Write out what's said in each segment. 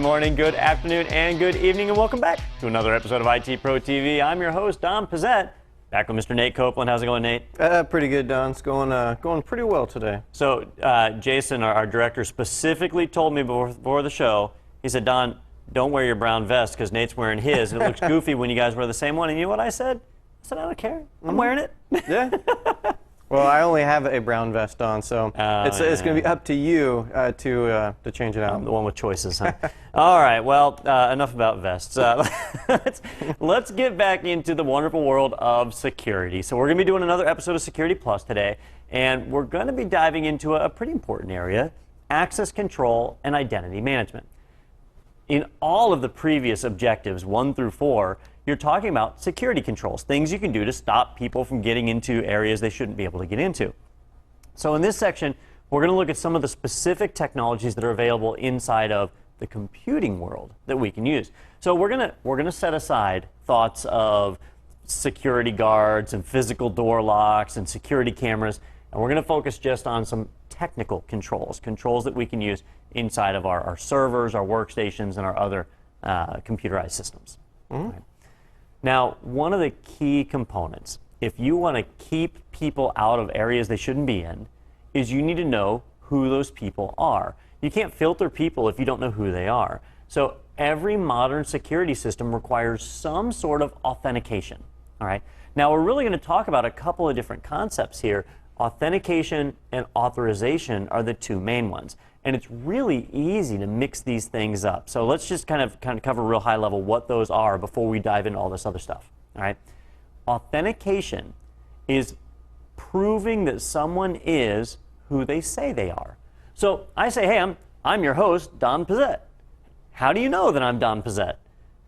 morning, good afternoon, and good evening, and welcome back to another episode of IT Pro TV. I'm your host, Don Pizzette, back with Mr. Nate Copeland. How's it going, Nate? Pretty good, Don. It's going pretty well today. So, Jason, our director, specifically told me before the show, he said, Don, don't wear your brown vest because Nate's wearing his. It looks goofy when you guys wear the same one. And you know what I said? I said, I don't care. I'm wearing it. Yeah. Well, I only have a brown vest on, so it's going to be up to you to change it out. I'm the one with choices, huh? All right, well, enough about vests. Let's get back into the wonderful world of security. So we're going to be doing another episode of Security Plus today, and we're going to be diving into a pretty important area, access control and identity management. In all of the previous objectives, 1 through 4, you're talking about security controls, things you can do to stop people from getting into areas they shouldn't be able to get into. So in this section, we're going to look at some of the specific technologies that are available inside of the computing world that we can use. So we're going to set aside thoughts of security guards and physical door locks and security cameras, and we're going to focus just on some technical controls that we can use inside of our servers, our workstations, and our other computerized systems. Mm-hmm. Right. Now, one of the key components, if you want to keep people out of areas they shouldn't be in, is you need to know who those people are. You can't filter people if you don't know who they are. So every modern security system requires some sort of authentication. All right. Now, we're really going to talk about a couple of different concepts here. Authentication and authorization are the two main ones. And it's really easy to mix these things up. So let's just kind of cover real high level what those are before we dive into all this other stuff. All right. Authentication is proving that someone is who they say they are. So I say, hey, I'm your host, Don Pizzette. How do you know that I'm Don Pizzette?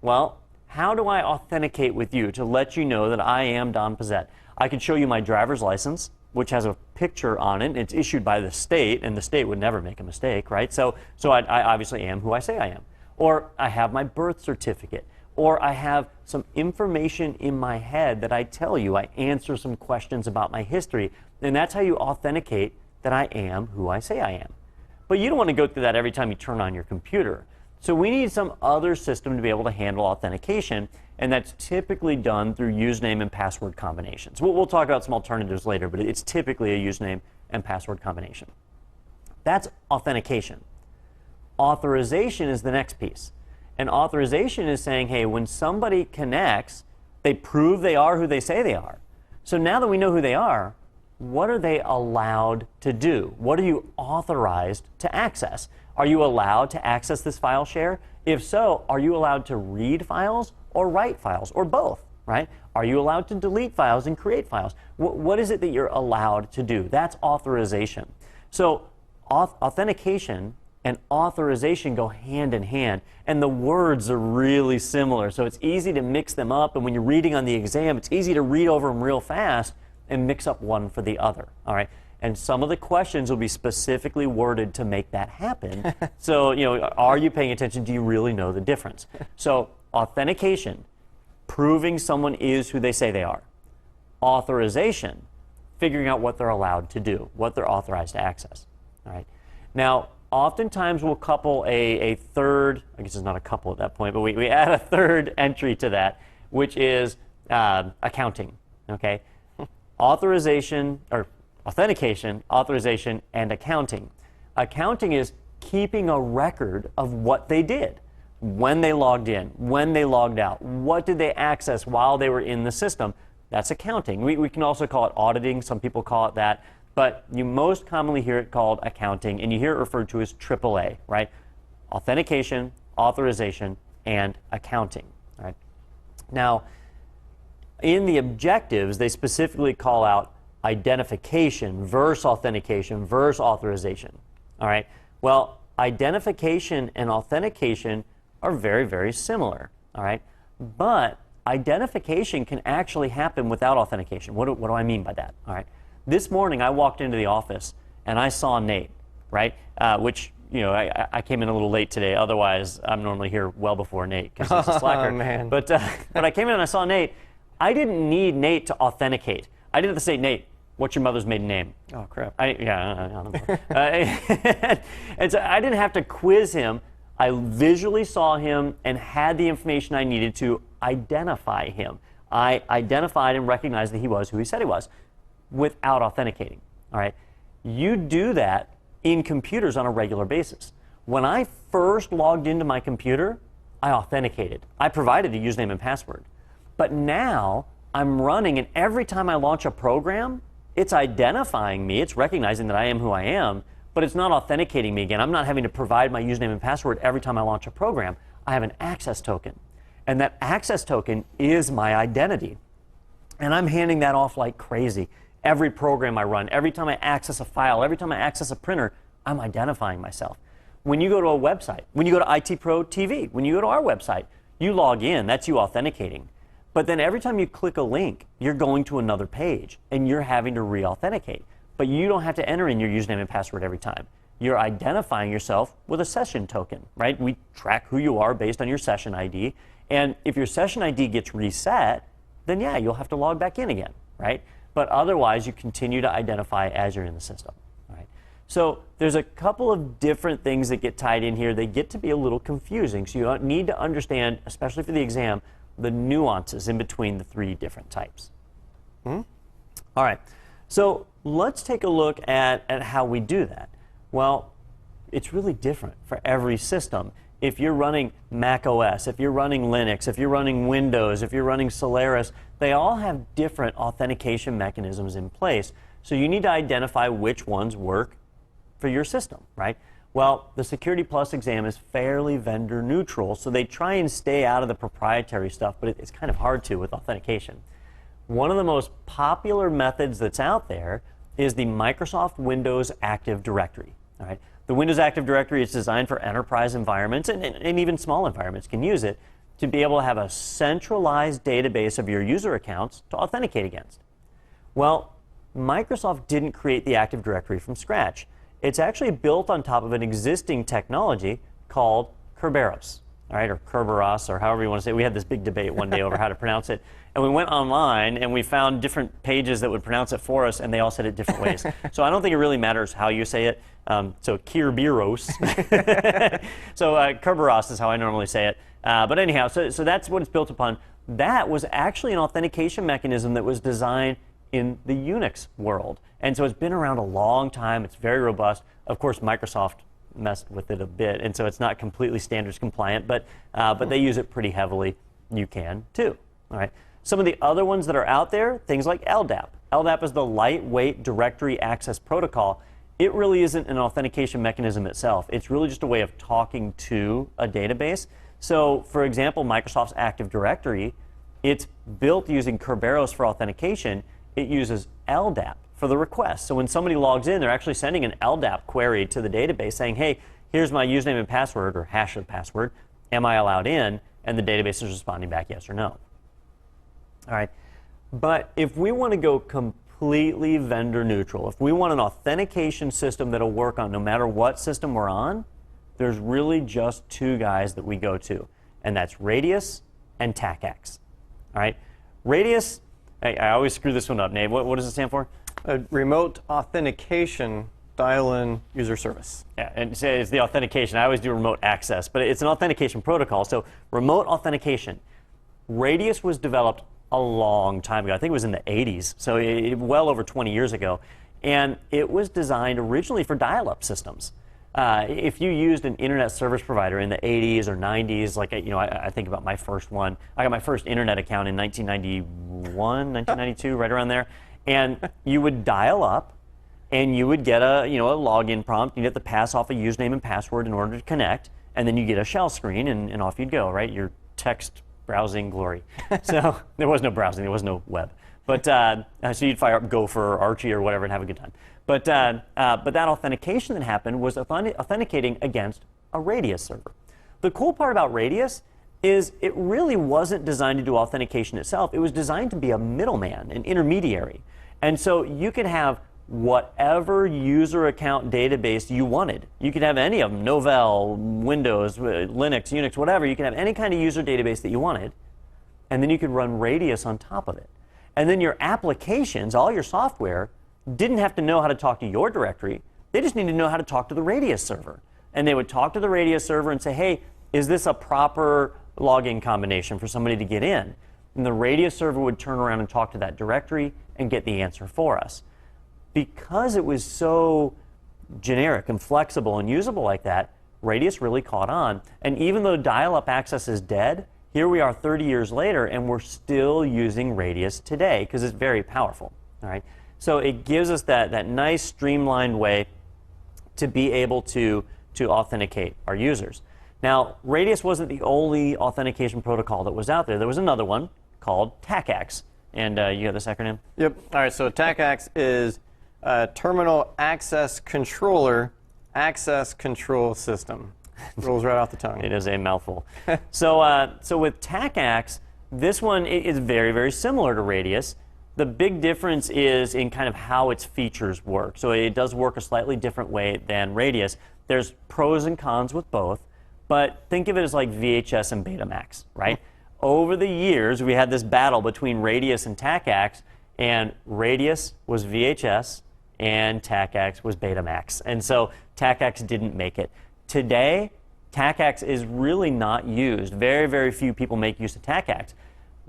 Well, how do I authenticate with you to let you know that I am Don Pizzette? I can show you my driver's license, which has a picture on it. It's issued by the state, and the state would never make a mistake, right? So I obviously am who I say I am. Or I have my birth certificate. Or I have some information in my head that I tell you. I answer some questions about my history. And that's how you authenticate that I am who I say I am. But you don't want to go through that every time you turn on your computer. So we need some other system to be able to handle authentication, and that's typically done through username and password combinations. We'll talk about some alternatives later, but it's typically a username and password combination. That's authentication. Authorization is the next piece. And authorization is saying, hey, when somebody connects, they prove they are who they say they are. So now that we know who they are, what are they allowed to do? What are you authorized to access? Are you allowed to access this file share? If so, are you allowed to read files or write files, or both, right? Are you allowed to delete files and create files? What is it that you're allowed to do? That's authorization. So authentication and authorization go hand in hand, and the words are really similar. So it's easy to mix them up, and when you're reading on the exam, it's easy to read over them real fast and mix up one for the other, all right? And some of the questions will be specifically worded to make that happen. So, are you paying attention? Do you really know the difference? So, authentication, proving someone is who they say they are. Authorization, figuring out what they're allowed to do, what they're authorized to access. All right. Now, oftentimes we'll couple a third, I guess it's not a couple at that point, but we add a third entry to that, which is accounting. Okay. Authentication, authorization, and accounting. Accounting is keeping a record of what they did, when they logged in, when they logged out, what did they access while they were in the system. That's accounting. We can also call it auditing. Some people call it that. But you most commonly hear it called accounting, and you hear it referred to as AAA, right? Authentication, authorization, and accounting, right? Now, in the objectives, they specifically call out identification versus authentication versus authorization. All right. Well, identification and authentication are very, very similar. All right. But identification can actually happen without authentication. What do I mean by that? All right. This morning I walked into the office and I saw Nate, right? Which, I came in a little late today. Otherwise, I'm normally here well before Nate because he's a slacker. Oh, man. But I came in and I saw Nate. I didn't need Nate to authenticate. I didn't have to say, Nate, what's your mother's maiden name? Oh, crap. I don't know. And so I didn't have to quiz him I visually saw him and had the information I needed to identify him. I identified and recognized that he was who he said he was without authenticating. All right. You do that in computers on a regular basis. When I first logged into my computer, I authenticated. I provided the username and password. But now I'm running, and every time I launch a program, it's identifying me. It's recognizing that I am who I am, but it's not authenticating me again. I'm not having to provide my username and password every time I launch a program. I have an access token. And that access token is my identity. And I'm handing that off like crazy. Every program I run, every time I access a file, every time I access a printer, I'm identifying myself. When you go to a website, when you go to IT Pro TV, when you go to our website, you log in, that's you authenticating. But then every time you click a link, you're going to another page and you're having to re-authenticate. But you don't have to enter in your username and password every time. You're identifying yourself with a session token, right? We track who you are based on your session ID. And if your session ID gets reset, then yeah, you'll have to log back in again, right? But otherwise, you continue to identify as you're in the system, right? So there's a couple of different things that get tied in here. They get to be a little confusing. So you need to understand, especially for the exam, the nuances in between the three different types. All right, so let's take a look at how we do that. Well, it's really different for every system. If you're running Mac OS, if you're running Linux, if you're running Windows, if you're running Solaris, they all have different authentication mechanisms in place. So you need to identify which ones work for your system, right? Well, the Security Plus exam is fairly vendor neutral, so they try and stay out of the proprietary stuff, but it's kind of hard to with authentication. One of the most popular methods that's out there is the Microsoft Windows Active Directory. All right? The Windows Active Directory is designed for enterprise environments, and even small environments can use it to be able to have a centralized database of your user accounts to authenticate against. Well, Microsoft didn't create the Active Directory from scratch. It's actually built on top of an existing technology called Kerberos, all right, or Kerberos, or however you want to say it. We had this big debate one day over how to pronounce it. And we went online and we found different pages that would pronounce it for us, and they all said it different ways. So I don't think it really matters how you say it. So Kerberos. So Kerberos is how I normally say it. But anyhow, so that's what it's built upon. That was actually an authentication mechanism that was designed in the Unix world. And so it's been around a long time. It's very robust. Of course, Microsoft messed with it a bit, and so it's not completely standards compliant, but they use it pretty heavily. You can too. All right. Some of the other ones that are out there, things like LDAP. LDAP is the Lightweight Directory Access Protocol. It really isn't an authentication mechanism itself. It's really just a way of talking to a database. So, for example, Microsoft's Active Directory, it's built using Kerberos for authentication. It uses LDAP for the request. So when somebody logs in, they're actually sending an LDAP query to the database saying, hey, here's my username and password, or hash of password. Am I allowed in? And the database is responding back yes or no. All right. But if we want to go completely vendor neutral, if we want an authentication system that'll work on no matter what system we're on, there's really just two guys that we go to, and that's Radius and TACACS. All right. Radius, I always screw this one up, Nate. What does it stand for? Remote Authentication Dial-in User Service. Yeah, and it's the authentication. I always do remote access, but it's an authentication protocol. So remote authentication. Radius was developed a long time ago. I think it was in the 80s, so well over 20 years ago. And it was designed originally for dial-up systems. If you used an internet service provider in the 80s or 90s, like I think about my first one. I got my first internet account in 1991, 1992, right around there. And you would dial up, and you would get a login prompt. You'd have to pass off a username and password in order to connect, and then you get a shell screen, and off you'd go, right? Your text browsing glory. So there was no browsing, there was no web. But so you'd fire up Gopher or Archie or whatever and have a good time. But that authentication that happened was authenticating against a Radius server. The cool part about Radius is it really wasn't designed to do authentication itself. It was designed to be a middleman, an intermediary. And so you could have whatever user account database you wanted. You could have any of them, Novell, Windows, Linux, Unix, whatever. You could have any kind of user database that you wanted. And then you could run Radius on top of it. And then your applications, all your software, didn't have to know how to talk to your directory. They just need to know how to talk to the Radius server. and they would talk to the Radius server and say, hey, is this a proper login combination for somebody to get in? And the Radius server would turn around and talk to that directory and get the answer for us. Because it was so generic and flexible and usable like that, Radius really caught on. And even though dial-up access is dead, here we are 30 years later, and we're still using Radius today because it's very powerful. All right? So it gives us that nice streamlined way to be able to authenticate our users. Now, Radius wasn't the only authentication protocol that was out there. There was another one called TACACS. And you got this acronym? Yep. All right, so TACACS is Terminal Access Controller Access Control System. Rolls right off the tongue. It is a mouthful. So with TACACS, this one is very, very similar to Radius. The big difference is in kind of how its features work. So it does work a slightly different way than Radius. There's pros and cons with both, but think of it as like VHS and Betamax, right? Over the years, we had this battle between Radius and TACACS, and Radius was VHS and TACACS was Betamax. And so TACACS didn't make it. Today, TACACS is really not used. Very, very few people make use of TACACS.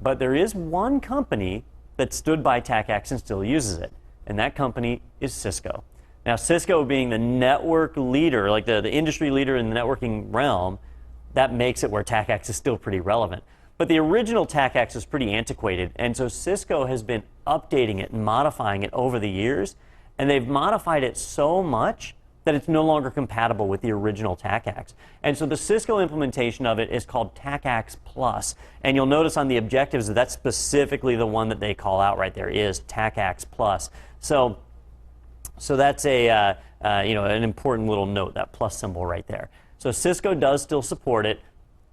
But there is one company that stood by TACACS and still uses it, and that company is Cisco. Now, Cisco being the network leader, like the industry leader in the networking realm, that makes it where TACACS is still pretty relevant. But the original TACACS is pretty antiquated, and so Cisco has been updating it and modifying it over the years, and they've modified it so much that it's no longer compatible with the original TACACS. And so the Cisco implementation of it is called TACACS Plus. And you'll notice on the objectives that that's specifically the one that they call out right there is TACACS Plus. So that's an important little note, that plus symbol right there. So Cisco does still support it.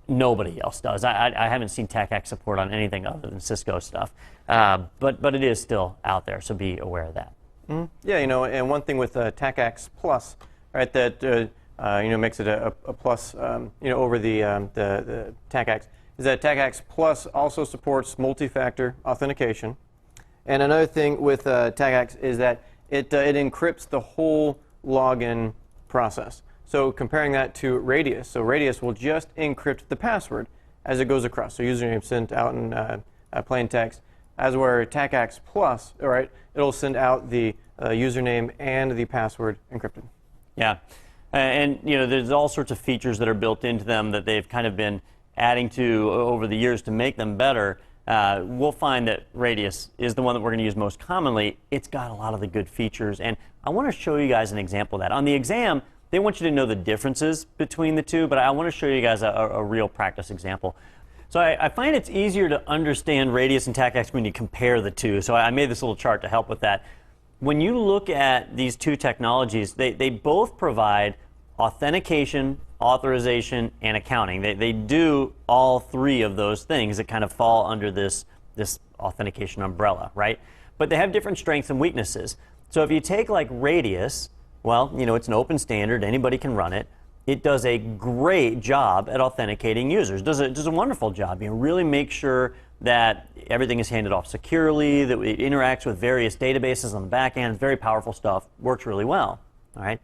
Nobody else does. I haven't seen TACACS support on anything other than Cisco stuff. But it is still out there, so be aware of that. Mm-hmm. Yeah, and one thing with TACACS Plus, right, that makes it a plus, over the TACACS, is that TACACS Plus also supports multi-factor authentication. And another thing with TACACS is that it encrypts the whole login process. So comparing that to Radius, so Radius will just encrypt the password as it goes across. So username sent out in plain text. As where TACACS Plus, all right, it'll send out the username and the password encrypted. Yeah, and there's all sorts of features that are built into them that they've kind of been adding to over the years to make them better. We'll find that Radius is the one that we're going to use most commonly. It's got a lot of the good features, and I want to show you guys an example of that. On the exam, they want you to know the differences between the two, but I want to show you guys a real practice example. So I find it's easier to understand Radius and TACACS when you compare the two. So I made this little chart to help with that. When you look at these two technologies, they both provide authentication, authorization, and accounting. They do all three of those things that kind of fall under this authentication umbrella, right? But they have different strengths and weaknesses. So if you take like Radius, well, it's an open standard. Anybody can run it. It does a great job at authenticating users. Does a wonderful job. Really make sure that everything is handed off securely, that it interacts with various databases on the back end. Very powerful stuff. Works really well. All right.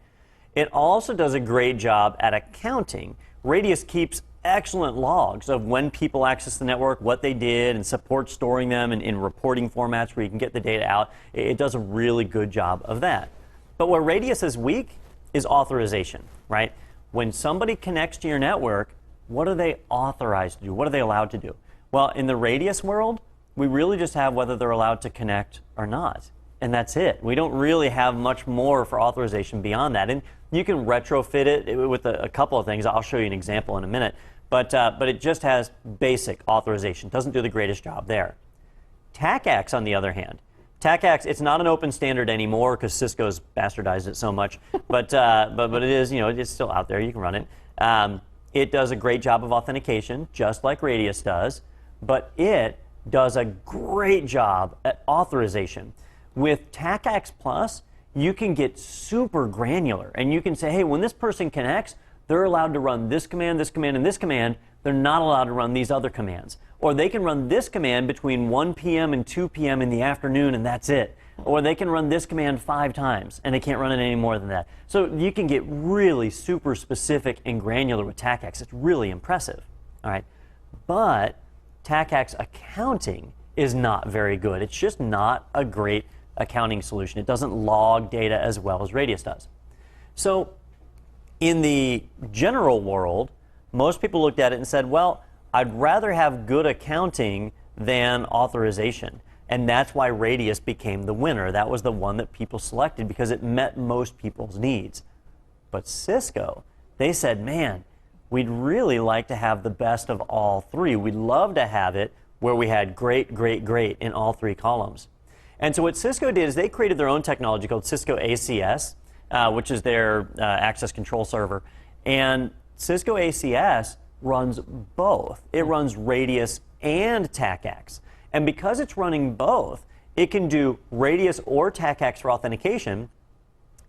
It also does a great job at accounting. Radius keeps excellent logs of when people access the network, what they did, and supports storing them in reporting formats where you can get the data out. It does a really good job of that. But where Radius is weak is authorization, right? When somebody connects to your network, what are they authorized to do? What are they allowed to do? Well, in the Radius world, we really just have whether they're allowed to connect or not. And that's it. We don't really have much more for authorization beyond that. And you can retrofit it with a couple of things. I'll show you an example in a minute. But it just has basic authorization. Doesn't do the greatest job there. TACACS, on the other hand, TACACS, it's not an open standard anymore because Cisco's bastardized it so much, but it is, it's still out there. You can run it. It does a great job of authentication, just like Radius does, but it does a great job at authorization. With TACACS Plus, you can get super granular, and you can say, hey, when this person connects, they're allowed to run this command, and this command, they're not allowed to run these other commands. Or they can run this command between 1 p.m. and 2 p.m. in the afternoon, and that's it. Or they can run this command 5 times, and they can't run it any more than that. So you can get really super specific and granular with TACACS. It's really impressive. All right, but TACACS accounting is not very good. It's just not a great accounting solution. It doesn't log data as well as Radius does. So in the general world, most people looked at it and said, well, I'd rather have good accounting than authorization. And that's why Radius became the winner. That was the one that people selected because it met most people's needs. But Cisco, they said, man, we'd really like to have the best of all three. We'd love to have it where we had great, great, great in all 3 columns. And so what Cisco did is they created their own technology called Cisco ACS, which is their access control server. And Cisco ACS runs both. It runs Radius and TACACS. And because it's running both, it can do Radius or TACACS for authentication.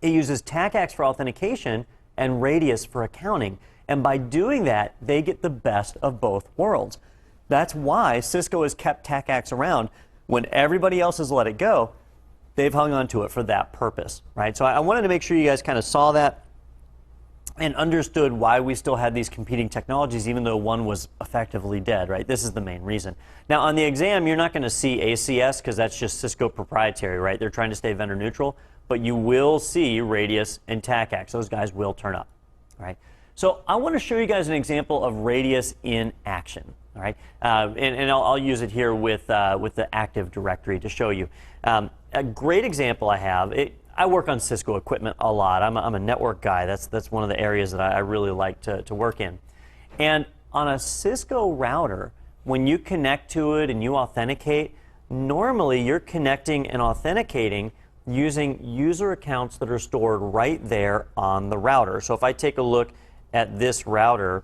It uses TACACS for authentication and Radius for accounting. And by doing that, they get the best of both worlds. That's why Cisco has kept TACACS around. When everybody else has let it go, they've hung on to it for that purpose, right? So I wanted to make sure you guys kind of saw that and understood why we still had these competing technologies even though one was effectively dead, right? This is the main reason. Now on the exam, you're not going to see ACS because that's just Cisco proprietary, right? They're trying to stay vendor neutral, but you will see Radius and TACACS. Those guys will turn up, right? So I want to show you guys an example of Radius in action, all right? And I'll use it here with the Active Directory to show you. A great example I have, I work on Cisco equipment a lot. I'm a network guy. That's one of the areas that I really like to work in. And on a Cisco router, when you connect to it and you authenticate, normally you're connecting and authenticating using user accounts that are stored right there on the router. So if I take a look at this router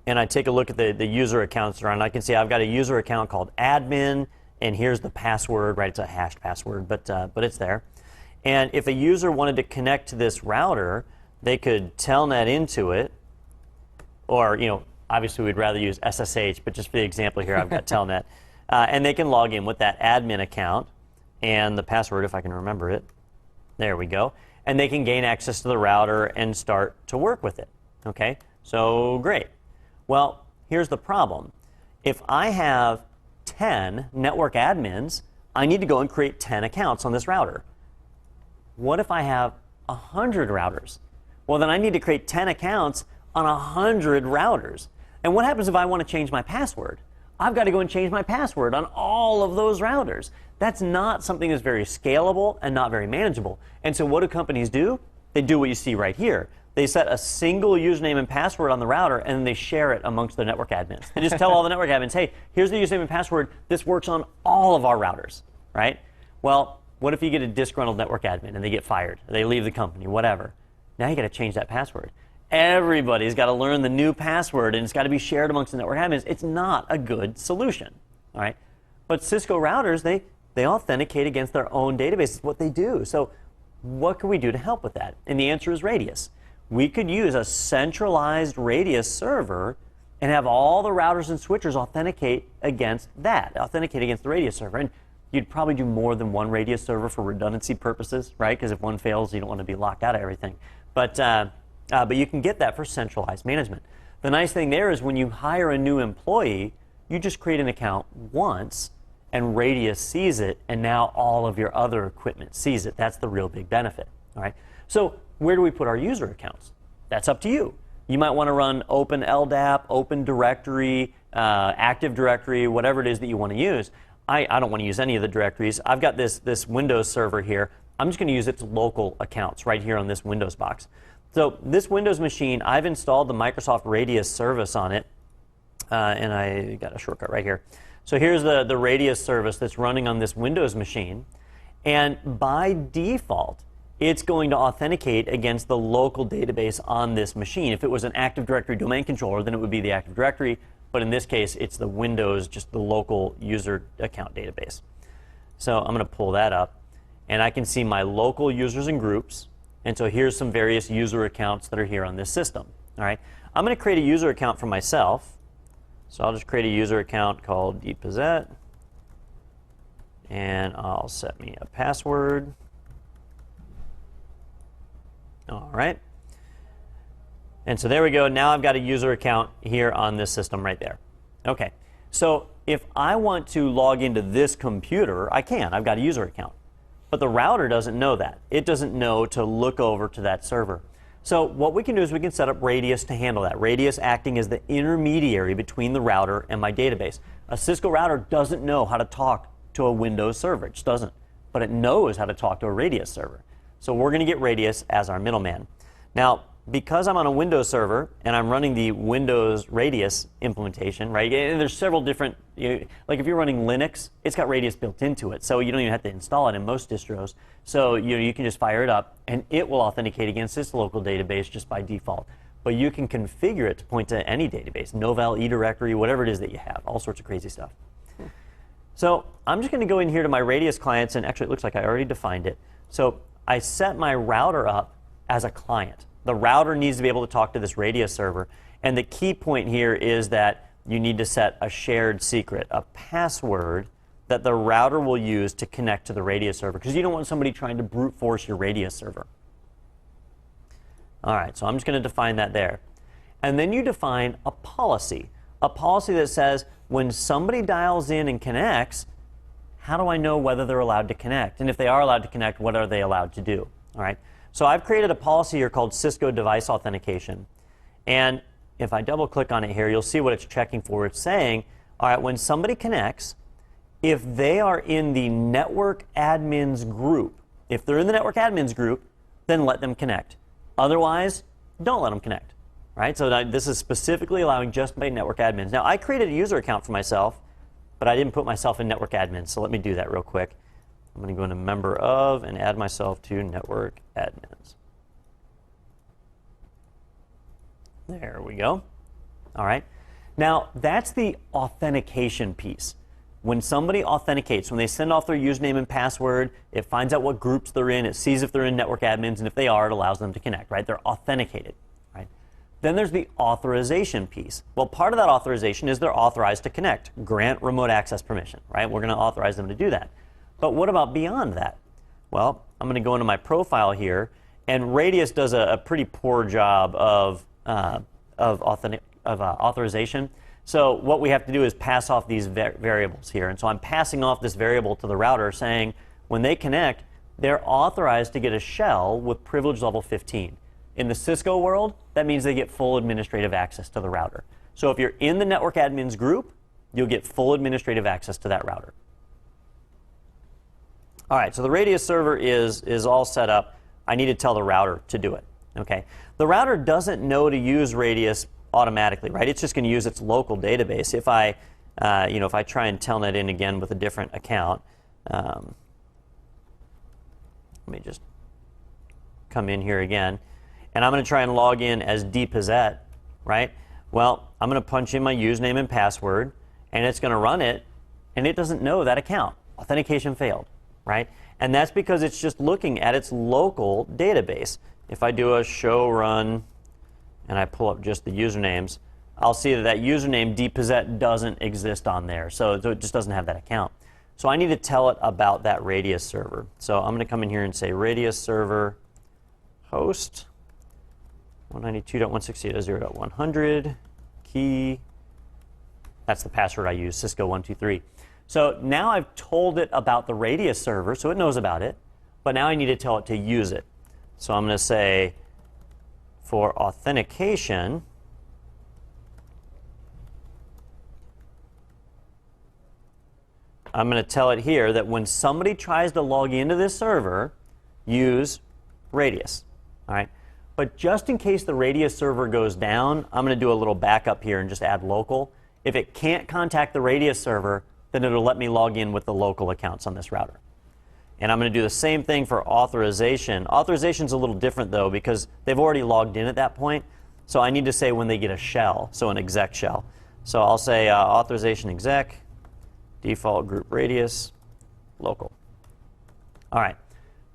and I take a look at the user accounts around, I can see I've got a user account called admin, and here's the password, right? It's a hashed password, but it's there. And if a user wanted to connect to this router, they could telnet into it, or obviously we'd rather use SSH, but just for the example here, I've got telnet, and they can log in with that admin account and the password if I can remember it. There we go. And they can gain access to the router and start to work with it. Okay, so great. Well, here's the problem. If I have 10 network admins, I need to go and create 10 accounts on this router. What if I have 100 routers? Well, then I need to create 10 accounts on 100 routers. And what happens if I want to change my password? I've got to go and change my password on all of those routers. That's not something that's very scalable and not very manageable. And so what do companies do? They do what you see right here. They set a single username and password on the router, and then they share it amongst the network admins. They just tell all the network admins, hey, here's the username and password. This works on all of our routers, right? Well, what if you get a disgruntled network admin and they get fired? Or they leave the company, whatever. Now you got to change that password. Everybody's got to learn the new password, and it's got to be shared amongst the network admins. It's not a good solution, all right? But Cisco routers, they authenticate against their own database. It's what they do. So what can we do to help with that? And the answer is Radius. We could use a centralized Radius server and have all the routers and switchers authenticate against that, authenticate against the Radius server. And you'd probably do more than one Radius server for redundancy purposes, right? Because if one fails, you don't want to be locked out of everything. But you can get that for centralized management. The nice thing there is when you hire a new employee, you just create an account once, and Radius sees it, and now all of your other equipment sees it. That's the real big benefit, all right? So where do we put our user accounts? That's up to you. You might want to run Open LDAP, Open Directory, Active Directory, whatever it is that you want to use. I don't want to use any of the directories. I've got this Windows server here. I'm just going to use its local accounts right here on this Windows box. So this Windows machine, I've installed the Microsoft Radius service on it, and I got a shortcut right here. So here's the Radius service that's running on this Windows machine, and by default, it's going to authenticate against the local database on this machine. If it was an Active Directory domain controller, then it would be the Active Directory, but in this case, it's the Windows, just the local user account database. So I'm going to pull that up, and I can see my local users and groups, and so here's some various user accounts that are here on this system. All right. I'm going to create a user account for myself. So I'll just create a user account called dpz, and I'll set me a password. All right. And so there we go. Now I've got a user account here on this system right there. Okay. So if I want to log into this computer, I can. I've got a user account. But the router doesn't know that. It doesn't know to look over to that server. So what we can do is we can set up Radius to handle that. Radius acting as the intermediary between the router and my database. A Cisco router doesn't know how to talk to a Windows server. It just doesn't. But it knows how to talk to a Radius server. So we're going to get Radius as our middleman. Now, because I'm on a Windows server and I'm running the Windows Radius implementation, right? And there's several different, like if you're running Linux, it's got Radius built into it, so you don't even have to install it in most distros. So you can just fire it up, and it will authenticate against its local database just by default. But you can configure it to point to any database, Novell, eDirectory, whatever it is that you have, all sorts of crazy stuff. So I'm just going to go in here to my Radius clients, and actually it looks like I already defined it. So I set my router up as a client. The router needs to be able to talk to this Radius server. And the key point here is that you need to set a shared secret, a password that the router will use to connect to the Radius server, because you don't want somebody trying to brute force your Radius server. All right, so I'm just going to define that there. And then you define a policy that says when somebody dials in and connects, how do I know whether they're allowed to connect? And if they are allowed to connect, what are they allowed to do? All right. So I've created a policy here called Cisco Device Authentication. And if I double click on it here, you'll see what it's checking for. It's saying, all right, when somebody connects, if they are in the network admins group, if they're in the network admins group, then let them connect. Otherwise, don't let them connect. Right? So this is specifically allowing just my network admins. Now, I created a user account for myself, but I didn't put myself in network admins. So let me do that real quick. I'm going to go into member of and add myself to network admins. There we go. All right. Now, that's the authentication piece. When somebody authenticates, when they send off their username and password, it finds out what groups they're in, it sees if they're in network admins, and if they are, it allows them to connect, right? They're authenticated, right? Then there's the authorization piece. Well, part of that authorization is they're authorized to connect, grant remote access permission, right? We're going to authorize them to do that. But what about beyond that? Well, I'm going to go into my profile here, and Radius does a pretty poor job of authorization. So what we have to do is pass off these variables here. And so I'm passing off this variable to the router saying when they connect, they're authorized to get a shell with privilege level 15. In the Cisco world, that means they get full administrative access to the router. So if you're in the network admins group, you'll get full administrative access to that router. All right, so the Radius server is all set up. I need to tell the router to do it. Okay, the router doesn't know to use Radius automatically, right? It's just going to use its local database. If I, if I try and telnet in again with a different account, let me just come in here again, and I'm going to try and log in as dpz, right? Well, I'm going to punch in my username and password, and it's going to run it, and it doesn't know that account. Authentication failed. Right? And that's because it's just looking at its local database. If I do a show run and I pull up just the usernames, I'll see that that username dpz doesn't exist on there. So it just doesn't have that account. So I need to tell it about that Radius server. So I'm going to come in here and say Radius server host 192.168.0.100 key. That's the password I use, Cisco123. So now I've told it about the Radius server, so it knows about it, but now I need to tell it to use it. So I'm going to say for authentication, I'm going to tell it here that when somebody tries to log into this server, use Radius. All right? But just in case the Radius server goes down, I'm going to do a little backup here and just add local. If it can't contact the Radius server, then it'll let me log in with the local accounts on this router. And I'm going to do the same thing for authorization. Authorization's a little different, though, because they've already logged in at that point. So I need to say when they get a shell, so an exec shell. So I'll say authorization exec, default group Radius, local. All right.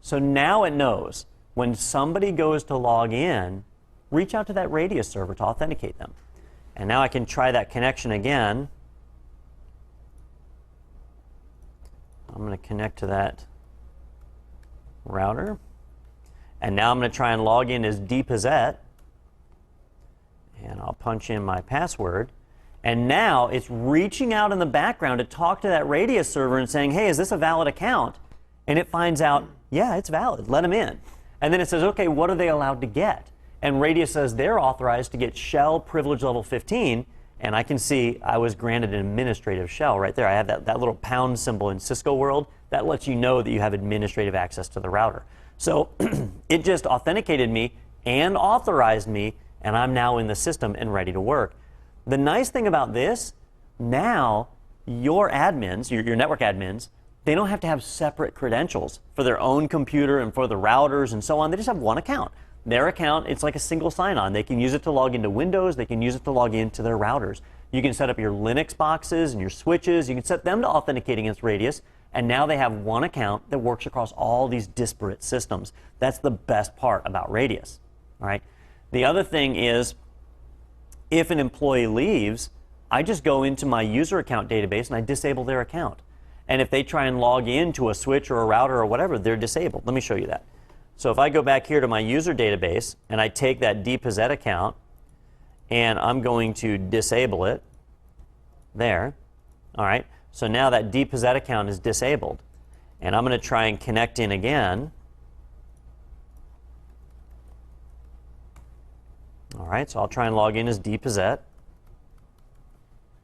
So now it knows when somebody goes to log in, reach out to that Radius server to authenticate them. And now I can try that connection again. I'm going to connect to that router. And now I'm going to try and log in as dpossett. And I'll punch in my password. And now it's reaching out in the background to talk to that Radius server and saying, hey, is this a valid account? And it finds out, yeah, it's valid. Let them in. And then it says, okay, what are they allowed to get? And Radius says they're authorized to get shell privilege level 15. And I can see I was granted an administrative shell right there. I have that little pound symbol in Cisco world. That lets you know that you have administrative access to the router. So it just authenticated me and authorized me, and I'm now in the system and ready to work. The nice thing about this, now your admins, your network admins, they don't have to have separate credentials for their own computer and for the routers and so on. They just have one account. Their account, it's like a single sign-on. They can use it to log into Windows. They can use it to log into their routers. You can set up your Linux boxes and your switches. You can set them to authenticate against Radius. And now they have one account that works across all these disparate systems. That's the best part about Radius. All right. The other thing is, if an employee leaves, I just go into my user account database and I disable their account. And if they try and log into a switch or a router or whatever, they're disabled. Let me show you that. So if I go back here to my user database and I take that dpossett account and I'm going to disable it there. All right. So now that dpossett account is disabled. And I'm going to try and connect in again. All right, so I'll try and log in as dpossett.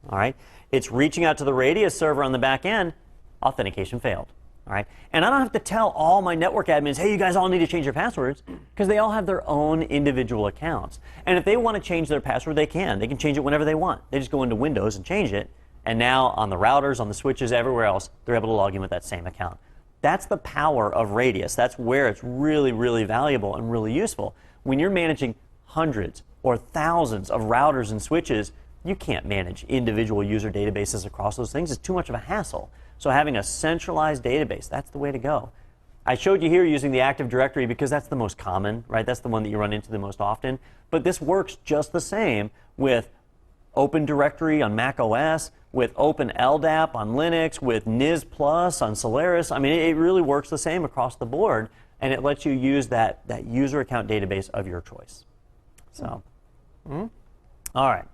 All right, it's reaching out to the Radius server on the back end. Authentication failed. All right, and I don't have to tell all my network admins, hey, you guys all need to change your passwords, because they all have their own individual accounts. And if they want to change their password, they can. They can change it whenever they want. They just go into Windows and change it. And now on the routers, on the switches, everywhere else, they're able to log in with that same account. That's the power of Radius. That's where it's really, really valuable and really useful. When you're managing hundreds or thousands of routers and switches, you can't manage individual user databases across those things. It's too much of a hassle. So having a centralized database, that's the way to go. I showed you here using the Active Directory because that's the most common, right? That's the one that you run into the most often. But this works just the same with Open Directory on Mac OS, with Open LDAP on Linux, with NIS Plus on Solaris. I mean, it really works the same across the board, and it lets you use that user account database of your choice. So, all right.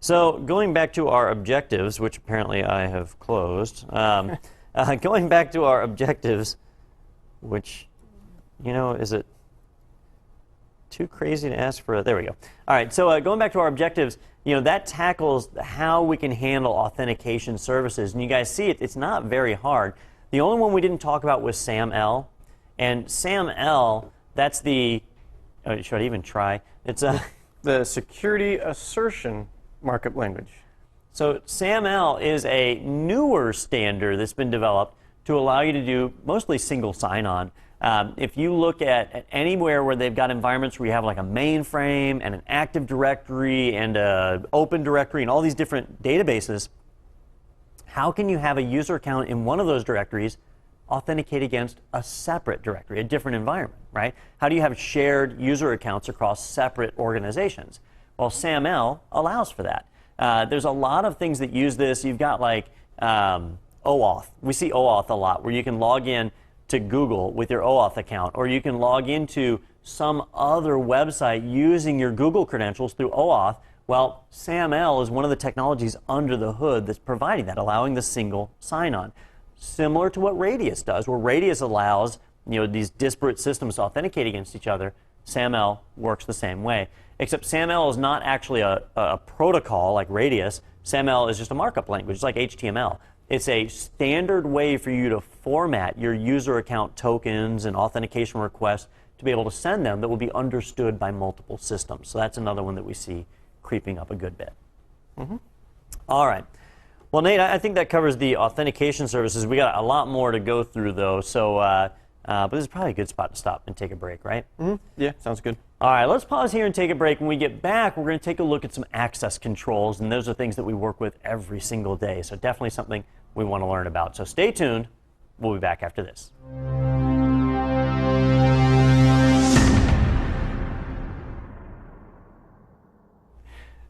So going back to our objectives, which apparently I have closed. Going back to our objectives, which, you know, is it too crazy to ask for? There we go. All right. So going back to our objectives, you know, that tackles how we can handle authentication services. And you guys see it's not very hard. The only one we didn't talk about was SAML. And SAML, that's the, should I even try? It's the security assertion markup language. So SAML is a newer standard that's been developed to allow you to do mostly single sign-on. If you look at anywhere where they've got environments where you have like a mainframe and an Active Directory and an Open Directory and all these different databases, how can you have a user account in one of those directories authenticate against a separate directory, a different environment, right? How do you have shared user accounts across separate organizations? Well, SAML allows for that. There's a lot of things that use this. You've got like OAuth. We see OAuth a lot, where you can log in to Google with your OAuth account, or you can log into some other website using your Google credentials through OAuth. Well, SAML is one of the technologies under the hood that's providing that, allowing the single sign-on. Similar to what Radius does, where Radius allows, you know, these disparate systems to authenticate against each other. SAML works the same way, except SAML is not actually a protocol like Radius. SAML is just a markup language. It's like HTML. It's a standard way for you to format your user account tokens and authentication requests to be able to send them that will be understood by multiple systems. So that's another one that we see creeping up a good bit. All right. Well, Nate, I think that covers the authentication services. We got a lot more to go through, though. So, but this is probably a good spot to stop and take a break, right? Yeah, sounds good. All right, let's pause here and take a break. When we get back, we're going to take a look at some access controls, and those are things that we work with every single day. So definitely something we want to learn about. So stay tuned. We'll be back after this.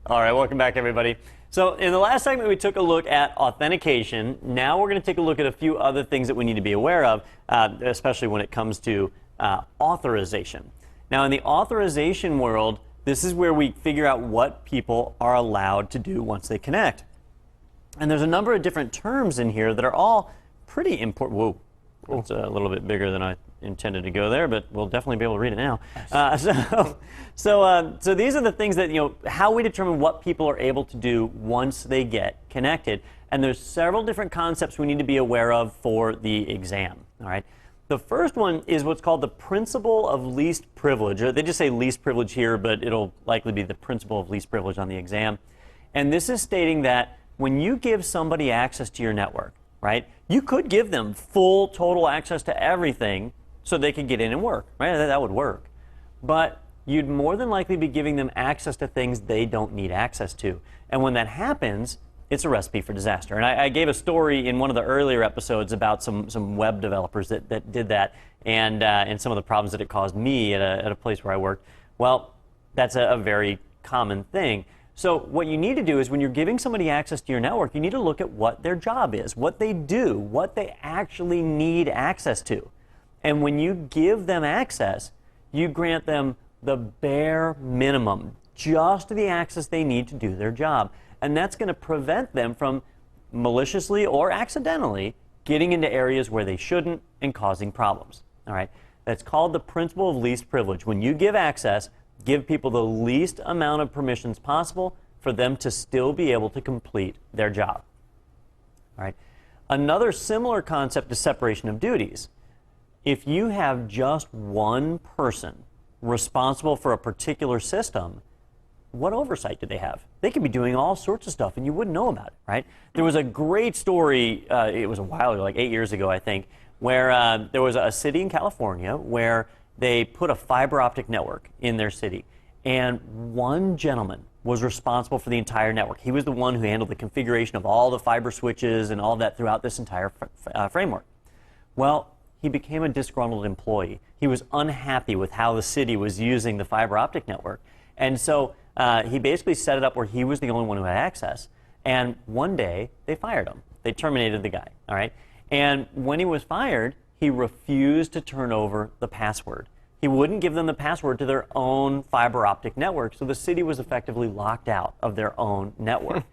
All right, welcome back, everybody. So in the last segment, we took a look at authentication. Now we're going to take a look at a few other things that we need to be aware of, especially when it comes to authorization. Now, in the authorization world, this is where we figure out what people are allowed to do once they connect. And there's a number of different terms in here that are all pretty important. Whoa, it's a little bit bigger than I intended to go there, but we'll definitely be able to read it now. So these are the things that, how we determine what people are able to do once they get connected. And there's several different concepts we need to be aware of for the exam. All right. The first one is what's called the principle of least privilege. Or they just say least privilege here, but it'll likely be the principle of least privilege on the exam. And this is stating that when you give somebody access to your network, right, you could give them full, total access to everything so they could get in and work, right? That would work. But you'd more than likely be giving them access to things they don't need access to. And when that happens, it's a recipe for disaster. And I gave a story in one of the earlier episodes about some web developers that did that and some of the problems that it caused me at a place where I worked. Well, that's a very common thing. So what you need to do is when you're giving somebody access to your network, you need to look at what their job is, what they do, what they actually need access to. And when you give them access, you grant them the bare minimum, just the access they need to do their job. And that's going to prevent them from maliciously or accidentally getting into areas where they shouldn't and causing problems. All right? That's called the principle of least privilege. When you give access, give people the least amount of permissions possible for them to still be able to complete their job. All right? Another similar concept is separation of duties. If you have just one person responsible for a particular system, what oversight do they have? They could be doing all sorts of stuff and you wouldn't know about it, right? There was a great story, it was a while ago, like 8 years ago, I think, where there was a city in California where they put a fiber optic network in their city. And one gentleman was responsible for the entire network. He was the one who handled the configuration of all the fiber switches and all that throughout this entire framework. Well, he became a disgruntled employee. He was unhappy with how the city was using the fiber optic network. And so he basically set it up where he was the only one who had access. And one day, they fired him. They terminated the guy, all right? And when he was fired, he refused to turn over the password. He wouldn't give them the password to their own fiber optic network, so the city was effectively locked out of their own network.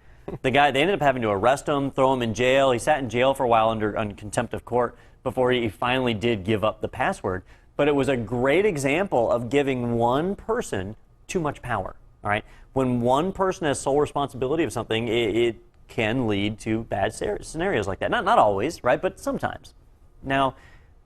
The guy, they ended up having to arrest him, throw him in jail. He sat in jail for a while under contempt of court before he finally did give up the password. But it was a great example of giving one person too much power. All right? When one person has sole responsibility of something, it can lead to bad scenarios like that. Not always, right? But sometimes. Now,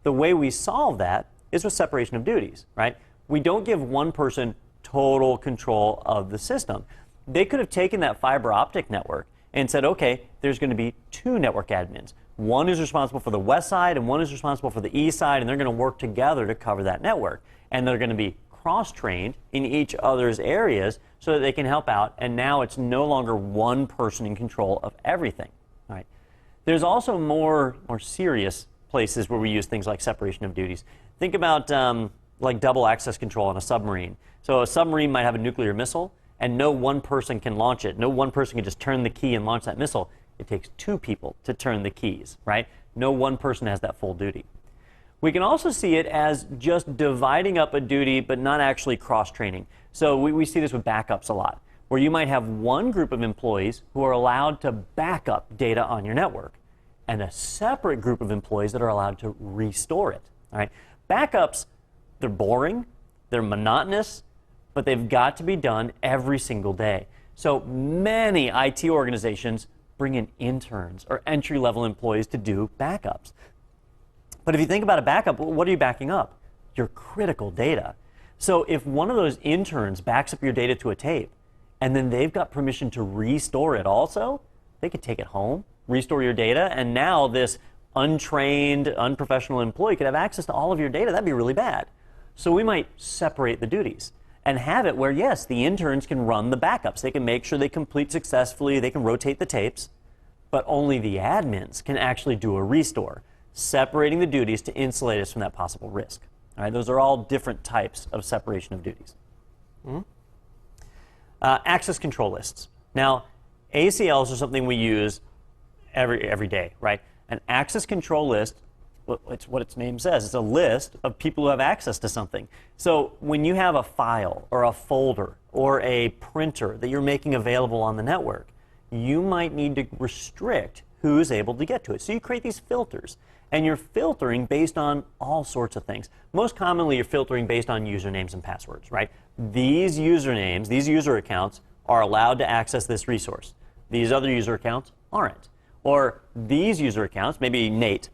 the way we solve that is with separation of duties, right? We don't give one person total control of the system. They could have taken that fiber optic network and said, okay, there's going to be two network admins. One is responsible for the west side and one is responsible for the east side, and they're going to work together to cover that network. And they're going to be cross-trained in each other's areas so that they can help out, and now it's no longer one person in control of everything. All right. There's also more serious places where we use things like separation of duties. Think about like double access control on a submarine. So a submarine might have a nuclear missile, and no one person can launch it. No one person can just turn the key and launch that missile. It takes two people to turn the keys, right? No one person has that full duty. We can also see it as just dividing up a duty but not actually cross-training. So we see this with backups a lot, where you might have one group of employees who are allowed to back up data on your network and a separate group of employees that are allowed to restore it. All right? Backups, they're boring, they're monotonous, but they've got to be done every single day. So many IT organizations bring in interns or entry-level employees to do backups. But if you think about a backup, what are you backing up? Your critical data. So if one of those interns backs up your data to a tape, and then they've got permission to restore it also, they could take it home, restore your data, and now this untrained, unprofessional employee could have access to all of your data. That'd be really bad. So we might separate the duties and have it where, yes, the interns can run the backups. They can make sure they complete successfully, they can rotate the tapes, but only the admins can actually do a restore, separating the duties to insulate us from that possible risk. All right, those are all different types of separation of duties. Mm-hmm. Access control lists. Now, ACLs are something we use every day, right? An access control list, it's what its name says. It's a list of people who have access to something. So when you have a file or a folder or a printer that you're making available on the network, you might need to restrict who's able to get to it. So you create these filters, and you're filtering based on all sorts of things. Most commonly, you're filtering based on usernames and passwords, right? These usernames, these user accounts are allowed to access this resource. These other user accounts aren't. Or these user accounts, maybe Nate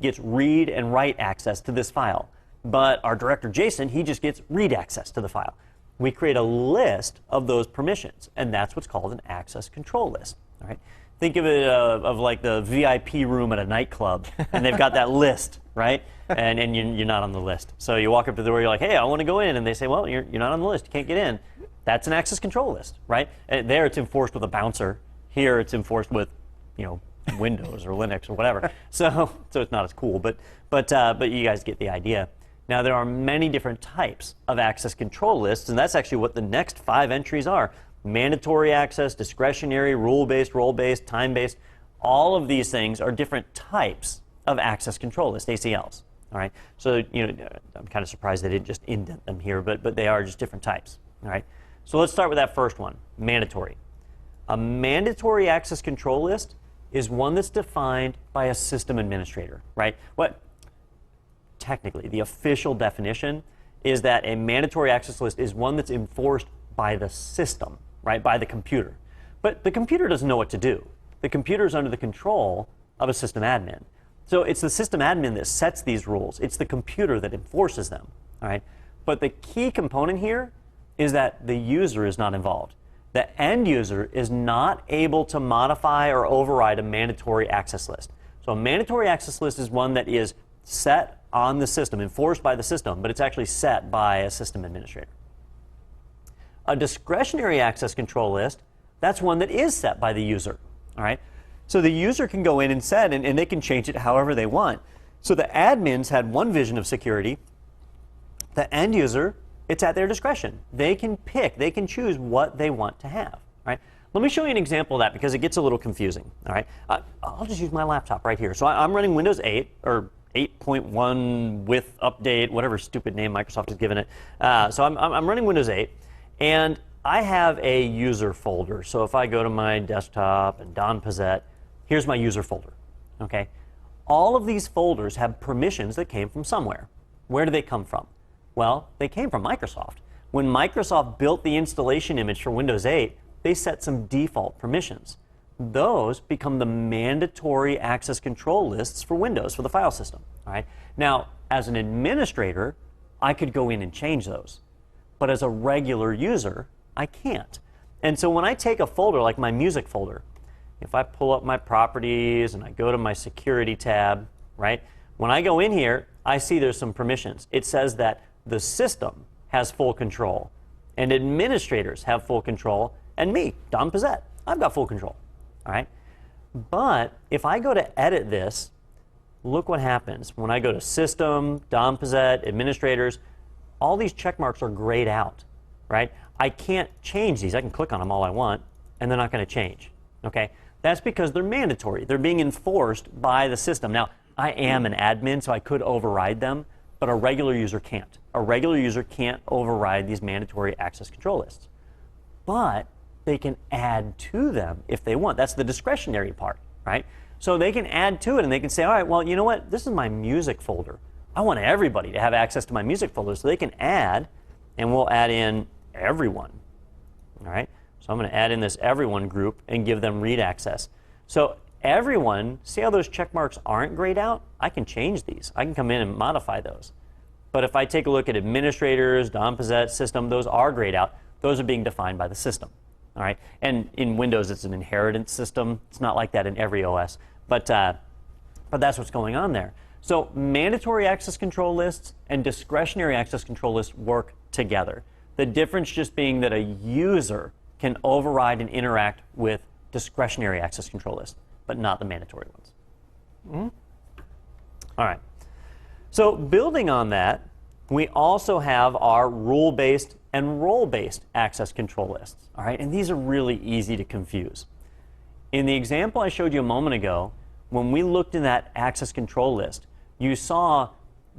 gets read and write access to this file. But our director, Jason, he just gets read access to the file. We create a list of those permissions, and that's what's called an access control list. All right? Think of it of like the VIP room at a nightclub, and they've got that list, right? And you're not on the list. So you walk up to the door, you're like, hey, I want to go in, and they say, well, you're not on the list, you can't get in. That's an access control list, right? And there it's enforced with a bouncer. Here it's enforced with, Windows or Linux or whatever. So it's not as cool, but you guys get the idea. Now there are many different types of access control lists, and that's actually what the next 5 entries are. Mandatory access, discretionary, rule-based, role-based, time-based. All of these things are different types of access control lists, ACLs. All right. So I'm kind of surprised they didn't just indent them here, but they are just different types. All right. So let's start with that first one, mandatory. A mandatory access control list is one that's defined by a system administrator, right? Technically, the official definition is that a mandatory access list is one that's enforced by the system, right? By the computer. But the computer doesn't know what to do. The computer is under the control of a system admin. So it's the system admin that sets these rules. It's the computer that enforces them, all right? But the key component here is that the user is not involved. The end user is not able to modify or override a mandatory access list. So a mandatory access list is one that is set on the system, enforced by the system, but it's actually set by a system administrator. A discretionary access control list, that's one that is set by the user. All right? So the user can go in and set, and they can change it however they want. So the admins had one vision of security. The end user, it's at their discretion. They can pick, they can choose what they want to have. Right? Let me show you an example of that because it gets a little confusing. All right? I'll just use my laptop right here. So I'm running Windows 8 or 8.1 with update, whatever stupid name Microsoft has given it. So I'm running Windows 8, and I have a user folder. So if I go to my desktop and Don Pizzette, here's my user folder. Okay? All of these folders have permissions that came from somewhere. Where do they come from? Well, they came from Microsoft. When Microsoft built the installation image for Windows 8, they set some default permissions. Those become the mandatory access control lists for Windows, for the file system. All right? Now, as an administrator, I could go in and change those. But as a regular user, I can't. And so when I take a folder like my music folder, if I pull up my properties and I go to my security tab, right? When I go in here, I see there's some permissions. It says that the system has full control, and administrators have full control, and me, Don Pizzette, I've got full control. All right? But if I go to edit this, look what happens. When I go to System, Don Pizzette, Administrators, all these check marks are grayed out, right? I can't change these. I can click on them all I want, and they're not going to change. Okay? That's because they're mandatory. They're being enforced by the system. Now, I am an admin, so I could override them, but a regular user can't. A regular user can't override these mandatory access control lists. But they can add to them if they want. That's the discretionary part, right? So they can add to it, and they can say, all right, well, you know what? This is my music folder. I want everybody to have access to my music folder. So they can add, and we'll add in everyone, all right? So I'm going to add in this everyone group and give them read access. So everyone, see how those check marks aren't grayed out? I can change these. I can come in and modify those. But if I take a look at administrators, Don Pizzette, system, those are grayed out. Those are being defined by the system. All right? And in Windows, it's an inheritance system. It's not like that in every OS. But that's what's going on there. So mandatory access control lists and discretionary access control lists work together. The difference just being that a user can override and interact with discretionary access control lists, but not the mandatory ones. All right. So building on that, we also have our rule-based and role-based access control lists. All right, and these are really easy to confuse. In the example I showed you a moment ago, when we looked in that access control list, you saw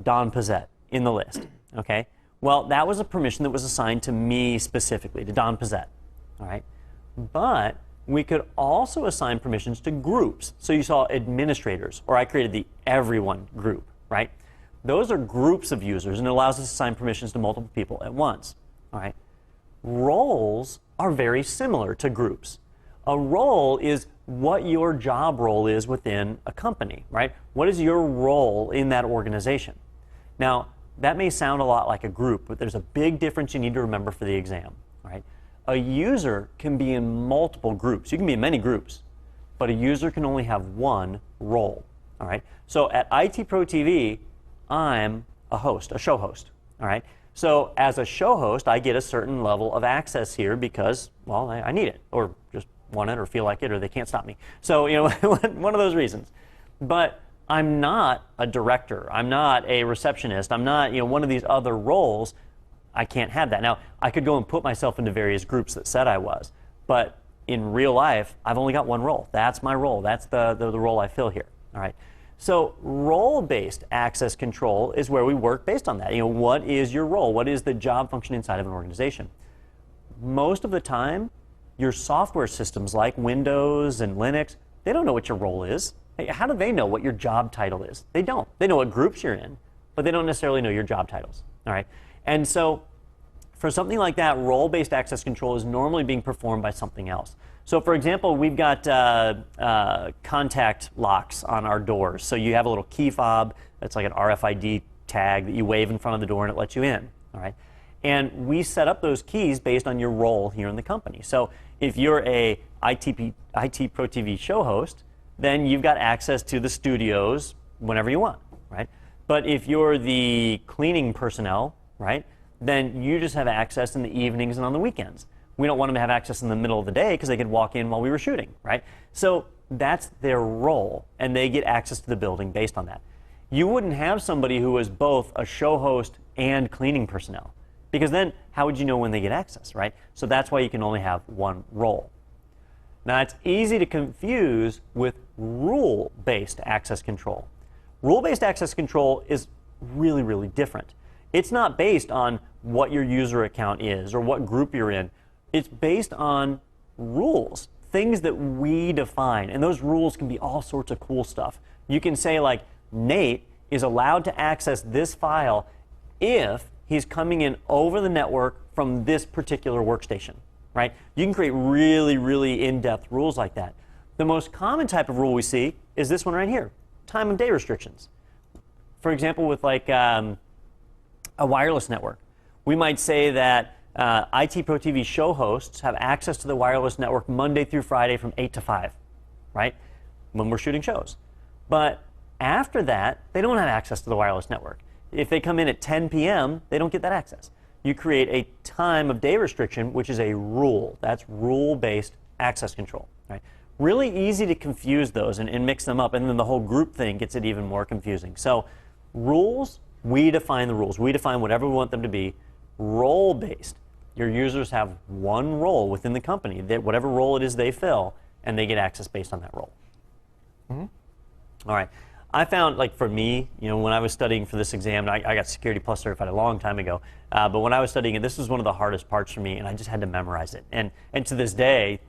Don Pizzette in the list. Okay, well, that was a permission that was assigned to me specifically, to Don Pizzette. All right, but we could also assign permissions to groups. So you saw administrators, or I created the everyone group, right? Those are groups of users, and it allows us to assign permissions to multiple people at once. All right. Roles are very similar to groups. A role is what your job role is within a company, right? What is your role in that organization? Now, that may sound a lot like a group, but there's a big difference you need to remember for the exam, right? A user can be in multiple groups. You can be in many groups, but a user can only have one role, all right? So at IT Pro TV, I'm a host, a show host, all right? So as a show host, I get a certain level of access here because, well, I need it, or just want it, or feel like it, or they can't stop me. So, you know, one of those reasons. But I'm not a director. I'm not a receptionist. I'm not, you know, one of these other roles. I can't have that. Now, I could go and put myself into various groups that said I was, but in real life, I've only got one role. That's my role. That's the role I fill here, all right? So role-based access control is where we work based on that. You know, what is your role? What is the job function inside of an organization? Most of the time, your software systems like Windows and Linux, they don't know what your role is. Hey, how do they know what your job title is? They don't. They know what groups you're in, but they don't necessarily know your job titles, all right? And so for something like that, role-based access control is normally being performed by something else. So for example, we've got contact locks on our doors. So you have a little key fob that's like an RFID tag that you wave in front of the door and it lets you in, all right? And we set up those keys based on your role here in the company. So if you're a IT Pro TV show host, then you've got access to the studios whenever you want, right? But if you're the cleaning personnel, right, then you just have access in the evenings and on the weekends. We don't want them to have access in the middle of the day because they could walk in while we were shooting, right? So that's their role, and they get access to the building based on that. You wouldn't have somebody who was both a show host and cleaning personnel, because then how would you know when they get access, right? So that's why you can only have one role. Now, it's easy to confuse with rule-based access control. Rule-based access control is really, really different. It's not based on what your user account is or what group you're in. It's based on rules, things that we define. And those rules can be all sorts of cool stuff. You can say, like, Nate is allowed to access this file if he's coming in over the network from this particular workstation, right? You can create really, really in-depth rules like that. The most common type of rule we see is this one right here, time of day restrictions. For example, with like a wireless network, we might say that IT Pro TV show hosts have access to the wireless network Monday through Friday from 8 to 5, right? When we're shooting shows. But after that, they don't have access to the wireless network. If they come in at 10 p.m., they don't get that access. You create a time of day restriction, which is a rule. That's rule-based access control, right? Really easy to confuse those and mix them up, and then the whole group thing gets it even more confusing. So rules, we define the rules. We define whatever we want them to be. Role-based, your users have one role within the company, that whatever role it is they fill, and they get access based on that role. Mm-hmm. All right. I found, like for me, you know, when I was studying for this exam, I got Security Plus certified a long time ago, but when I was studying it, this was one of the hardest parts for me, and I just had to memorize it. And to this day,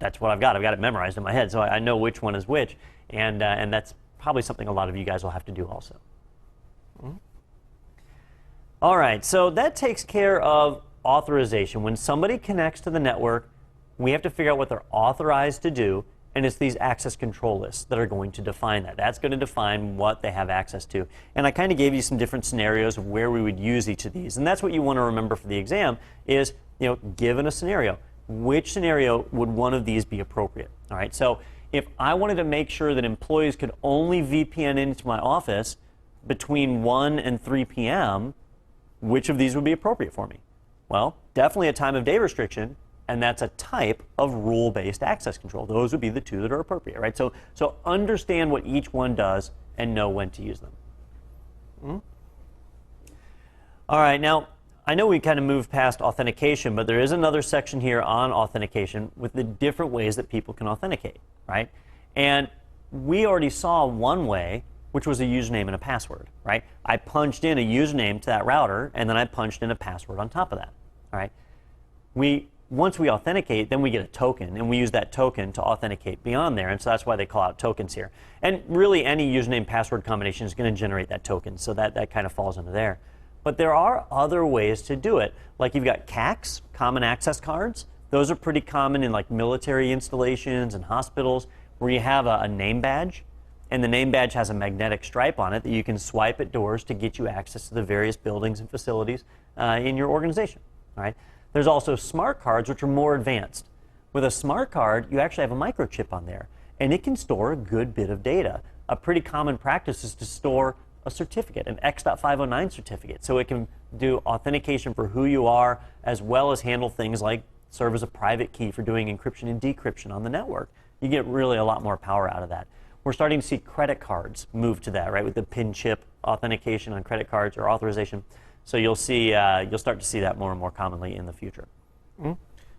that's what I've got. I've got it memorized in my head, so I know which one is which, and that's probably something a lot of you guys will have to do also. Mm-hmm. All right, so that takes care of authorization. When somebody connects to the network, we have to figure out what they're authorized to do, and it's these access control lists that are going to define that. That's going to define what they have access to. And I kind of gave you some different scenarios of where we would use each of these. And that's what you want to remember for the exam is, you know, given a scenario, which scenario would one of these be appropriate? All right, so if I wanted to make sure that employees could only VPN into my office between 1 and 3 p.m., which of these would be appropriate for me? Well, definitely a time of day restriction, and that's a type of rule-based access control. Those would be the two that are appropriate, right? So understand what each one does and know when to use them. Mm-hmm. All right, now I know we kind of moved past authentication, but there is another section here on authentication with the different ways that people can authenticate, right? And we already saw one way, which was a username and a password, right? I punched in a username to that router, and then I punched in a password on top of that, all right? Once we authenticate, then we get a token, and we use that token to authenticate beyond there, and so that's why they call out tokens here. And really, any username password combination is going to generate that token, so that kind of falls into there. But there are other ways to do it, like you've got CACs, common access cards. Those are pretty common in like military installations and hospitals, where you have a name badge, and the name badge has a magnetic stripe on it that you can swipe at doors to get you access to the various buildings and facilities in your organization, all right? There's also smart cards, which are more advanced. With a smart card, you actually have a microchip on there, and it can store a good bit of data. A pretty common practice is to store a certificate, an X.509 certificate, so it can do authentication for who you are, as well as handle things like serve as a private key for doing encryption and decryption on the network. You get really a lot more power out of that. We're starting to see credit cards move to that, right, with the PIN chip authentication on credit cards or authorization. So you'll start to see that more and more commonly in the future. Mm-hmm.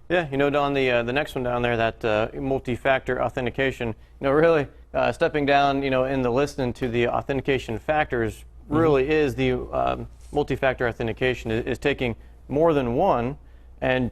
Yeah, Don, the next one down there, that multi-factor authentication, really stepping down, in the list into the authentication factors really is the multi-factor authentication is taking more than one and,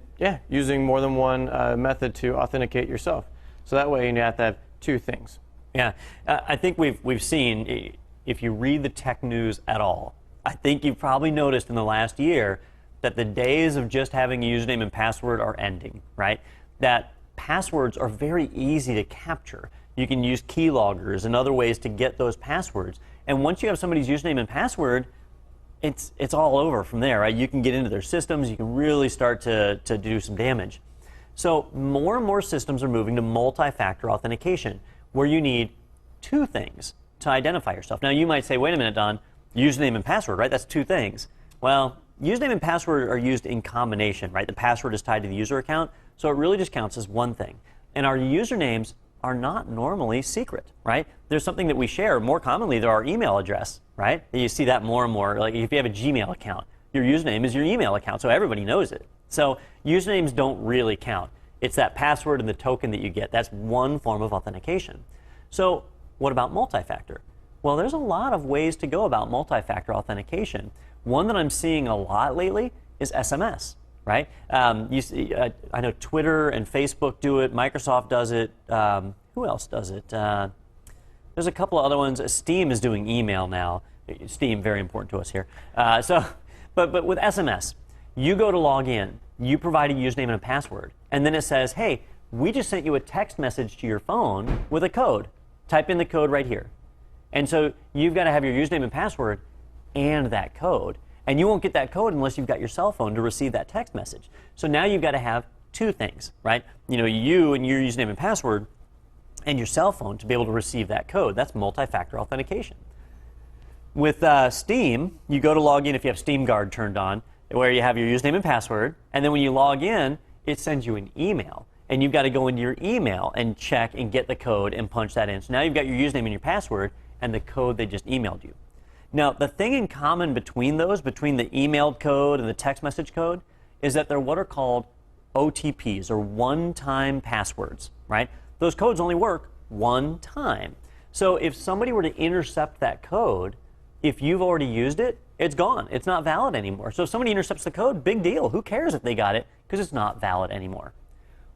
using more than one method to authenticate yourself. So that way you have to have two things. Yeah, I think we've seen, if you read the tech news at all, I think you've probably noticed in the last year that the days of just having a username and password are ending, right? That passwords are very easy to capture. You can use keyloggers and other ways to get those passwords. And once you have somebody's username and password, it's all over from there, right? You can get into their systems, you can really start to do some damage. So more and more systems are moving to multi-factor authentication, where you need two things to identify yourself. Now you might say, wait a minute, Don, username and password, right? That's two things. Well, username and password are used in combination, right? The password is tied to the user account, so it really just counts as one thing. And our usernames are not normally secret, right? There's something that we share. More commonly, they're our email address, right? You see that more and more. Like if you have a Gmail account, your username is your email account, so everybody knows it. So usernames don't really count. It's that password and the token that you get. That's one form of authentication. So what about multi-factor? Well, there's a lot of ways to go about multi-factor authentication. One that I'm seeing a lot lately is SMS, right? You see, I know Twitter and Facebook do it. Microsoft does it. Who else does it? There's a couple of other ones. Steam is doing email now. Steam, very important to us here. But with SMS, you go to log in. You provide a username and a password. And then it says, hey, we just sent you a text message to your phone with a code. Type in the code right here. And so you've got to have your username and password and that code. And you won't get that code unless you've got your cell phone to receive that text message. So now you've got to have two things, right? You and your username and password and your cell phone to be able to receive that code. That's multi-factor authentication. With Steam, you go to log in if you have Steam Guard turned on, where you have your username and password. And then when you log in, it sends you an email. And you've got to go into your email and check and get the code and punch that in. So now you've got your username and your password and the code they just emailed you. Now, the thing in common between those, between the emailed code and the text message code, is that they're what are called OTPs, or one-time passwords, right? Those codes only work one time. So if somebody were to intercept that code, if you've already used it, it's gone. It's not valid anymore. So if somebody intercepts the code, big deal. Who cares if they got it? Because it's not valid anymore.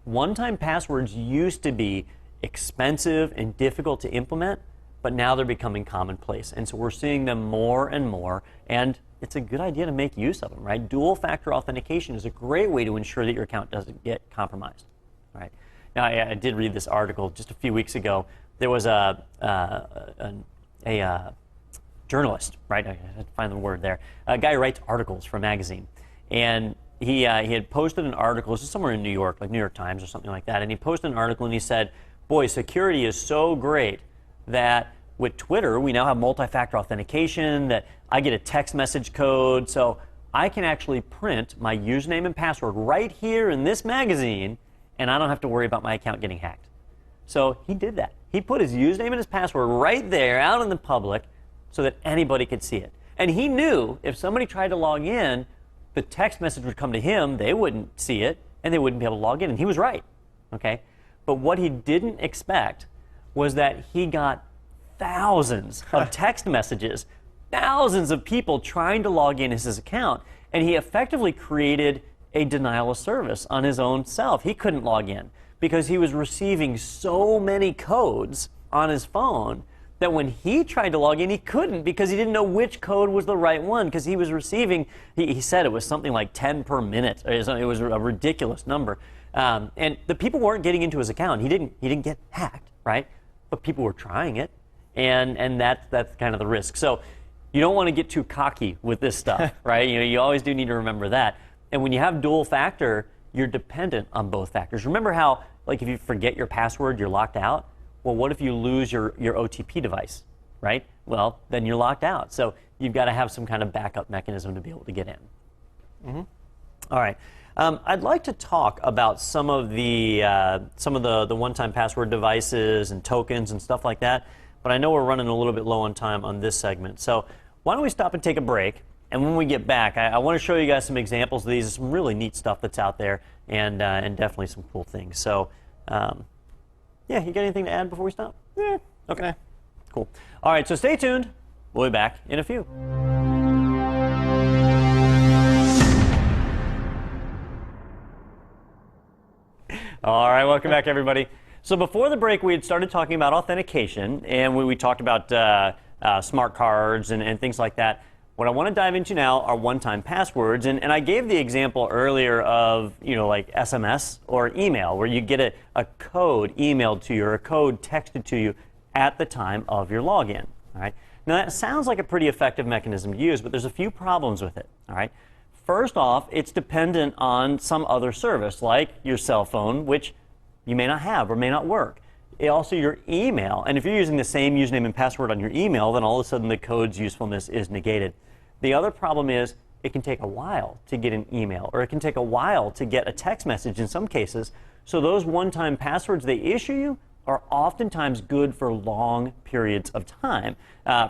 One-time passwords used to be expensive and difficult to implement, but now they're becoming commonplace. And so we're seeing them more and more, and it's a good idea to make use of them, right? Dual-factor authentication is a great way to ensure that your account doesn't get compromised, right? Now, I did read this article just a few weeks ago. There was a journalist, right? I had to find the word there. A guy who writes articles for a magazine, and he had posted an article. This is somewhere in New York, like New York Times or something like that. And he posted an article and he said, boy, security is so great that with Twitter, we now have multi-factor authentication, that I get a text message code. So I can actually print my username and password right here in this magazine, and I don't have to worry about my account getting hacked. So he did that. He put his username and his password right there out in the public so that anybody could see it. And he knew if somebody tried to log in, the text message would come to him, they wouldn't see it, and they wouldn't be able to log in. And he was right, okay? But what he didn't expect was that he got thousands of text messages, thousands of people trying to log in as his account, and he effectively created a denial of service on his own self. He couldn't log in because he was receiving so many codes on his phone that when he tried to log in, he couldn't because he didn't know which code was the right one, because he was receiving, he said it was something like 10 per minute. It was a ridiculous number. And the people weren't getting into his account. He didn't get hacked, right? But people were trying it, and that's kind of the risk. So you don't want to get too cocky with this stuff, right? You always do need to remember that. And when you have dual factor, you're dependent on both factors. Remember how, like, if you forget your password, you're locked out? Well, what if you lose your OTP device, right? Well, then you're locked out. So you've got to have some kind of backup mechanism to be able to get in. Mm-hmm. All right. I'd like to talk about some of the one-time password devices and tokens and stuff like that, but I know we're running a little bit low on time on this segment. So why don't we stop and take a break? And when we get back, I want to show you guys some examples of these, some really neat stuff that's out there, and definitely some cool things. So, yeah, you got anything to add before we stop? Yeah. Okay. Cool. All right, so stay tuned. We'll be back in a few. All right, welcome back, everybody. So before the break, we had started talking about authentication, and we talked about smart cards and things like that. What I want to dive into now are one-time passwords, and I gave the example earlier of, like SMS or email, where you get a code emailed to you or a code texted to you at the time of your login. All right. Now that sounds like a pretty effective mechanism to use, but there's a few problems with it. All right. First off, it's dependent on some other service, like your cell phone, which you may not have or may not work. Also your email, and if you're using the same username and password on your email, then all of a sudden the code's usefulness is negated. The other problem is it can take a while to get an email, or it can take a while to get a text message in some cases. So those one-time passwords they issue you are oftentimes good for long periods of time.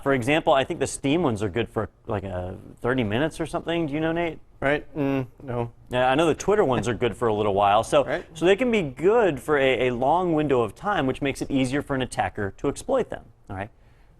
For example, I think the Steam ones are good for like 30 minutes or something. Do you know, Nate? Right? No. I know the Twitter ones are good for a little while. So, right. So they can be good for a long window of time, which makes it easier for an attacker to exploit them. All right.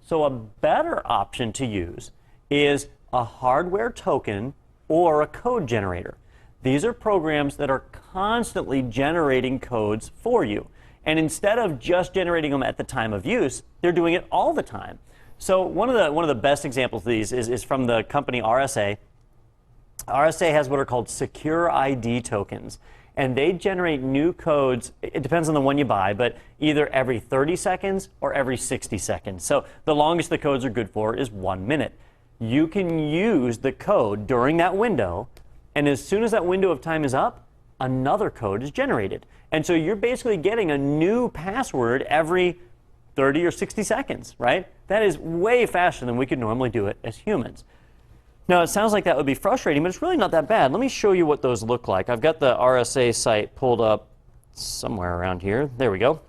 So a better option to use is a hardware token or a code generator. These are programs that are constantly generating codes for you. And instead of just generating them at the time of use, they're doing it all the time. So one of the best examples of these is from the company RSA. RSA has what are called secure ID tokens, and they generate new codes. It depends on the one you buy, but either every 30 seconds or every 60 seconds. So the longest the codes are good for is 1 minute. You can use the code during that window, and as soon as that window of time is up, another code is generated. And so you're basically getting a new password every 30 or 60 seconds, right? That is way faster than we could normally do it as humans. Now, it sounds like that would be frustrating, but it's really not that bad. Let me show you what those look like. I've got the RSA site pulled up somewhere around here. There we go.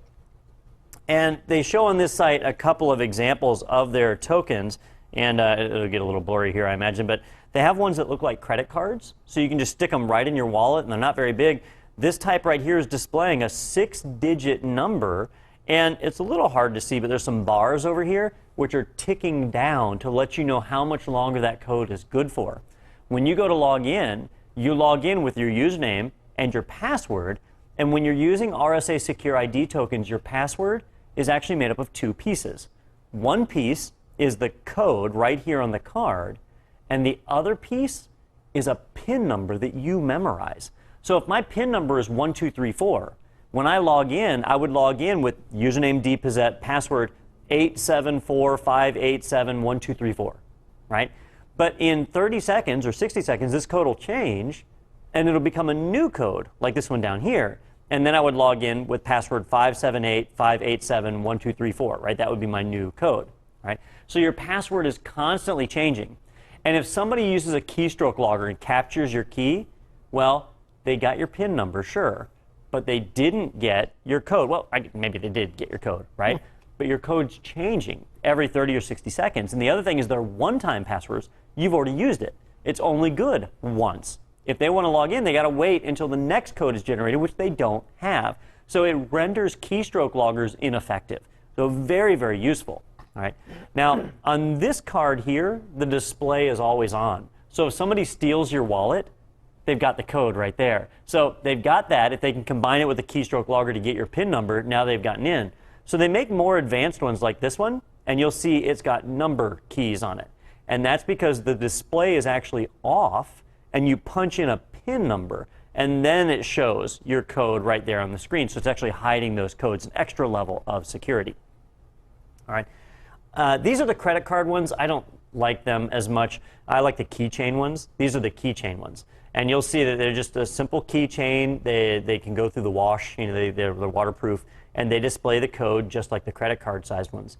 And they show on this site a couple of examples of their tokens, and it'll get a little blurry here, I imagine, but they have ones that look like credit cards, so you can just stick them right in your wallet, and they're not very big. This type right here is displaying a 6-digit number, and it's a little hard to see, but there's some bars over here which are ticking down to let you know how much longer that code is good for. When you go to log in, you log in with your username and your password, and when you're using RSA Secure ID tokens, your password is actually made up of 2 pieces. One piece is the code right here on the card, and the other piece is a PIN number that you memorize. So if my PIN number is 1234, when I log in, I would log in with username dpossessed, password 874587123, right? But in 30 seconds or 60 seconds, this code will change, and it'll become a new code, like this one down here. And then I would log in with password 578587123, right? That would be my new code, right? So your password is constantly changing. And if somebody uses a keystroke logger and captures your key, well, they got your PIN number, sure, but they didn't get your code. Well, maybe they did get your code, right? But your code's changing every 30 or 60 seconds. And the other thing is they're one-time passwords. You've already used it. It's only good once, If they want to log in, they got to wait until the next code is generated, which they don't have. So it renders keystroke loggers ineffective. So very, very useful. All right. Now, on this card here, the display is always on. So if somebody steals your wallet, they've got the code right there. So they've got that. If they can combine it with a keystroke logger to get your PIN number, now they've gotten in. So they make more advanced ones like this one, and you'll see it's got number keys on it. And that's because the display is actually off, and you punch in a PIN number, and then it shows your code right there on the screen. So it's actually hiding those codes, an extra level of security. All right. These are the credit card ones. I don't like them as much. I like the keychain ones. These are the keychain ones. And you'll see that they're just a simple keychain. They can go through the wash. You know, they're waterproof. And they display the code just like the credit card sized ones.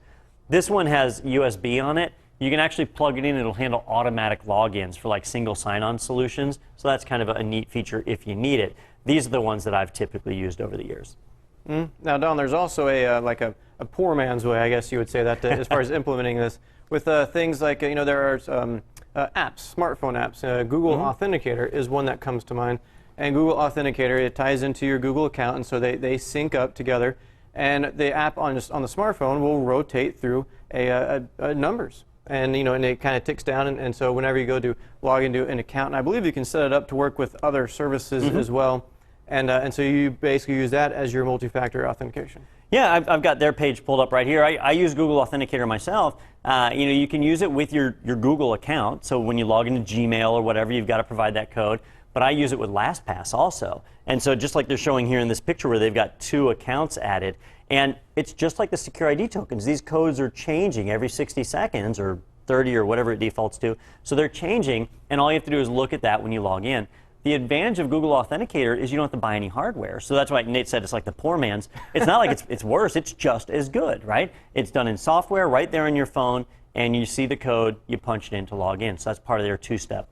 This one has USB on it. You can actually plug it in. It'll handle automatic logins for like single sign-on solutions. So that's kind of a neat feature if you need it. These are the ones that I've typically used over the years. Now, Don, there's also a poor man's way, I guess you would say that, as far as implementing this, with things like, you know, there are apps, smartphone apps. Google Authenticator is one that comes to mind. And Google Authenticator, it ties into your Google account, and so they sync up together. And the app on the smartphone will rotate through numbers. And, you know, and it kind of ticks down. And so whenever you go to log into an account, and I believe you can set it up to work with other services as well. And so you basically use that as your multi-factor authentication. Yeah, I've got their page pulled up right here. I use Google Authenticator myself. You know, you can use it with your Google account. So when you log into Gmail or whatever, you've got to provide that code. But I use it with LastPass also. And so just like they're showing here in this picture where they've got 2 accounts added. And it's just like the Secure ID tokens. These codes are changing every 60 seconds or 30 or whatever it defaults to. So they're changing, and all you have to do is look at that when you log in. The advantage of Google Authenticator is you don't have to buy any hardware. So that's why Nate said it's like the poor man's. It's not like it's worse. It's just as good, right? It's done in software right there on your phone, and you see the code, you punch it in to log in. So that's part of their 2-step.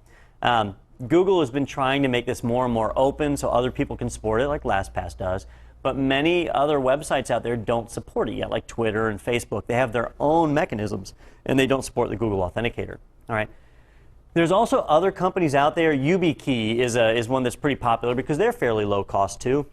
Google has been trying to make this more and more open so other people can support it, like LastPass does. But many other websites out there don't support it yet, like Twitter and Facebook. They have their own mechanisms, and they don't support the Google Authenticator. All right. There's also other companies out there. YubiKey is one that's pretty popular because they're fairly low cost too.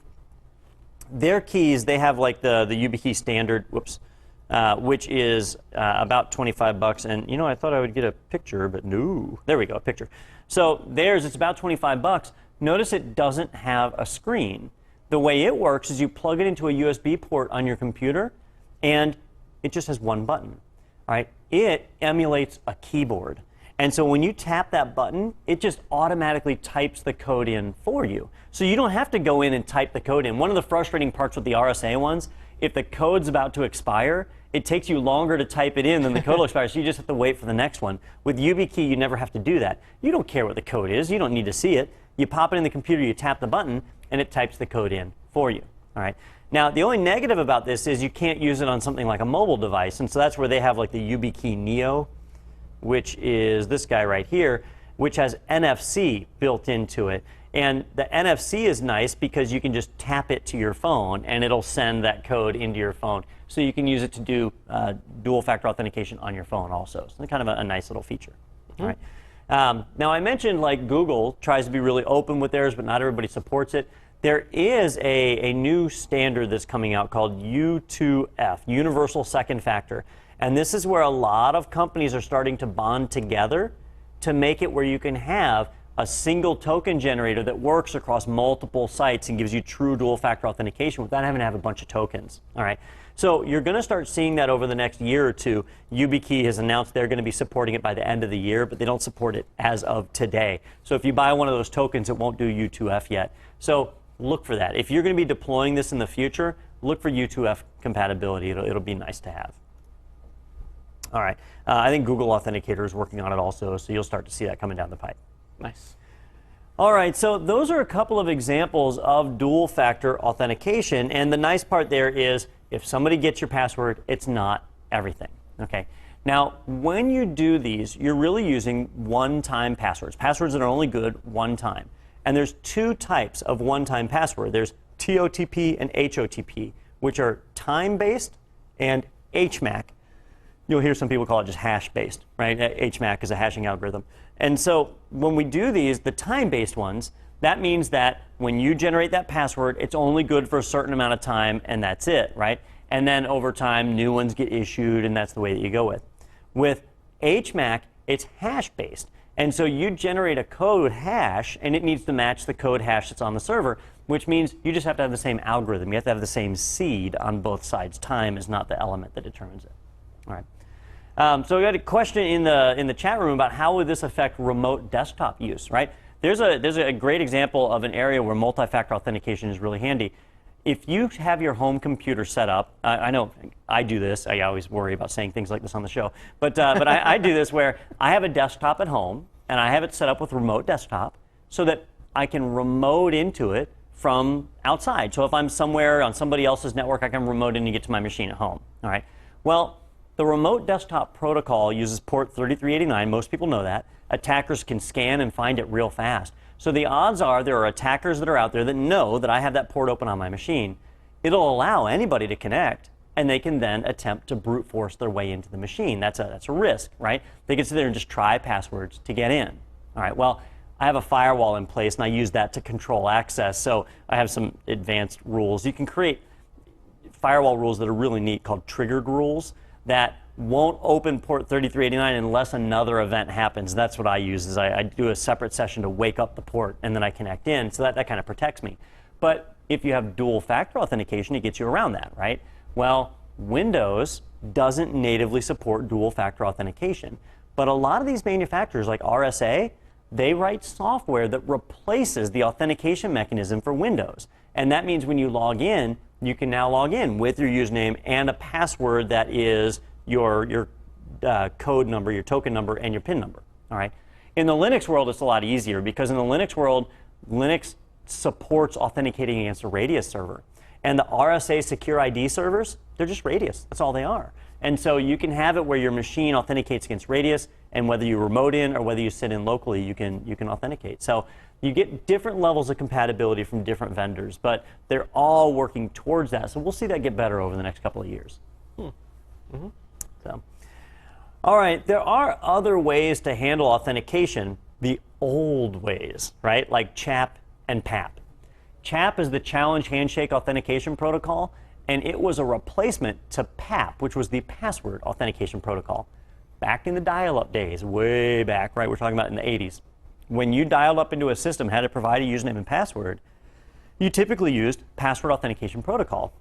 Their keys, they have like the YubiKey standard, which is about 25 bucks. And you know, I thought I would get a picture, but no. There we go, a picture. So theirs, it's about 25 bucks. Notice it doesn't have a screen. The way it works is you plug it into a USB port on your computer, and it just has one button. All right? It emulates a keyboard. And so when you tap that button, it just automatically types the code in for you. So you don't have to go in and type the code in. One of the frustrating parts with the RSA ones, if the code's about to expire, it takes you longer to type it in than the code will expire, so you just have to wait for the next one. With YubiKey, you never have to do that. You don't care what the code is. You don't need to see it. You pop it in the computer, you tap the button, and it types the code in for you. All right. Now, the only negative about this is you can't use it on something like a mobile device, and so that's where they have like the YubiKey Neo, which is this guy right here, which has NFC built into it. And the NFC is nice because you can just tap it to your phone, and it'll send that code into your phone. So you can use it to do dual-factor authentication on your phone also. So it's kind of a nice little feature. All right. Now, I mentioned like Google tries to be really open with theirs, but not everybody supports it. There is a new standard that's coming out called U2F, Universal Second Factor. And this is where a lot of companies are starting to bond together to make it where you can have a single token generator that works across multiple sites and gives you true dual-factor authentication without having to have a bunch of tokens. All right. So you're going to start seeing that over the next year or two. YubiKey has announced they're going to be supporting it by the end of the year, but they don't support it as of today. So if you buy one of those tokens, it won't do U2F yet. So look for that. If you're going to be deploying this in the future, look for U2F compatibility. It'll be nice to have. All right. I think Google Authenticator is working on it also, so you'll start to see that coming down the pipe. Nice. All right, so those are a couple of examples of dual-factor authentication, and the nice part there is if somebody gets your password, it's not everything. Okay. Now, when you do these, you're really using one-time passwords, passwords that are only good one time. And there's 2 types of one-time password. There's TOTP and HOTP, which are time-based, and HMAC, You'll hear some people call it just hash-based, right? HMAC is a hashing algorithm. And so when we do these, the time-based ones, that means that when you generate that password, it's only good for a certain amount of time, and that's it, right? And then over time, new ones get issued, and that's the way that you go with. With HMAC, it's hash-based. And so you generate a code hash, and it needs to match the code hash that's on the server, which means you just have to have the same algorithm. You have to have the same seed on both sides. Time is not the element that determines it. All right. So we got a question in the chat room about how would this affect remote desktop use, right? There's a great example of an area where multi-factor authentication is really handy. If you have your home computer set up, I know I do this. I always worry about saying things like this on the show, but I do this where I have a desktop at home and I have it set up with remote desktop so that I can remote into it from outside. So if I'm somewhere on somebody else's network, I can remote in and get to my machine at home. All right. Well, the remote desktop protocol uses port 3389. Most people know that. Attackers can scan and find it real fast. So the odds are there are attackers that are out there that know that I have that port open on my machine. It'll allow anybody to connect, and they can then attempt to brute force their way into the machine. That's a risk, right? They can sit there and just try passwords to get in. All right, well, I have a firewall in place, and I use that to control access. So I have some advanced rules. You can create firewall rules that are really neat called triggered rules that won't open port 3389 unless another event happens. That's what I use. Is I do a separate session to wake up the port, and then I connect in, so that kind of protects me. But if you have dual factor authentication, it gets you around that, right? Well, Windows doesn't natively support dual factor authentication, but a lot of these manufacturers like RSA, they write software that replaces the authentication mechanism for Windows. And that means when you log in, you can now log in with your username and a password that is your code number, your token number, and your PIN number. All right. In the Linux world, it's a lot easier because in the Linux world, Linux supports authenticating against a Radius server. And the RSA secure ID servers, they're just Radius. That's all they are. And so you can have it where your machine authenticates against Radius, and whether you remote in or whether you sit in locally, you can authenticate. So you get different levels of compatibility from different vendors, but they're all working towards that. So we'll see that get better over the next couple of years. Mm-hmm. So, all right, there are other ways to handle authentication the old ways, right? Like CHAP and PAP. CHAP is the Challenge Handshake Authentication Protocol, and it was a replacement to PAP, which was the Password Authentication Protocol. Back in the dial-up days, way back, right? We're talking about in the 80s. When you dialed up into a system, had to provide a username and password, you typically used Password Authentication Protocol.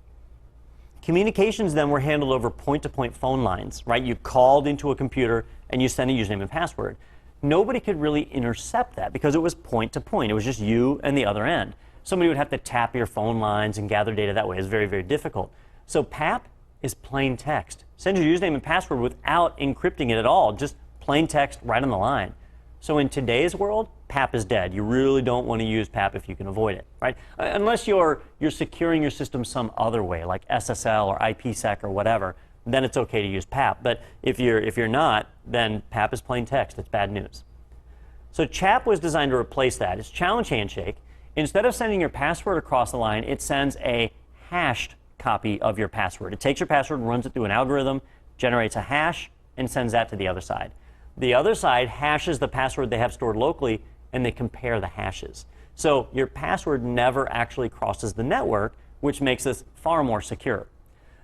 Communications then were handled over point-to-point phone lines, right? You called into a computer and you sent a username and password. Nobody could really intercept that because it was point-to-point. It was just you and the other end. Somebody would have to tap your phone lines and gather data that way. It's very, very difficult. So PAP is plain text. Send your username and password without encrypting it at all, just plain text right on the line. So in today's world, PAP is dead. You really don't want to use PAP if you can avoid it, right? Unless you're securing your system some other way, like SSL or IPsec or whatever, then it's okay to use PAP. But if you're not, then PAP is plain text. It's bad news. So CHAP was designed to replace that. It's Challenge Handshake. Instead of sending your password across the line, it sends a hashed copy of your password. It takes your password, runs it through an algorithm, generates a hash, and sends that to the other side. The other side hashes the password they have stored locally, and they compare the hashes. So your password never actually crosses the network, which makes this far more secure.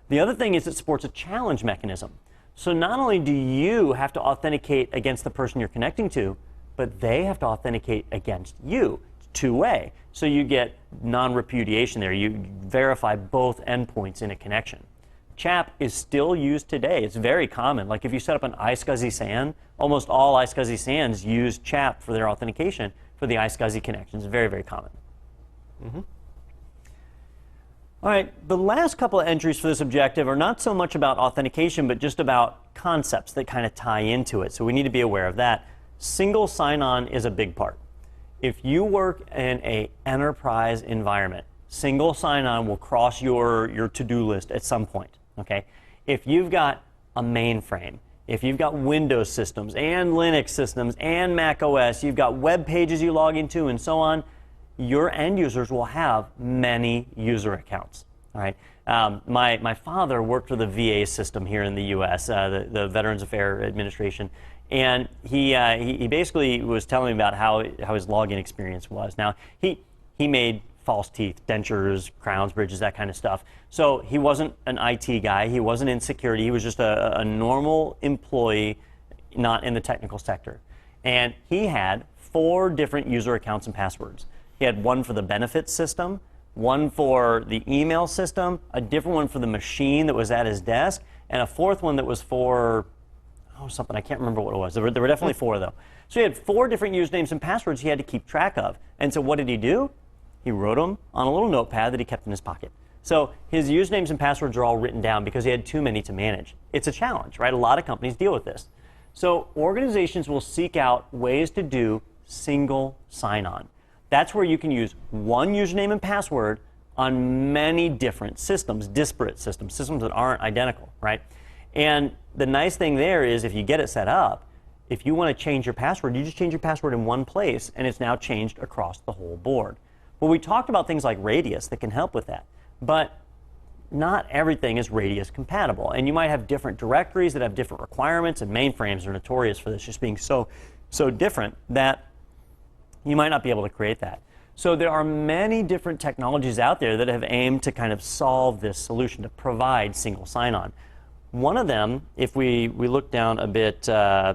The other thing is it supports a challenge mechanism. So not only do you have to authenticate against the person you're connecting to, but they have to authenticate against you. It's two-way. So you get non-repudiation there. You verify both endpoints in a connection. CHAP is still used today. It's very common. Like if you set up an iSCSI SAN, almost all iSCSI SANs use CHAP for their authentication for the iSCSI connections. Very, very common. Mm-hmm. All right, the last couple of entries for this objective are not so much about authentication, but just about concepts that kind of tie into it. So we need to be aware of that. Single sign-on is a big part. If you work in an enterprise environment, single sign-on will cross your to-do list at some point. Okay? If you've got a mainframe, if you've got Windows systems and Linux systems and Mac OS, you've got web pages you log into and so on, your end users will have many user accounts. All right. My father worked for the VA system here in the U.S., the Veterans Affairs Administration, and he basically was telling me about how his login experience was. Now he made false teeth, dentures, crowns, bridges, that kind of stuff. So he wasn't an IT guy. He wasn't in security. He was just a normal employee, not in the technical sector. And he had 4 different user accounts and passwords. He had one for the benefits system, one for the email system, a different one for the machine that was at his desk, and a 4th one that was for something. I can't remember what it was. There were definitely 4 though. So he had 4 different usernames and passwords he had to keep track of. And so what did he do? He wrote them on a little notepad that he kept in his pocket. So his usernames and passwords are all written down because he had too many to manage. It's a challenge, right? A lot of companies deal with this. So organizations will seek out ways to do single sign-on. That's where you can use one username and password on many different systems, disparate systems that aren't identical, right? And the nice thing there is if you get it set up, if you want to change your password, you just change your password in one place and it's now changed across the whole board. Well, we talked about things like Radius that can help with that, but not everything is Radius compatible. And you might have different directories that have different requirements, and mainframes are notorious for this just being so different that you might not be able to create that. So there are many different technologies out there that have aimed to kind of solve this solution, to provide single sign-on. One of them, if we look down a bit, somewhere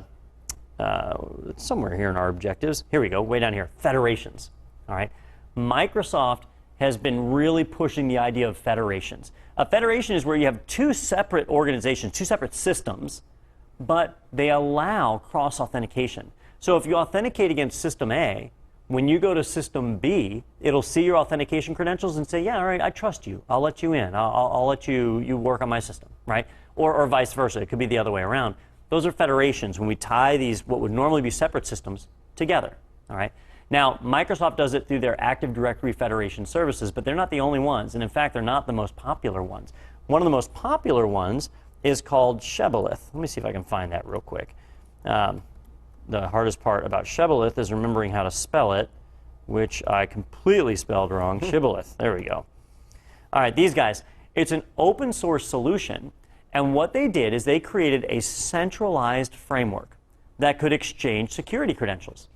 here in our objectives, here we go, way down here, federations, all right? Microsoft has been really pushing the idea of federations. A federation is where you have 2 separate organizations, 2 separate systems, but they allow cross-authentication. So if you authenticate against System A, when you go to System B, it'll see your authentication credentials and say, yeah, all right, I trust you. I'll let you in. I'll let you work on my system, right? Or vice versa. It could be the other way around. Those are federations when we tie these, what would normally be separate systems, together, all right? Now, Microsoft does it through their Active Directory Federation services, but they're not the only ones, and in fact, they're not the most popular ones. One of the most popular ones is called Shibboleth. Let me see if I can find that real quick. The hardest part about Shibboleth is remembering how to spell it, which I completely spelled wrong. Shibboleth, there we go. All right, these guys, it's an open source solution, and what they did is they created a centralized framework that could exchange security credentials.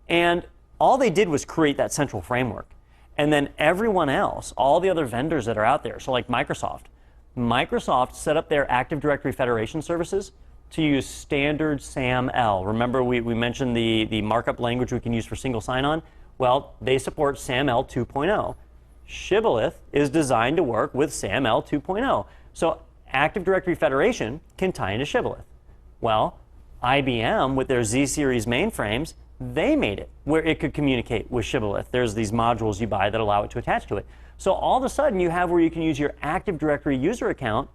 And all they did was create that central framework. And then everyone else, all the other vendors that are out there, so like Microsoft set up their Active Directory Federation services to use standard SAML. Remember we mentioned the markup language we can use for single sign-on? Well, they support SAML 2.0. Shibboleth is designed to work with SAML 2.0. So Active Directory Federation can tie into Shibboleth. Well, IBM, with their Z-series mainframes, they made it where it could communicate with Shibboleth. There's these modules you buy that allow it to attach to it. So all of a sudden, you have where you can use your Active Directory user account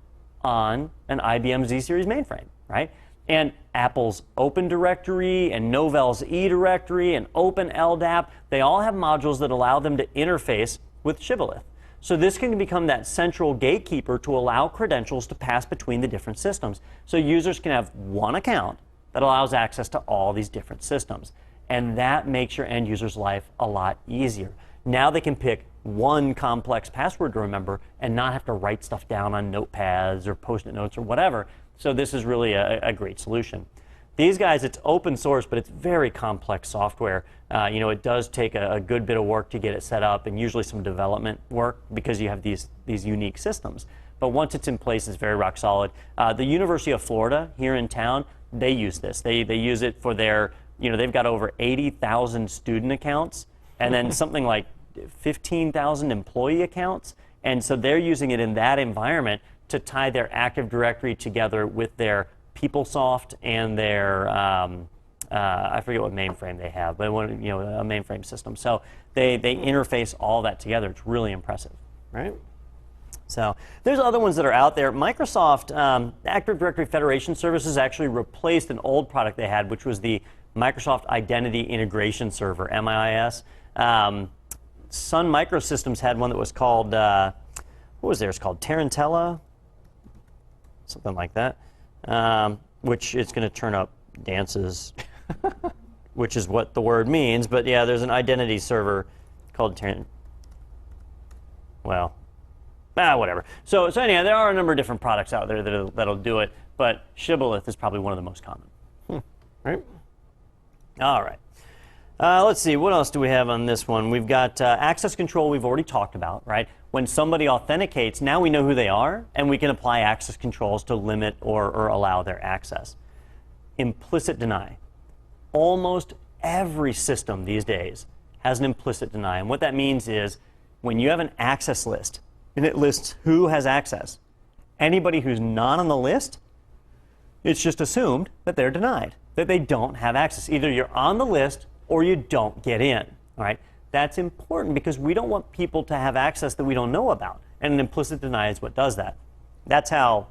on an IBM Z-series mainframe, right? And Apple's Open Directory and Novell's eDirectory and Open LDAP, they all have modules that allow them to interface with Shibboleth. So this can become that central gatekeeper to allow credentials to pass between the different systems. So users can have one account that allows access to all these different systems. And that makes your end user's life a lot easier. Now they can pick one complex password to remember and not have to write stuff down on notepads or post-it notes or whatever. So this is really a great solution. These guys, it's open source, but it's very complex software. It does take a good bit of work to get it set up and usually some development work because you have these unique systems. But once it's in place, it's very rock solid. The University of Florida here in town, they use this. They use it for their, they've got over 80,000 student accounts and then something like 15,000 employee accounts. And so they're using it in that environment to tie their Active Directory together with their PeopleSoft and their, I forget what mainframe they have, but a mainframe system. So they interface all that together. It's really impressive, right? So there's other ones that are out there. Microsoft Active Directory Federation Services actually replaced an old product they had, which was the Microsoft Identity Integration Server, MIIS. Sun Microsystems had one that was called, what was theirs called? Tarantella? Something like that. Which is going to turn up dances, which is what the word means. But yeah, there's an identity server called Whatever. So anyhow, there are a number of different products out there that'll do it, but shibboleth is probably one of the most common. Right. All right. Let's see, what else do we have on this one? We've got access control we've already talked about, right? When somebody authenticates, now we know who they are, and we can apply access controls to limit or allow their access. Implicit deny. Almost every system these days has an implicit deny, and what that means is when you have an access list, and it lists who has access, anybody who's not on the list, it's just assumed that they're denied, that they don't have access. Either you're on the list or you don't get in, all right? That's important because we don't want people to have access that we don't know about, and an implicit deny is what does that. That's how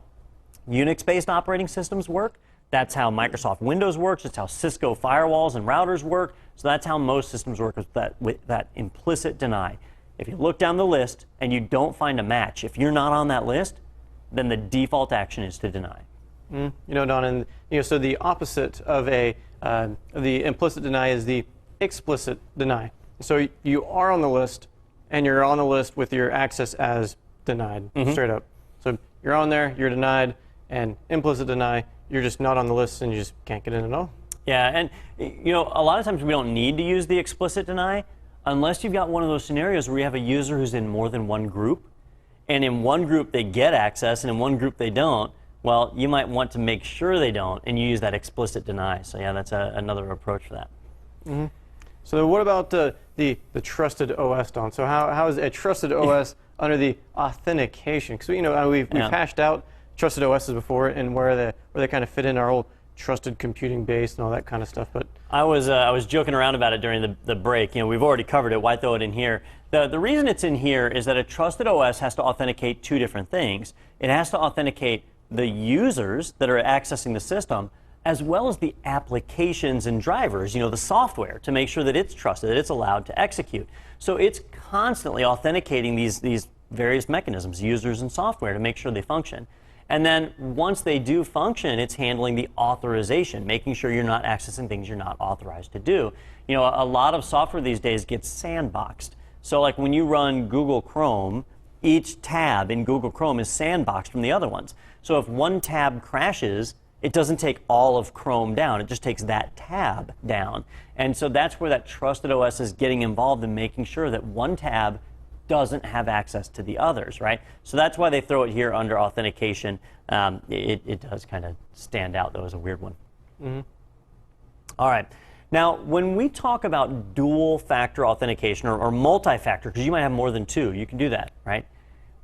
Unix-based operating systems work. That's how Microsoft Windows works. It's how Cisco firewalls and routers work. So that's how most systems work with that implicit deny. If you look down the list and you don't find a match, if you're not on that list, then the default action is to deny. You know, Don, and so the opposite of the implicit deny is the explicit deny. So you are on the list, and you're on the list with your access as denied, straight up. So you're on there, you're denied, and implicit deny, you're just not on the list and you just can't get in at all. Yeah, and a lot of times we don't need to use the explicit deny unless you've got one of those scenarios where you have a user who's in more than one group, and in one group they get access and in one group they don't. Well, you might want to make sure they don't, and you use that explicit deny. So yeah, that's another approach for that. So what about the trusted OS, Don? So how is a trusted OS under the authentication? Because we've hashed out trusted OSs before and where they kind of fit in our whole trusted computing base and all that kind of stuff. But I was joking around about it during the break. We've already covered it. Why throw it in here? The reason it's in here is that a trusted OS has to authenticate two different things. It has to authenticate the users that are accessing the system, as well as the applications and drivers, the software, to make sure that it's trusted, that it's allowed to execute. So it's constantly authenticating these various mechanisms, users and software, to make sure they function. And then once they do function, it's handling the authorization, making sure you're not accessing things you're not authorized to do. A lot of software these days gets sandboxed. So like when you run Google Chrome, each tab in Google Chrome is sandboxed from the other ones. So if one tab crashes, it doesn't take all of Chrome down. It just takes that tab down. And so that's where that trusted OS is getting involved in making sure that one tab doesn't have access to the others, right? So that's why they throw it here under authentication. It does kind of stand out, though, as a weird one. All right. Now, when we talk about dual-factor authentication or multi-factor, because you might have more than two, you can do that, right?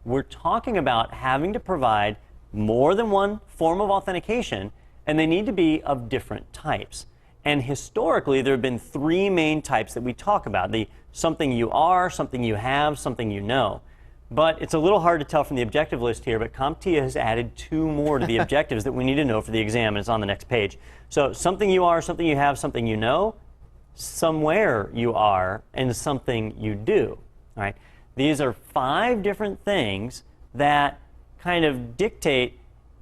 We're talking about having to provide more than one form of authentication, and they need to be of different types. And historically, there have been three main types that we talk about: the something you are, something you have, something you know. But it's a little hard to tell from the objective list here, but CompTIA has added two more to the objectives that we need to know for the exam, and it's on the next page. So something you are, something you have, something you know, somewhere you are, and something you do. All right? These are 5 different things that kind of dictate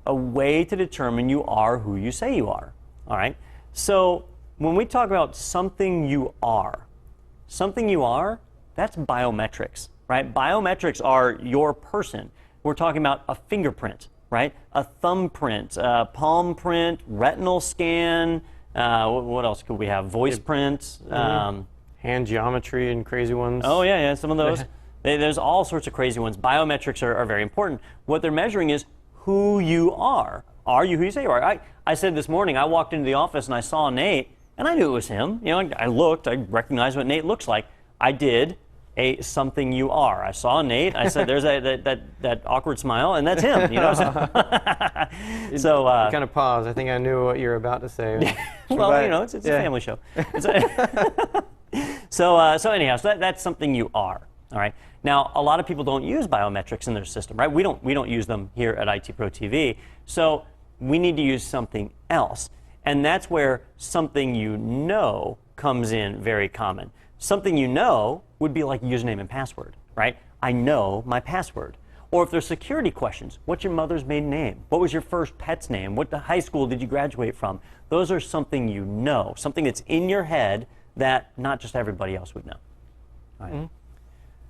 a way to determine you are who you say you are. All right? So when we talk about something you are, that's biometrics, right? Biometrics are your person. We're talking about a fingerprint, right? A thumbprint, a palm print, retinal scan. What else could we have? Voice print. Hand geometry and crazy ones. Oh, yeah, some of those. There's all sorts of crazy ones. Biometrics are very important. What they're measuring is who you are. Are you who you say you are? I said this morning, I walked into the office and I saw Nate, and I knew it was him. I looked, I recognized what Nate looks like. I did a something you are. I saw Nate, I said, there's that awkward smile, and that's him. So you kind of paused. I think I knew what you were about to say. Well, it's a family show. So anyhow, that's something you are. All right. Now, a lot of people don't use biometrics in their system, right? We don't use them here at IT Pro TV. So we need to use something else, and that's where something you know comes in very common. Something you know would be like username and password, right? I know my password. Or if there's security questions, what's your mother's maiden name? What was your first pet's name? What high school did you graduate from? Those are something you know, something that's in your head that not just everybody else would know. All right.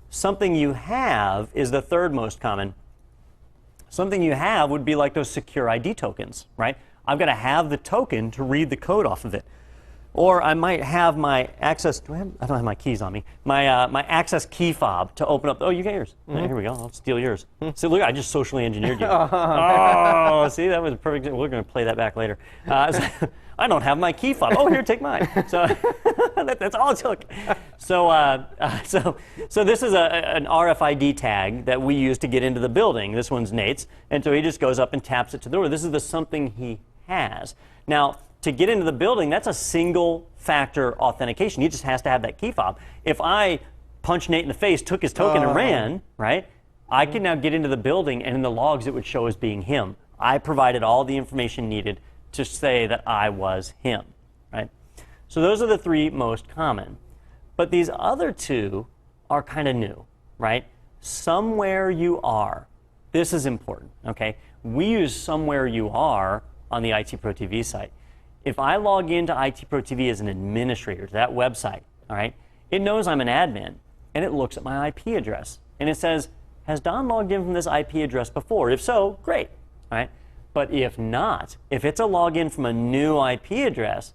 Something you have is the third most common. Something you have would be like those secure ID tokens, right? I've got to have the token to read the code off of it. Or I might have my access, I don't have my keys on me, my access key fob to open up. Oh, you got yours. Here we go. I'll steal yours. See, look, I just socially engineered you. Oh, see, that was perfect. We're going to play that back later. I don't have my key fob. Oh, here, take mine. So that's all it took. So this is an RFID tag that we use to get into the building. This one's Nate's. And so he just goes up and taps it to the door. This is the something he has. Now, to get into the building, that's a single factor authentication. He just has to have that key fob. If I punched Nate in the face, took his token and ran, right, I can now get into the building, and in the logs it would show as being him. I provided all the information needed to say that I was him, right? So those are the three most common. But these other two are kind of new, right? Somewhere you are. This is important, okay? We use somewhere you are on the IT Pro TV site. If I log into IT Pro TV as an administrator to that website, all right, it knows I'm an admin, and it looks at my IP address, and it says, has Don logged in from this IP address before? If so, great, all right? But if not, if it's a login from a new IP address,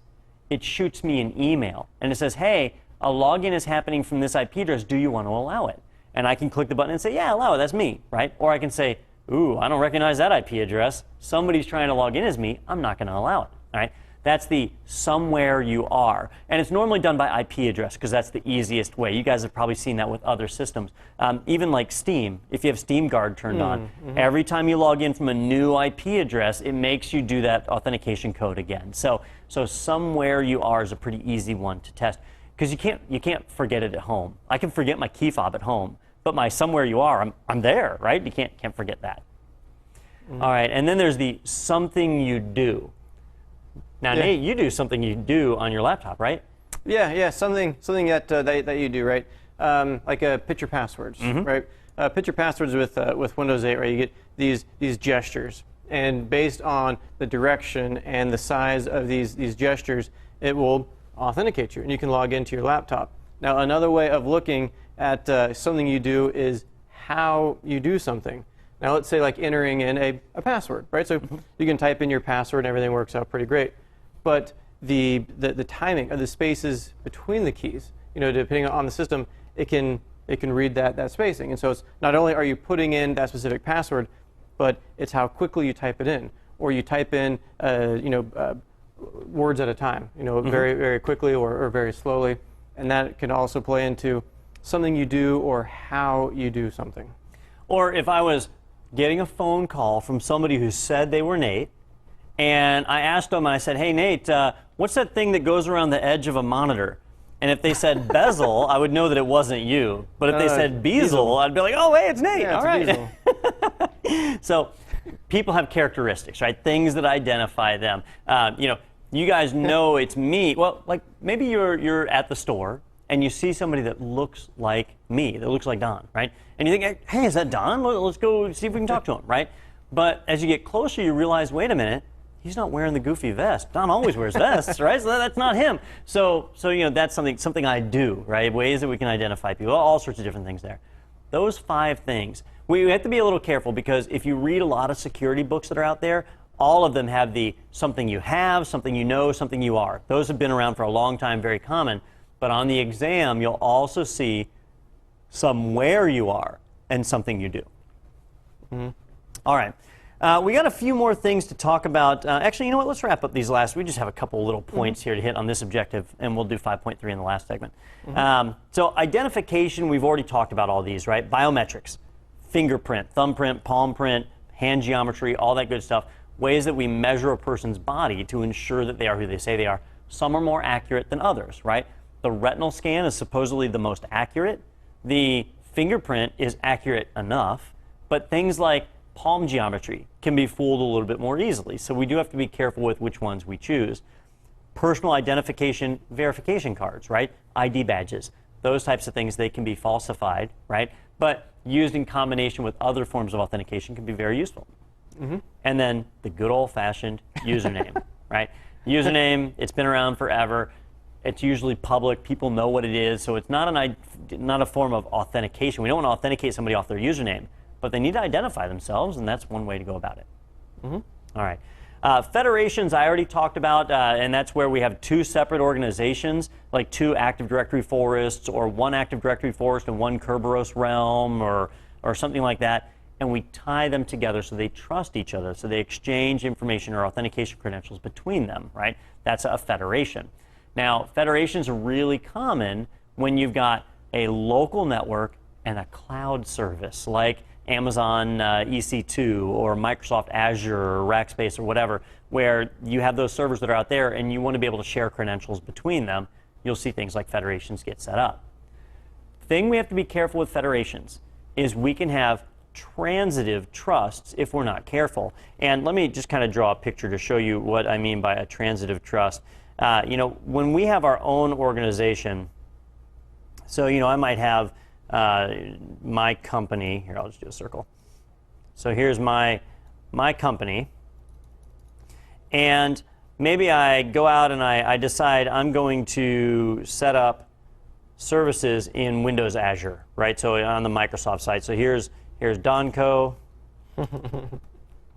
it shoots me an email, and it says, hey, a login is happening from this IP address. Do you want to allow it? And I can click the button and say, yeah, allow it. That's me, right? Or I can say, ooh, I don't recognize that IP address. Somebody's trying to log in as me. I'm not going to allow it, all right? That's the somewhere you are. And it's normally done by IP address because that's the easiest way. You guys have probably seen that with other systems. Even like Steam, if you have Steam Guard turned on, every time you log in from a new IP address, it makes you do that authentication code again. So somewhere you are is a pretty easy one to test because you can't forget it at home. I can forget my key fob at home, but my somewhere you are, I'm there, right? You can't forget that. All right, and then there's the something you do. Now, Nate, you do something you do on your laptop, right? Yeah, something that you do, right? Like picture passwords, right? Picture passwords with Windows 8, right? You get these gestures, and based on the direction and the size of these gestures, it will authenticate you, and you can log into your laptop. Now, another way of looking at something you do is how you do something. Now, let's say like entering in a password, right? So you can type in your password, and everything works out pretty great. But the timing of the spaces between the keys, depending on the system, it can read that spacing. And so it's not only are you putting in that specific password, but it's how quickly you type it in, or you type in words at a time, very, very quickly or very slowly. And that can also play into something you do or how you do something. Or if I was getting a phone call from somebody who said they were Nate, and I asked them, I said, hey, Nate, what's that thing that goes around the edge of a monitor? And if they said bezel, I would know that it wasn't you. But if they said bezel, I'd be like, oh, hey, it's Nate. Yeah, all right. So people have characteristics, right? Things that identify them. You guys know it's me. Well, like maybe you're at the store, and you see somebody that looks like me, that looks like Don, right? And you think, hey, is that Don? Let's go see if we can talk to him, right? But as you get closer, you realize, wait a minute, he's not wearing the goofy vest. Don always wears vests, right? So that's not him. So that's something I do, right? Ways that we can identify people, all sorts of different things there. Those 5 things. We have to be a little careful because if you read a lot of security books that are out there, all of them have the something you have, something you know, something you are. Those have been around for a long time, very common. But on the exam, you'll also see somewhere you are and something you do. All right. We got a few more things to talk about. Actually, you know what? Let's wrap up these last. We just have a couple little points here to hit on this objective, and we'll do 5.3 in the last segment. So identification, we've already talked about all these, right? Biometrics, fingerprint, thumbprint, palm print, hand geometry, all that good stuff. Ways that we measure a person's body to ensure that they are who they say they are. Some are more accurate than others, right? The retinal scan is supposedly the most accurate. The fingerprint is accurate enough, but things like palm geometry can be fooled a little bit more easily. So we do have to be careful with which ones we choose. Personal identification verification cards, right? ID badges, those types of things, they can be falsified, right? But used in combination with other forms of authentication can be very useful. And then the good old-fashioned username, right? Username, it's been around forever. It's usually public. People know what it is, so it's not a form of authentication. We don't want to authenticate somebody off their username, but they need to identify themselves, and that's one way to go about it. All right. Federations I already talked about, and that's where we have two separate organizations, like two Active Directory forests, or one Active Directory forest and one Kerberos realm, or something like that, and we tie them together so they trust each other, so they exchange information or authentication credentials between them, right? That's a federation. Now, federations are really common when you've got a local network and a cloud service, like Amazon EC2 or Microsoft Azure or Rackspace or whatever, where you have those servers that are out there and you want to be able to share credentials between them. You'll see things like federations get set up. The thing we have to be careful with federations is we can have transitive trusts if we're not careful. And let me just kind of draw a picture to show you what I mean by a transitive trust. When we have our own organization, so I might have my company. Here, I'll just do a circle. So here's my company, and maybe I go out and I decide I'm going to set up services in Windows Azure, right? So on the Microsoft side. So here's Donco,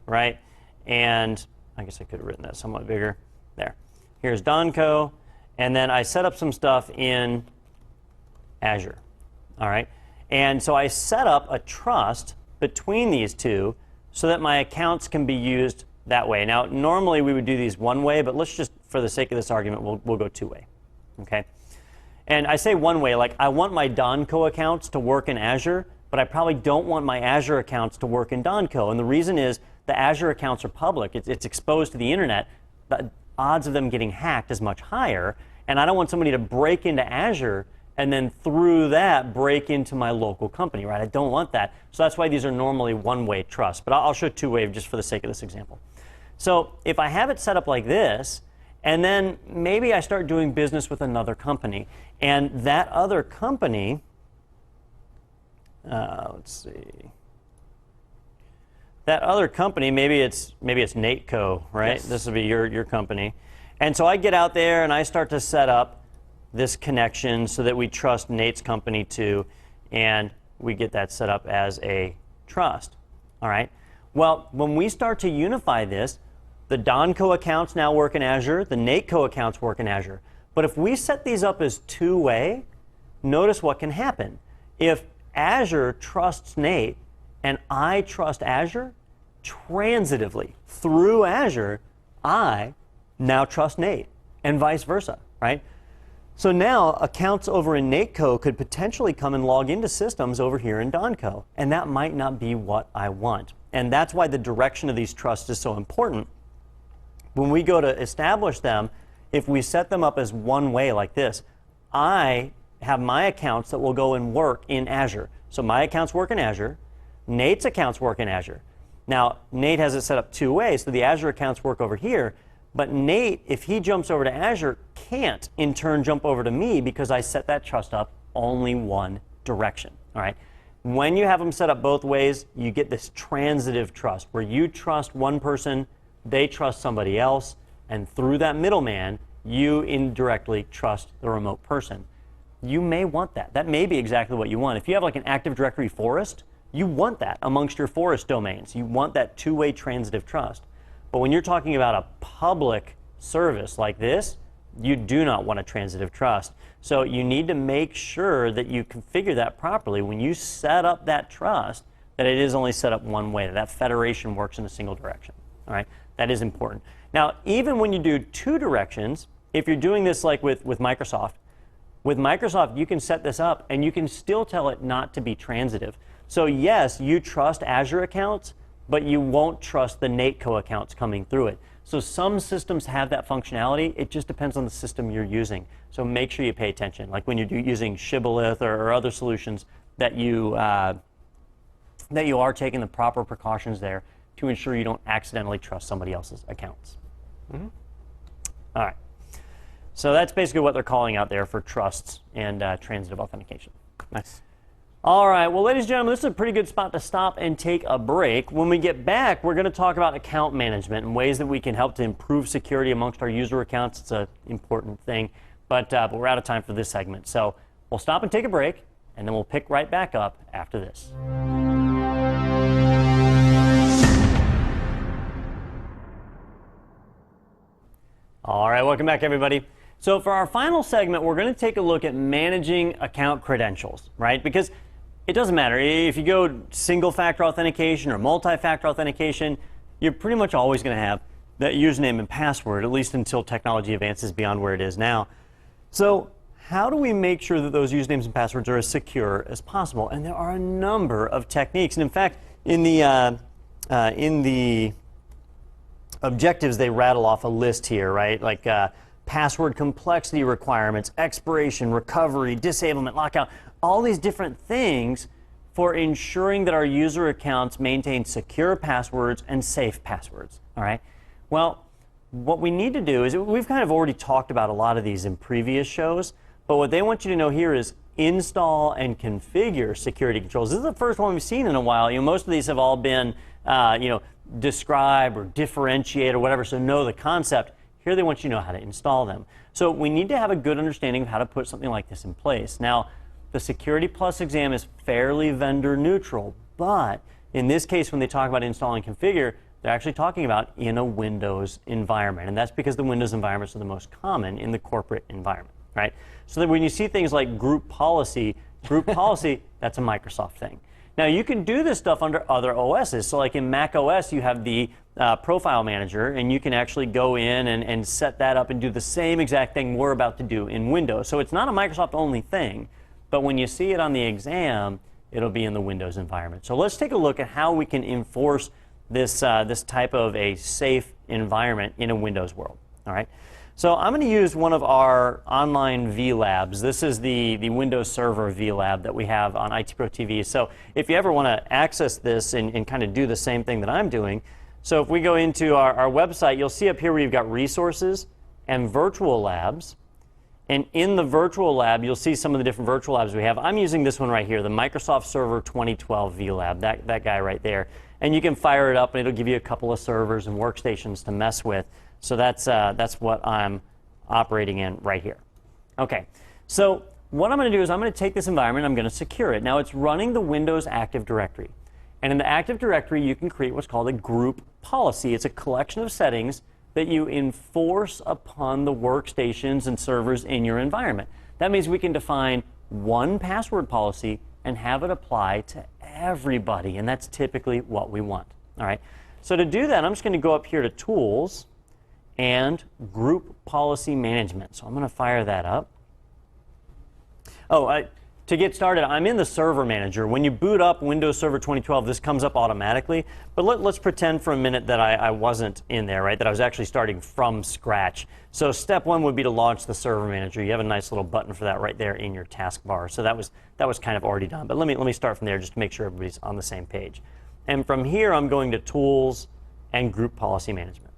right? And I guess I could have written that somewhat bigger. There. Here's Donco, and then I set up some stuff in Azure. All right, and so I set up a trust between these two so that my accounts can be used that way. Now, normally we would do these one way, but let's just, for the sake of this argument, we'll go two way. Okay, and I say one way, like I want my Donco accounts to work in Azure, but I probably don't want my Azure accounts to work in Donco. And the reason is the Azure accounts are public; it's exposed to the internet. The odds of them getting hacked is much higher, and I don't want somebody to break into Azure and then through that break into my local company, right? I don't want that. So that's why these are normally one-way trusts. But I'll show two-way just for the sake of this example. So if I have it set up like this, and then maybe I start doing business with another company, and that other company, let's see, that other company, maybe it's NateCo, right? Yes. This will be your company. And so I get out there and I start to set up this connection so that we trust Nate's company too, and we get that set up as a trust. All right. Well, when we start to unify this, the Donco accounts now work in Azure, the NateCo accounts work in Azure. But if we set these up as two-way, notice what can happen. If Azure trusts Nate and I trust Azure, transitively through Azure, I now trust Nate, and vice versa, right? So now accounts over in NateCo could potentially come and log into systems over here in Donco, and that might not be what I want. And that's why the direction of these trusts is so important. When we go to establish them, if we set them up as one way like this, I have my accounts that will go and work in Azure. So my accounts work in Azure, Nate's accounts work in Azure. Now, Nate has it set up two ways, so the Azure accounts work over here, but Nate, if he jumps over to Azure, can't in turn jump over to me because I set that trust up only one direction. All right. When you have them set up both ways, you get this transitive trust where you trust one person, they trust somebody else, and through that middleman, you indirectly trust the remote person. You may want that. That may be exactly what you want. If you have like an Active Directory forest, you want that amongst your forest domains. You want that two-way transitive trust. But when you're talking about a public service like this, you do not want a transitive trust. So you need to make sure that you configure that properly when you set up that trust, that it is only set up one way, that federation works in a single direction. All right, that is important. Now, even when you do two directions, if you're doing this like with Microsoft, you can set this up and you can still tell it not to be transitive. So yes, you trust Azure accounts, but you won't trust the NateCo accounts coming through it. So some systems have that functionality. It just depends on the system you're using. So make sure you pay attention, like when you're using Shibboleth or other solutions, that you are taking the proper precautions there to ensure you don't accidentally trust somebody else's accounts. Mm-hmm. All right. So that's basically what they're calling out there for trusts and transitive authentication. Nice. All right, well, ladies and gentlemen, this is a pretty good spot to stop and take a break. When we get back, we're going to talk about account management and ways that we can help to improve security amongst our user accounts. It's an important thing. but we're out of time for this segment. So we'll stop and take a break, and then we'll pick right back up after this. All right, welcome back, everybody. So for our final segment, we're going to take a look at managing account credentials, right? Because it doesn't matter. If you go single-factor authentication or multi-factor authentication, you're pretty much always going to have that username and password, at least until technology advances beyond where it is now. So how do we make sure that those usernames and passwords are as secure as possible? And there are a number of techniques. And in fact, in the objectives, they rattle off a list here, right? Like password complexity requirements, expiration, recovery, disablement, lockout, all these different things for ensuring that our user accounts maintain secure passwords and safe passwords, all right? Well, what we need to do is, we've kind of already talked about a lot of these in previous shows, but what they want you to know here is install and configure security controls. This is the first one we've seen in a while. You know, most of these have all been, describe or differentiate or whatever, so know the concept. Here they want you to know how to install them. So we need to have a good understanding of how to put something like this in place. Now, the Security Plus exam is fairly vendor neutral, but in this case, when they talk about install and configure, they're actually talking about in a Windows environment, and that's because the Windows environments are the most common in the corporate environment, right? So that when you see things like group policy, that's a Microsoft thing. Now, you can do this stuff under other OSs. So like in Mac OS, you have the profile manager, and you can actually go in and set that up and do the same exact thing we're about to do in Windows. So it's not a Microsoft-only thing, but when you see it on the exam, it'll be in the Windows environment. So let's take a look at how we can enforce this, this type of a safe environment in a Windows world. All right. So I'm going to use one of our online VLabs. This is the Windows Server VLab that we have on IT Pro TV. So if you ever want to access this and kind of do the same thing that I'm doing, so if we go into our website, you'll see up here where you've got resources and virtual labs. And in the virtual lab, you'll see some of the different virtual labs we have. I'm using this one right here, the Microsoft Server 2012 VLab, that guy right there. And you can fire it up, and it'll give you a couple of servers and workstations to mess with. So that's what I'm operating in right here. Okay, so what I'm going to do is I'm going to take this environment, I'm going to secure it. Now, it's running the Windows Active Directory. And in the Active Directory, you can create what's called a group policy. It's a collection of settings that you enforce upon the workstations and servers in your environment. That means we can define one password policy and have it apply to everybody, and that's typically what we want. All right. So to do that, I'm just going to go up here to Tools and Group Policy Management. So I'm going to fire that up. Oh, to get started, I'm in the Server Manager. When you boot up Windows Server 2012, this comes up automatically. But let's pretend for a minute that I wasn't in there, right? That I was actually starting from scratch. So step one would be to launch the Server Manager. You have a nice little button for that right there in your taskbar. So that was kind of already done. But let me start from there just to make sure everybody's on the same page. And from here, I'm going to Tools and Group Policy Management.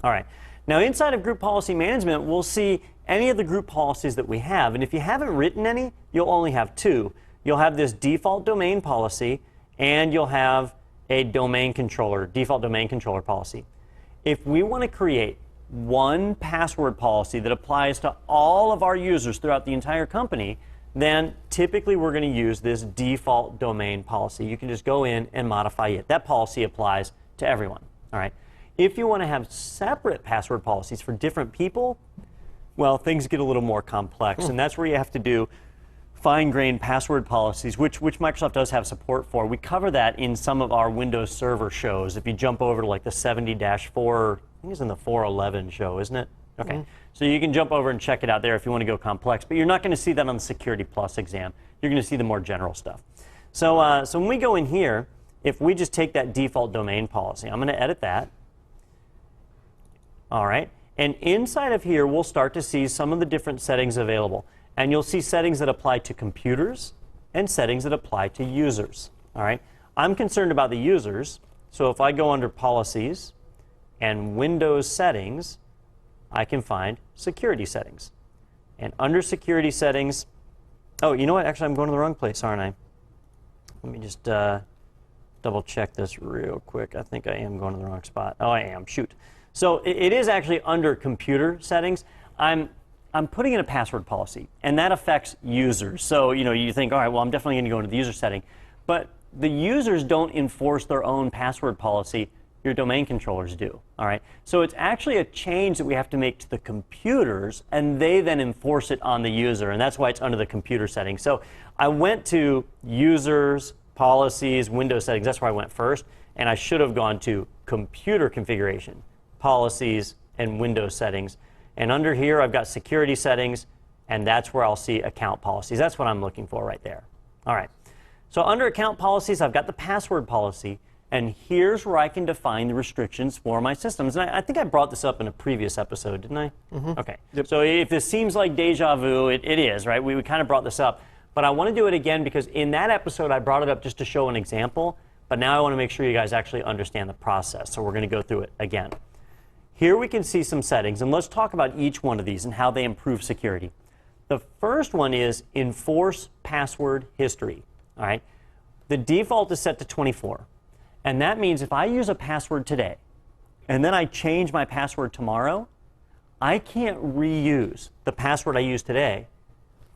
All right. Now, inside of Group Policy Management, we'll see any of the group policies that we have. And if you haven't written any, you'll only have two. You'll have this default domain policy, and you'll have a domain controller, default domain controller policy. If we want to create one password policy that applies to all of our users throughout the entire company, then typically we're going to use this default domain policy. You can just go in and modify it. That policy applies to everyone. All right. If you want to have separate password policies for different people, well, things get a little more complex, and that's where you have to do fine-grained password policies, which Microsoft does have support for. We cover that in some of our Windows Server shows. If you jump over to like the 70-4, I think it's in the 411 show, isn't it? Okay. So you can jump over and check it out there if you want to go complex, but you're not going to see that on the Security Plus exam. You're going to see the more general stuff. So, so when we go in here, if we just take that default domain policy, I'm going to edit that. All right. And inside of here, we'll start to see some of the different settings available. And you'll see settings that apply to computers and settings that apply to users. All right. I'm concerned about the users. So if I go under Policies and Windows Settings, I can find Security Settings. And under Security Settings, oh, you know what? Actually, I'm going to the wrong place, aren't I? Let me just double check this real quick. I think I am going to the wrong spot. Oh, I am. Shoot. So it is actually under computer settings. I'm putting in a password policy, and that affects users. So you think, all right, well, I'm definitely going to go into the user setting. But the users don't enforce their own password policy. Your domain controllers do. All right. So it's actually a change that we have to make to the computers, and they then enforce it on the user, and that's why it's under the computer settings. So I went to users, policies, Windows settings. That's where I went first, and I should have gone to computer configuration, policies, and Windows settings. And under here, I've got security settings, and that's where I'll see account policies. That's what I'm looking for right there. All right. So under account policies, I've got the password policy. And here's where I can define the restrictions for my systems. And I think I brought this up in a previous episode, didn't I? Mm-hmm. OK. Yep. So if this seems like deja vu, it is, right? We kind of brought this up. But I want to do it again because in that episode, I brought it up just to show an example. But now I want to make sure you guys actually understand the process. So we're going to go through it again. Here we can see some settings. And let's talk about each one of these and how they improve security. The first one is enforce password history. All right. The default is set to 24. And that means if I use a password today, and then I change my password tomorrow, I can't reuse the password I used today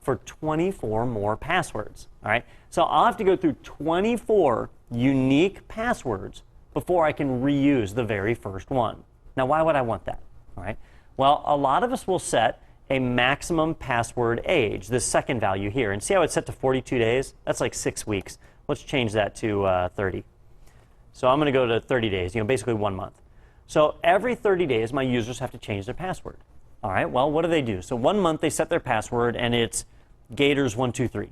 for 24 more passwords. All right? So I'll have to go through 24 unique passwords before I can reuse the very first one. Now, why would I want that? All right? Well, a lot of us will set a maximum password age, this second value here. And see how it's set to 42 days? That's like 6 weeks. Let's change that to 30. So I'm going to go to 30 days, basically 1 month. So every 30 days, my users have to change their password. All right, well, what do? So 1 month, they set their password, and it's Gators123.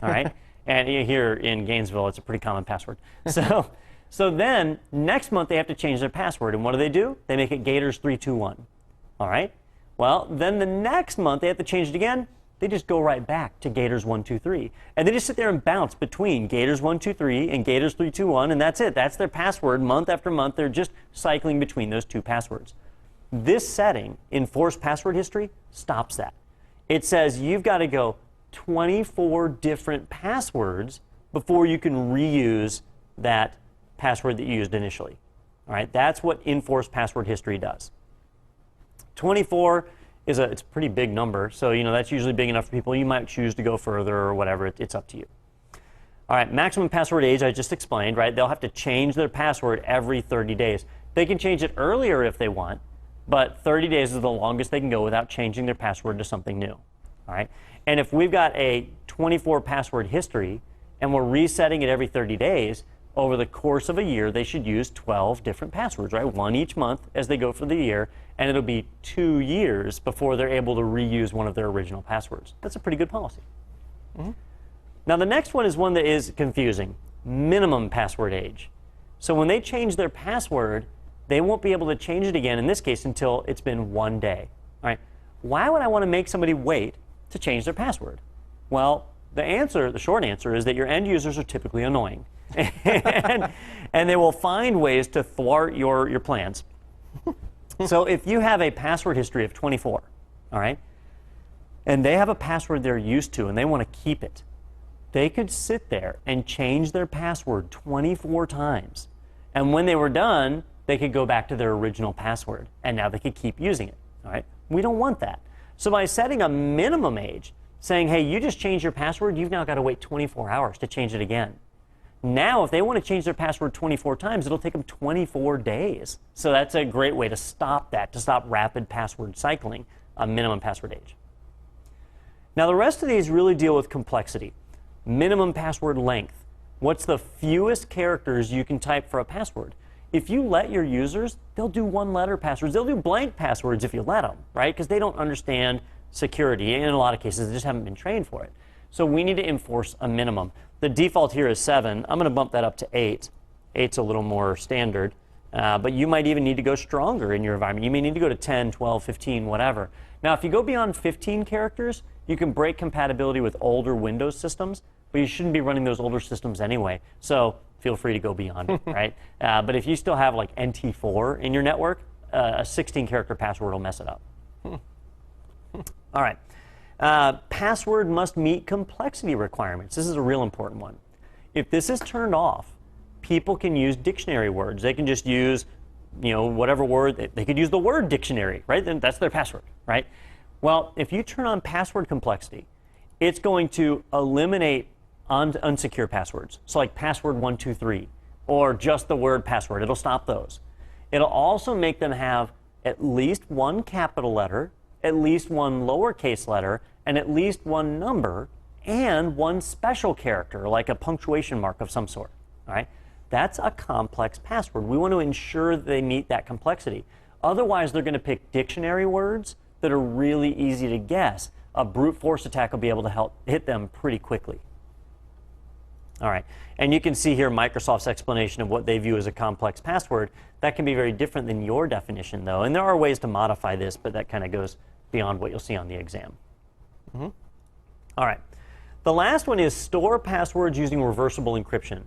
All right, and here in Gainesville, it's a pretty common password. So then next month, they have to change their password. And what do? They make it Gators321. All right, well, then the next month, they have to change it again. They just go right back to Gators123. And they just sit there and bounce between Gators123 and Gators321, and that's it. That's their password month after month. They're just cycling between those two passwords. This setting, enforce password history, stops that. It says you've got to go 24 different passwords before you can reuse that password that you used initially. All right, that's what enforce password history does. 24 it's a pretty big number, so that's usually big enough for people. You might choose to go further or whatever. It's up to you. All right, maximum password age I just explained, right? They'll have to change their password every 30 days. They can change it earlier if they want, but 30 days is the longest they can go without changing their password to something new. All right, and if we've got a 24 password history and we're resetting it every 30 days, over the course of a year, they should use 12 different passwords, right? 1 each month as they go for the year, and it'll be 2 years before they're able to reuse one of their original passwords. That's a pretty good policy. Mm-hmm. Now, the next one is one that is confusing. Minimum password age. So when they change their password, they won't be able to change it again, in this case, until it's been 1 day. All right? Why would I want to make somebody wait to change their password? Well, the short answer is that your end users are typically annoying. and they will find ways to thwart your plans. So if you have a password history of 24, all right, and they have a password they're used to and they want to keep it, they could sit there and change their password 24 times. And when they were done, they could go back to their original password, and now they could keep using it. All right? We don't want that. So by setting a minimum age, saying, hey, you just changed your password, you've now got to wait 24 hours to change it again. Now, if they want to change their password 24 times, it'll take them 24 days. So that's a great way to stop that, to stop rapid password cycling, a minimum password age. Now, the rest of these really deal with complexity. Minimum password length. What's the fewest characters you can type for a password? If you let your users, they'll do one-letter passwords. They'll do blank passwords if you let them, right? Because they don't understand security. In a lot of cases, they just haven't been trained for it. So we need to enforce a minimum. The default here is 7. I'm going to bump that up to 8. 8's a little more standard. But you might even need to go stronger in your environment. You may need to go to 10, 12, 15, whatever. Now, if you go beyond 15 characters, you can break compatibility with older Windows systems, but you shouldn't be running those older systems anyway. So feel free to go beyond it, right? But if you still have like NT4 in your network, a 16-character password will mess it up. All right. Password must meet complexity requirements. This is a real important one. If this is turned off, people can use dictionary words. They can just use whatever word. They could use the word dictionary, right? Then that's their password, right? Well, if you turn on password complexity, it's going to eliminate unsecure passwords. So like password 123 or just the word password. It'll stop those. It'll also make them have at least one capital letter, at least one lowercase letter, and at least one number, and one special character, like a punctuation mark of some sort. All right? That's a complex password. We want to ensure that they meet that complexity. Otherwise, they're going to pick dictionary words that are really easy to guess. A brute force attack will be able to hit them pretty quickly. All right, and you can see here Microsoft's explanation of what they view as a complex password. That can be very different than your definition, though, and there are ways to modify this, but that kind of goes beyond what you'll see on the exam. All right, the last one is store passwords using reversible encryption.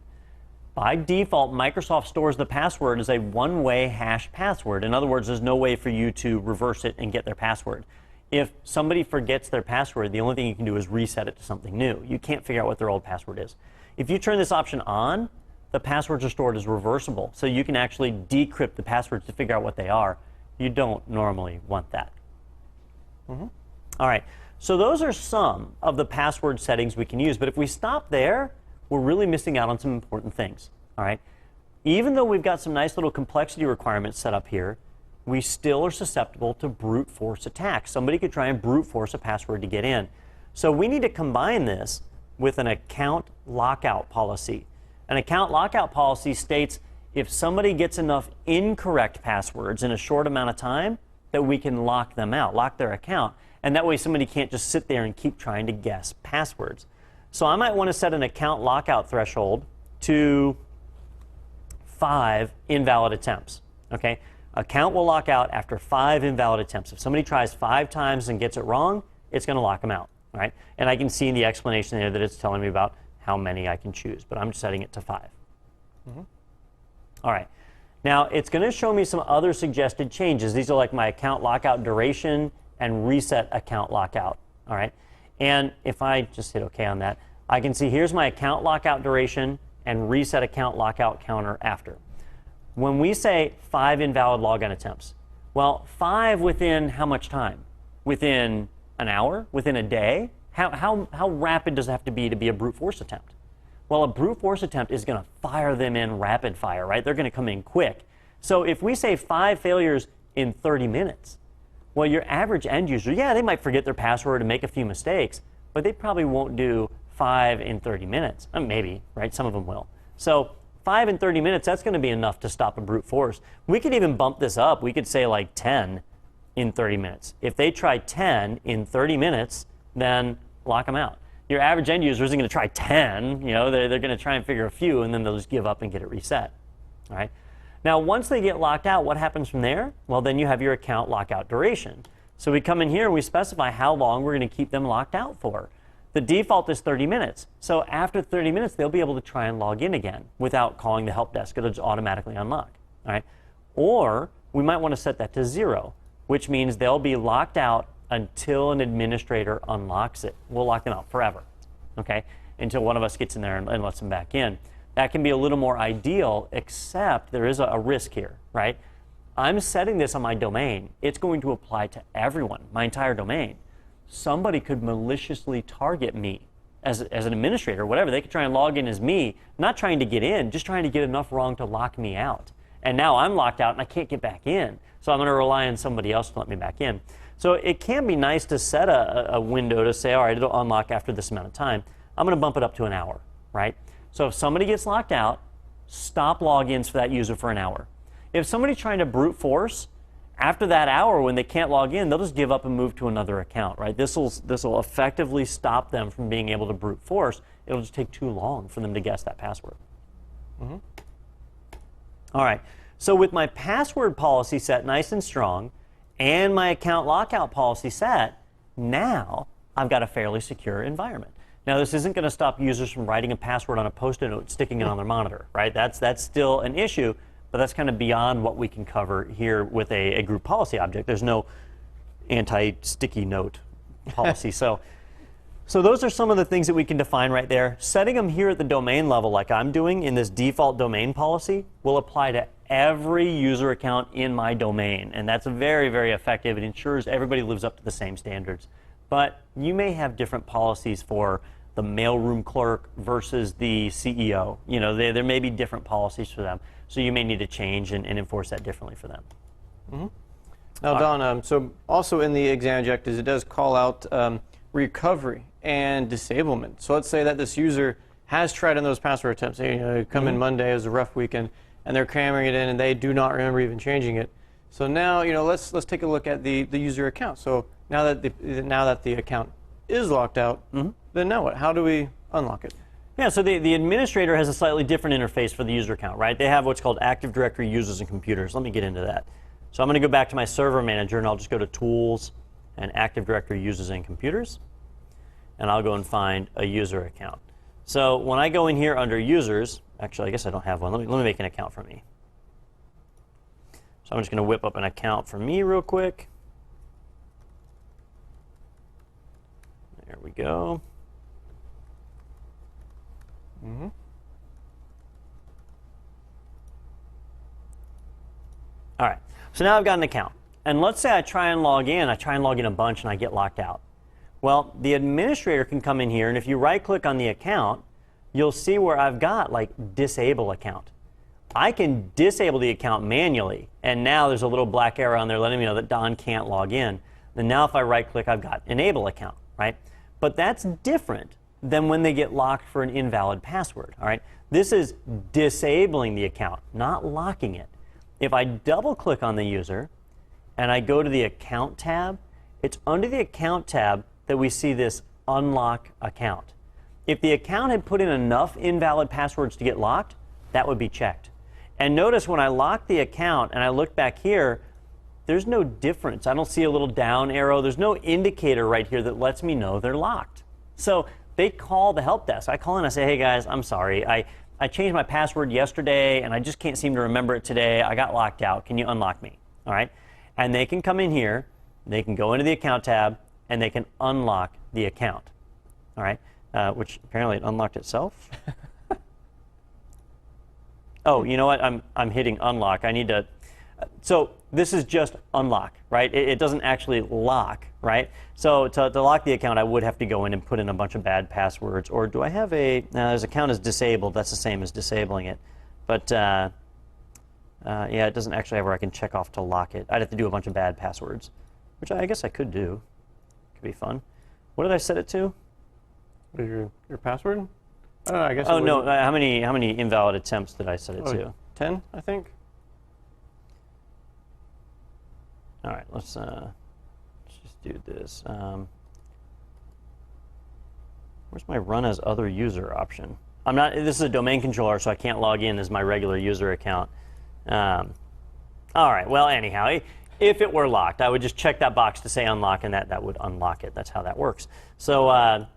By default, Microsoft stores the password as a one-way hash password. In other words, there's no way for you to reverse it and get their password. If somebody forgets their password, the only thing you can do is reset it to something new. You can't figure out what their old password is. If you turn this option on, the passwords are stored as reversible, so you can actually decrypt the passwords to figure out what they are. You don't normally want that. All right, so those are some of the password settings we can use, but if we stop there, we're really missing out on some important things. All right, even though we've got some nice little complexity requirements set up here, we still are susceptible to brute force attacks. Somebody could try and brute force a password to get in. So we need to combine this with an account lockout policy. An account lockout policy states if somebody gets enough incorrect passwords in a short amount of time, that we can lock them out, lock their account, and that way somebody can't just sit there and keep trying to guess passwords. So I might want to set an account lockout threshold to 5 invalid attempts. Okay? Account will lock out after 5 invalid attempts. If somebody tries 5 times and gets it wrong, it's going to lock them out. Right? And I can see in the explanation there that it's telling me about how many I can choose, but I'm setting it to 5. All right. Now, it's going to show me some other suggested changes. These are like my account lockout duration and reset account lockout. All right. And if I just hit OK on that, I can see here's my account lockout duration and reset account lockout counter after. When we say 5 invalid login attempts, well, 5 within how much time? Within an hour? Within a day? How rapid does it have to be a brute force attempt? Well, a brute force attempt is going to fire them in rapid fire, right? They're going to come in quick. So if we say 5 failures in 30 minutes, well, your average end user, yeah, they might forget their password and make a few mistakes, but they probably won't do 5 in 30 minutes. Maybe, right? Some of them will. So 5 in 30 minutes, that's going to be enough to stop a brute force. We could even bump this up. We could say like 10 in 30 minutes. If they try 10 in 30 minutes, then lock them out. Your average end user isn't going to try 10. They're going to try and figure a few, and then they'll just give up and get it reset. All right. Now, once they get locked out, what happens from there? Well, then you have your account lockout duration. So we come in here and we specify how long we're going to keep them locked out for. The default is 30 minutes. So after 30 minutes, they'll be able to try and log in again without calling the help desk. It'll just automatically unlock. All right. Or we might want to set that to 0, which means they'll be locked out until an administrator unlocks it. We'll lock them out forever, okay, until one of us gets in there and lets them back in. That can be a little more ideal, except there is a risk here, right? I'm setting this on my domain. It's going to apply to everyone, my entire domain. Somebody could maliciously target me as an administrator, whatever. They could try and log in as me, not trying to get in, just trying to get enough wrong to lock me out. And now I'm locked out and I can't get back in. So I'm going to rely on somebody else to let me back in. So it can be nice to set a window to say, all right, it'll unlock after this amount of time. I'm going to bump it up to an hour, right? So if somebody gets locked out, stop logins for that user for an hour. If somebody's trying to brute force, after that hour when they can't log in, they'll just give up and move to another account, right? This will effectively stop them from being able to brute force. It'll just take too long for them to guess that password. All right, so with my password policy set nice and strong, and my account lockout policy set, now I've got a fairly secure environment. Now, this isn't going to stop users from writing a password on a Post-it note, sticking it on their monitor, right? That's still an issue, but that's kind of beyond what we can cover here with a group policy object. There's no anti-sticky note policy. So those are some of the things that we can define right there. Setting them here at the domain level like I'm doing in this default domain policy will apply to every user account in my domain, and that's very, very effective. It ensures everybody lives up to the same standards. But you may have different policies for the mailroom clerk versus the CEO. You know, there may be different policies for them, so you may need to change and enforce that differently for them. Mm-hmm. Now, Don, so also in the exam objectives, it does call out recovery and disablement. So let's say that this user has tried on those password attempts. They come in Monday, it was a rough weekend, and they're cramming it in, and they do not remember even changing it. So now, let's take a look at the user account. So now that the account is locked out, then now what? How do we unlock it? Yeah, so the administrator has a slightly different interface for the user account, right? They have what's called Active Directory users and computers. Let me get into that. So I'm going to go back to my server manager, and I'll just go to Tools and Active Directory users and computers, and I'll go and find a user account. So when I go in here under users, actually I guess I don't have one. Let me make an account for me. So I'm just going to whip up an account for me real quick. There we go. All right, so now I've got an account. And let's say I try and log in a bunch, and I get locked out. Well, the administrator can come in here, and if you right-click on the account, you'll see where I've got, like, Disable Account. I can disable the account manually, and now there's a little black arrow on there letting me know that Don can't log in. Then now if I right-click, I've got Enable Account, right? But that's different than when they get locked for an invalid password, all right? This is disabling the account, not locking it. If I double-click on the user and I go to the Account tab, it's under the Account tab that we see this Unlock Account. If the account had put in enough invalid passwords to get locked, that would be checked. And notice when I lock the account and I look back here, there's no difference. I don't see a little down arrow. There's no indicator right here that lets me know they're locked. So they call the help desk. I call in and I say, hey guys, I'm sorry. I changed my password yesterday and I just can't seem to remember it today. I got locked out. Can you unlock me? All right. And they can come in here, they can go into the Account tab, and they can unlock the account. All right. Which apparently it unlocked itself. Oh, you know what? I'm hitting unlock. I need to. So this is just unlock, right? It doesn't actually lock, right? So to lock the account, I would have to go in and put in a bunch of bad passwords. Or do I have a? Now, this account is disabled. That's the same as disabling it. But yeah, it doesn't actually have where I can check off to lock it. I'd have to do a bunch of bad passwords, which I guess I could do. Could be fun. What did I set it to? Your password? I don't know, I guess. Oh no! How many invalid attempts did I set it to? 10, I think. All right, let's just do this. Where's my Run as Other User option? I'm not. This is a domain controller, so I can't log in as my regular user account. All right. Well, anyhow, if it were locked, I would just check that box to say unlock, and that would unlock it. That's how that works. So.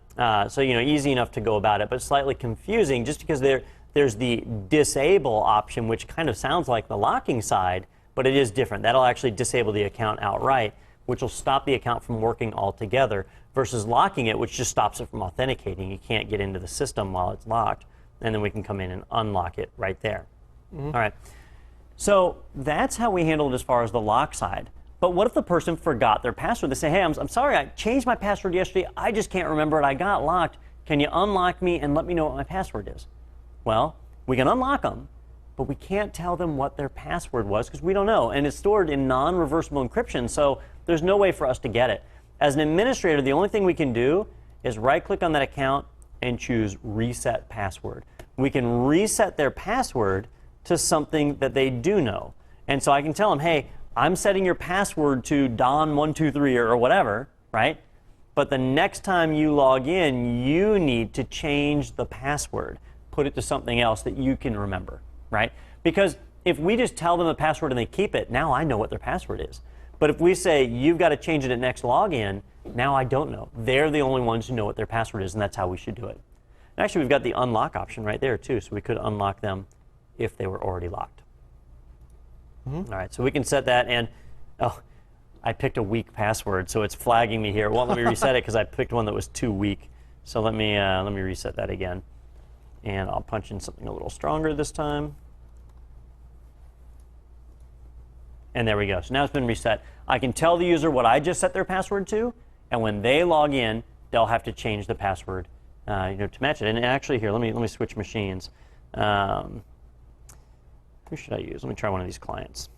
So easy enough to go about it, but slightly confusing just because there's the disable option, which kind of sounds like the locking side, but it is different. That'll actually disable the account outright, which will stop the account from working altogether, versus locking it, which just stops it from authenticating. You can't get into the system while it's locked, and then we can come in and unlock it right there. All right. So that's how we handle it as far as the lock side. But what if the person forgot their password? They say, hey, I'm sorry, I changed my password yesterday. I just can't remember it. I got locked. Can you unlock me and let me know what my password is? Well, we can unlock them, but we can't tell them what their password was because we don't know. And it's stored in non-reversible encryption, so there's no way for us to get it. As an administrator, the only thing we can do is right-click on that account and choose Reset Password. We can reset their password to something that they do know. And so I can tell them, hey, I'm setting your password to Don123 or whatever, right? But the next time you log in, you need to change the password. Put it to something else that you can remember, right? Because if we just tell them the password and they keep it, now I know what their password is. But if we say, you've got to change it at next login, now I don't know. They're the only ones who know what their password is, and that's how we should do it. And actually, we've got the unlock option right there, too, so we could unlock them if they were already locked. All right, so we can set that, and oh, I picked a weak password, so it's flagging me here. It won't let me reset it because I picked one that was too weak. So let me reset that again, and I'll punch in something a little stronger this time. And there we go. So now it's been reset. I can tell the user what I just set their password to, and when they log in, they'll have to change the password to match it. And actually here, let me switch machines. Who should I use? Let me try one of these clients.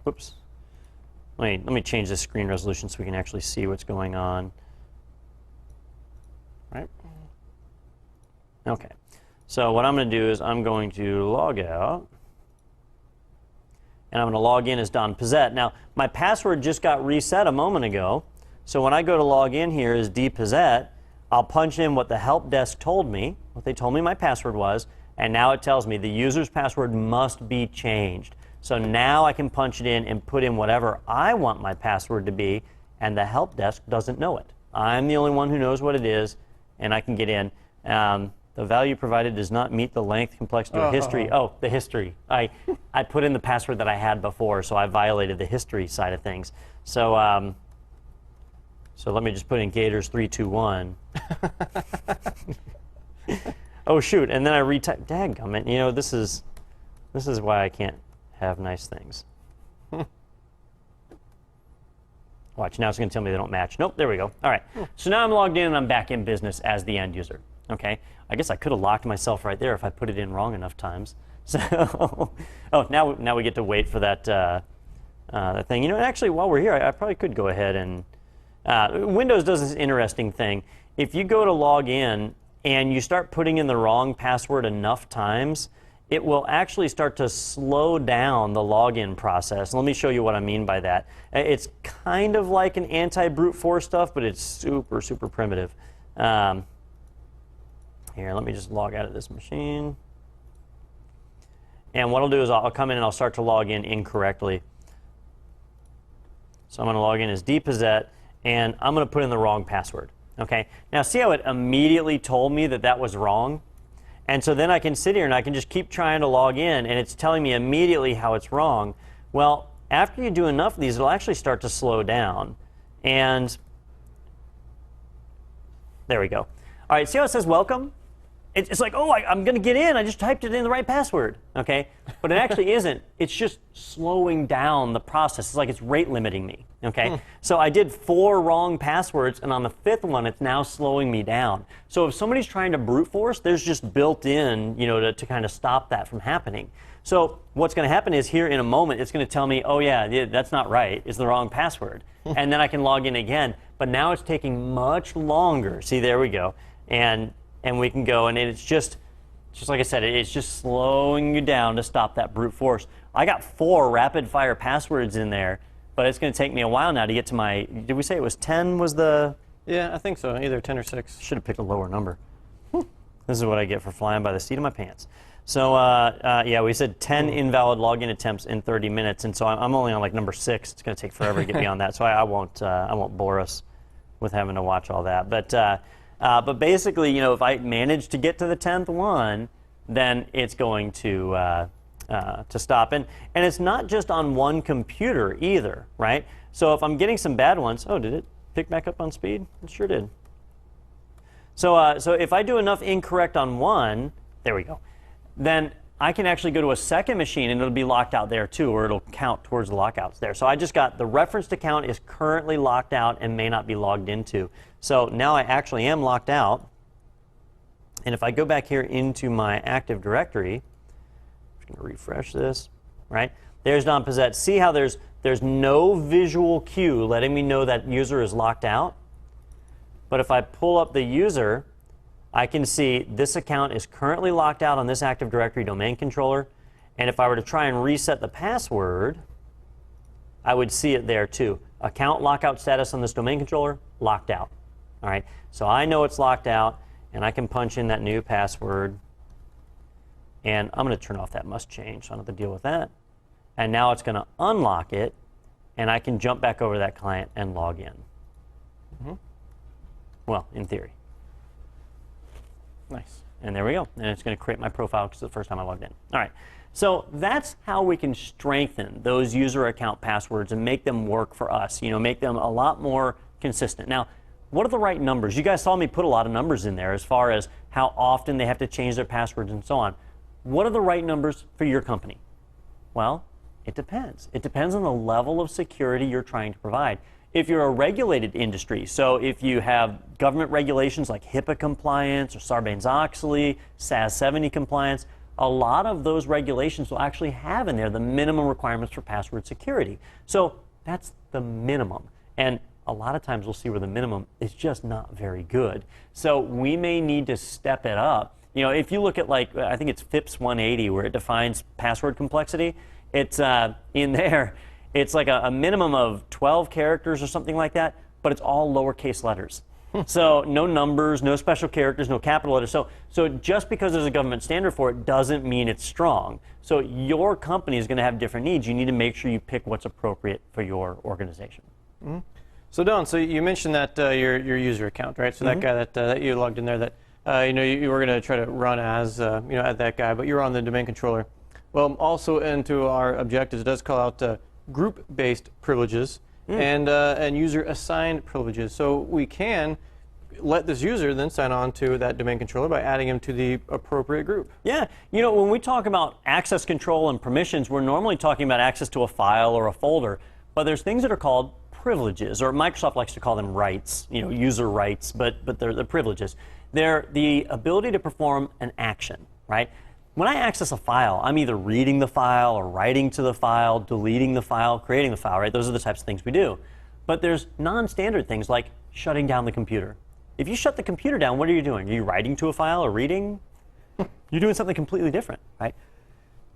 Whoops. Let me change the screen resolution so we can actually see what's going on. Right? Okay. So what I'm going to do is I'm going to log out. And I'm going to log in as Don Pizzette. Now, my password just got reset a moment ago. So when I go to log in here as D Pizzette, I'll punch in what the help desk told me, what they told me my password was, and now it tells me the user's password must be changed. So now I can punch it in and put in whatever I want my password to be, and the help desk doesn't know it. I'm the only one who knows what it is, and I can get in. The value provided does not meet the length, complexity, or history. Oh, the history. I put in the password that I had before, so I violated the history side of things. So so let me just put in Gators 321. Oh shoot! And then I retype. Dadgummit. You know, this is why I can't have nice things. Watch, now it's going to tell me they don't match. Nope, there we go. All right. So now I'm logged in and I'm back in business as the end user. Okay. I guess I could have locked myself right there if I put it in wrong enough times. So, oh, now we get to wait for that that thing. You know, actually, while we're here, I probably could go ahead and Windows does this interesting thing. If you go to log in and you start putting in the wrong password enough times, it will actually start to slow down the login process. Let me show you what I mean by that. It's kind of like an anti-brute force stuff, but it's super, super primitive. Here, let me just log out of this machine. And what I'll do is I'll come in and I'll start to log in incorrectly. So I'm going to log in as dpizzette, and I'm going to put in the wrong password. Okay. Now see how it immediately told me that that was wrong? And so then I can sit here and I can just keep trying to log in, and it's telling me immediately how it's wrong. Well, after you do enough of these, it'll actually start to slow down. And there we go. All right, see how it says welcome? It's like, oh, I'm going to get in. I just typed it in the right password. Okay? But it actually isn't. It's just slowing down the process. It's like it's rate limiting me. Okay? So I did 4 wrong passwords, and on the 5th one, it's now slowing me down. So if somebody's trying to brute force, there's just built in, you know, to kind of stop that from happening. So what's going to happen is here in a moment, it's going to tell me, oh, yeah, that's not right. It's the wrong password. And then I can log in again. But now it's taking much longer. See, there we go. And we can go, and it's just like I said, it's just slowing you down to stop that brute force. I got 4 rapid-fire passwords in there, but it's going to take me a while now to get to my, did we say it was 10 was the? Yeah, I think so, either 10 or 6. Should have picked a lower number. This is what I get for flying by the seat of my pants. So, yeah, we said 10 invalid login attempts in 30 minutes, and so I'm only on like number 6. It's going to take forever to get beyond that, so I won't bore us with having to watch all that. But basically, you know, if I manage to get to the 10th one, then it's going to stop. And it's not just on one computer either, right? So if I'm getting some bad ones, oh, did it pick back up on speed? It sure did. So so if I do enough incorrect on one, there we go, then I can actually go to a second machine and it'll be locked out there too, or it'll count towards the lockouts there. So I just got the referenced account is currently locked out and may not be logged into. So now I actually am locked out. And if I go back here into my Active Directory, I'm just going to refresh this, right? There's Don Pizzette. See how there's no visual cue letting me know that user is locked out? But if I pull up the user, I can see this account is currently locked out on this Active Directory domain controller. And if I were to try and reset the password, I would see it there too. Account lockout status on this domain controller, locked out. All right, so I know it's locked out, and I can punch in that new password. And I'm going to turn off that must change, so I don't have to deal with that. And now it's going to unlock it, and I can jump back over to that client and log in. Well, in theory. Nice. And there we go. And it's going to create my profile because it's the first time I logged in. All right. So that's how we can strengthen those user account passwords and make them work for us. You know, make them a lot more consistent. Now, what are the right numbers? You guys saw me put a lot of numbers in there as far as how often they have to change their passwords and so on. What are the right numbers for your company? Well, it depends. It depends on the level of security you're trying to provide. If you're a regulated industry, so if you have government regulations like HIPAA compliance or Sarbanes-Oxley, SAS 70 compliance, a lot of those regulations will actually have in there the minimum requirements for password security. So that's the minimum. And a lot of times we'll see where the minimum is just not very good. So we may need to step it up. You know, if you look at, like, I think it's FIPS 180 where it defines password complexity, it's in there. It's like a minimum of 12 characters or something like that, but it's all lowercase letters. So no numbers, no special characters, no capital letters. So just because there's a government standard for it doesn't mean it's strong. So your company is going to have different needs. You need to make sure you pick what's appropriate for your organization. Mm-hmm. So Don, so you mentioned that your user account, right? So that guy that you logged in there, that you were going to try to run as at that guy, but you're on the domain controller. Well, also into our objectives, it does call out group-based privileges and user-assigned privileges. So we can let this user then sign on to that domain controller by adding him to the appropriate group. Yeah, you know, when we talk about access control and permissions, we're normally talking about access to a file or a folder, but there's things that are called privileges, or Microsoft likes to call them rights, user rights, but they're the privileges. They're the ability to perform an action, right? When I access a file, I'm either reading the file or writing to the file, deleting the file, creating the file, right? Those are the types of things we do. But there's non-standard things like shutting down the computer. If you shut the computer down, what are you doing? Are you writing to a file or reading? You're doing something completely different, right?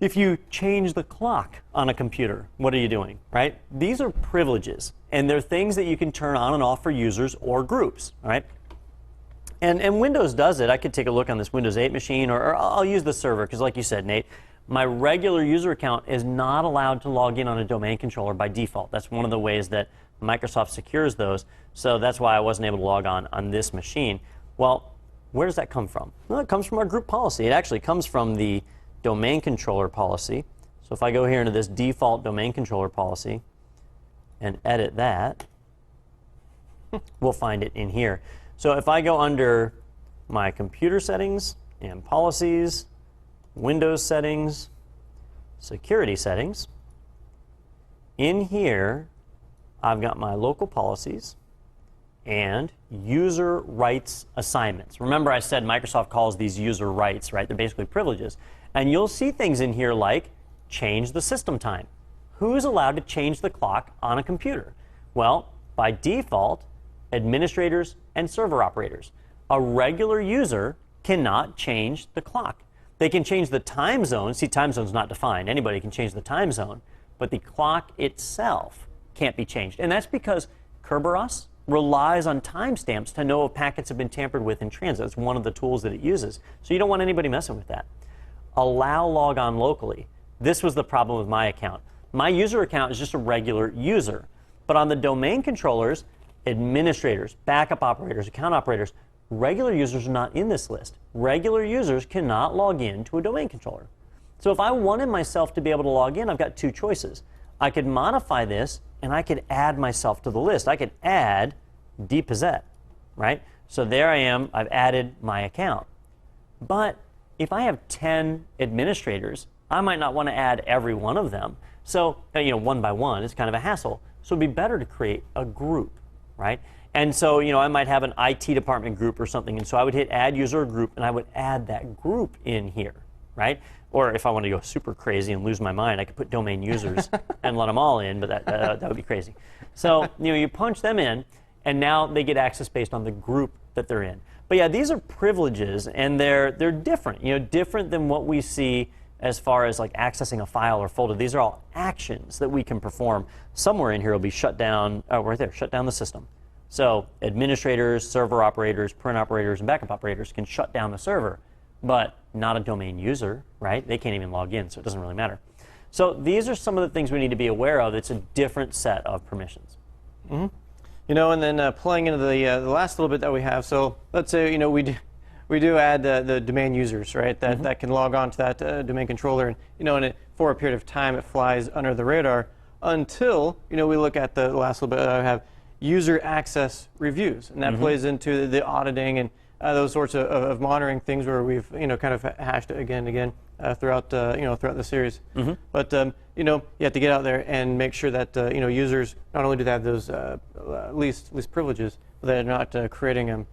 If you change the clock on a computer, what are you doing, right? These are privileges, and they're things that you can turn on and off for users or groups, right? And Windows does it. I could take a look on this Windows 8 machine, or I'll use the server, because like you said, Nate, my regular user account is not allowed to log in on a domain controller by default. That's one of the ways that Microsoft secures those, so that's why I wasn't able to log on this machine. Well, where does that come from? Well, it comes from our group policy. It actually comes from the domain controller policy. So if I go here into this default domain controller policy and edit that, we'll find it in here. So if I go under my computer settings and policies, Windows settings, security settings, in here I've got my local policies and user rights assignments. Remember, I said Microsoft calls these user rights, right? They're basically privileges. And you'll see things in here like change the system time. Who's allowed to change the clock on a computer? Well, by default, administrators and server operators. A regular user cannot change the clock. They can change the time zone. See, time zone's not defined. Anybody can change the time zone, but the clock itself can't be changed. And that's because Kerberos relies on timestamps to know if packets have been tampered with in transit. It's one of the tools that it uses. So you don't want anybody messing with that. Allow logon locally. This was the problem with my account. My user account is just a regular user. But on the domain controllers, administrators, backup operators, account operators, regular users are not in this list. Regular users cannot log in to a domain controller. So if I wanted myself to be able to log in, I've got two choices. I could modify this, and I could add myself to the list. I could add depossess, right? So there I am. I've added my account. But if I have 10 administrators, I might not want to add every one of them. So, one by one is kind of a hassle. So it'd be better to create a group, right? And so, I might have an IT department group or something, and so I would hit add user group, and I would add that group in here, right? Or if I want to go super crazy and lose my mind, I could put domain users and let them all in, but that would be crazy. So, you punch them in, and now they get access based on the group that they're in. But yeah, these are privileges, and they're different, different than what we see as far as like accessing a file or folder. These are all actions that we can perform. Somewhere in here will be shut down, right there, shut down the system. So administrators, server operators, print operators, and backup operators can shut down the server, but not a domain user, right? They can't even log in, so it doesn't really matter. So these are some of the things we need to be aware of. It's a different set of permissions. Mm-hmm. And then playing into the last little bit that we have. So let's say we do add the domain users, right? That can log on to that domain controller, and for a period of time it flies under the radar until we look at the last little bit. I have user access reviews, and that plays into the auditing and those sorts of monitoring things where we've kind of hashed it again and again. throughout throughout the series. But you have to get out there and make sure that users not only do they have those least privileges, but they're not creating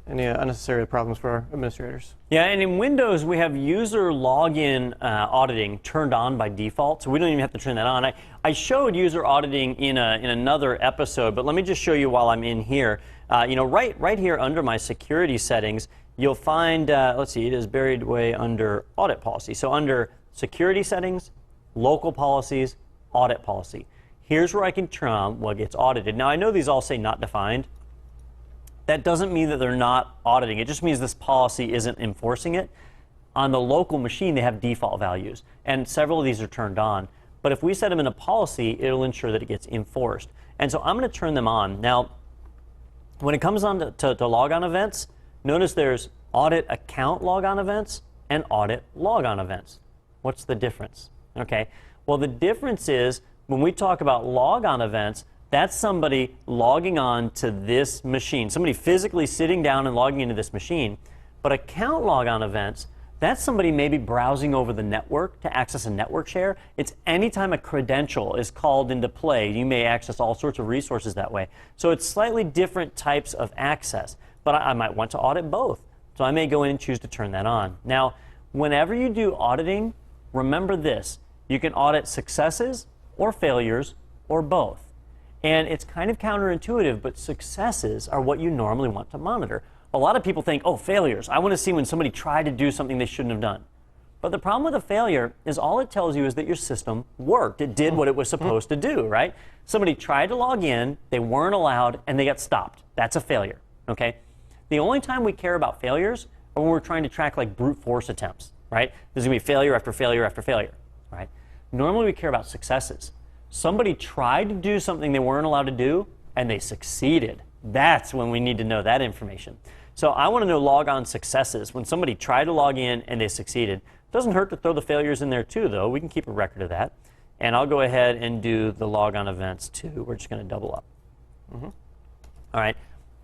any unnecessary problems for our administrators. Yeah, and in Windows, we have user login auditing turned on by default, so we don't even have to turn that on. I showed user auditing in another episode, but let me just show you while I'm in here. Right here under my security settings, you'll find, let's see, it is buried way under audit policy. So under security settings, local policies, audit policy. Here's where I can turn on what gets audited. Now, I know these all say not defined. That doesn't mean that they're not auditing. It just means this policy isn't enforcing it. On the local machine, they have default values, and several of these are turned on. But if we set them in a policy, it'll ensure that it gets enforced. And so I'm going to turn them on. Now, when it comes on to logon events, notice there's audit account logon events and audit logon events. What's the difference? Okay. Well, the difference is when we talk about logon events, that's somebody logging on to this machine, somebody physically sitting down and logging into this machine. But account logon events, that's somebody maybe browsing over the network to access a network share. It's anytime a credential is called into play, you may access all sorts of resources that way. So it's slightly different types of access. But I might want to audit both. So I may go in and choose to turn that on. Now, whenever you do auditing, remember this. You can audit successes or failures or both. And it's kind of counterintuitive, but successes are what you normally want to monitor. A lot of people think, oh, failures. I want to see when somebody tried to do something they shouldn't have done. But the problem with a failure is all it tells you is that your system worked. It did what it was supposed to do, right? Somebody tried to log in, they weren't allowed, and they got stopped. That's a failure, okay? The only time we care about failures are when we're trying to track like brute force attempts, right? There's going to be failure after failure after failure, right? Normally we care about successes. Somebody tried to do something they weren't allowed to do, and they succeeded. That's when we need to know that information. So I want to know logon successes. When somebody tried to log in and they succeeded. Doesn't hurt to throw the failures in there too, though. We can keep a record of that. And I'll go ahead and do the logon events too. We're just going to double up. All right.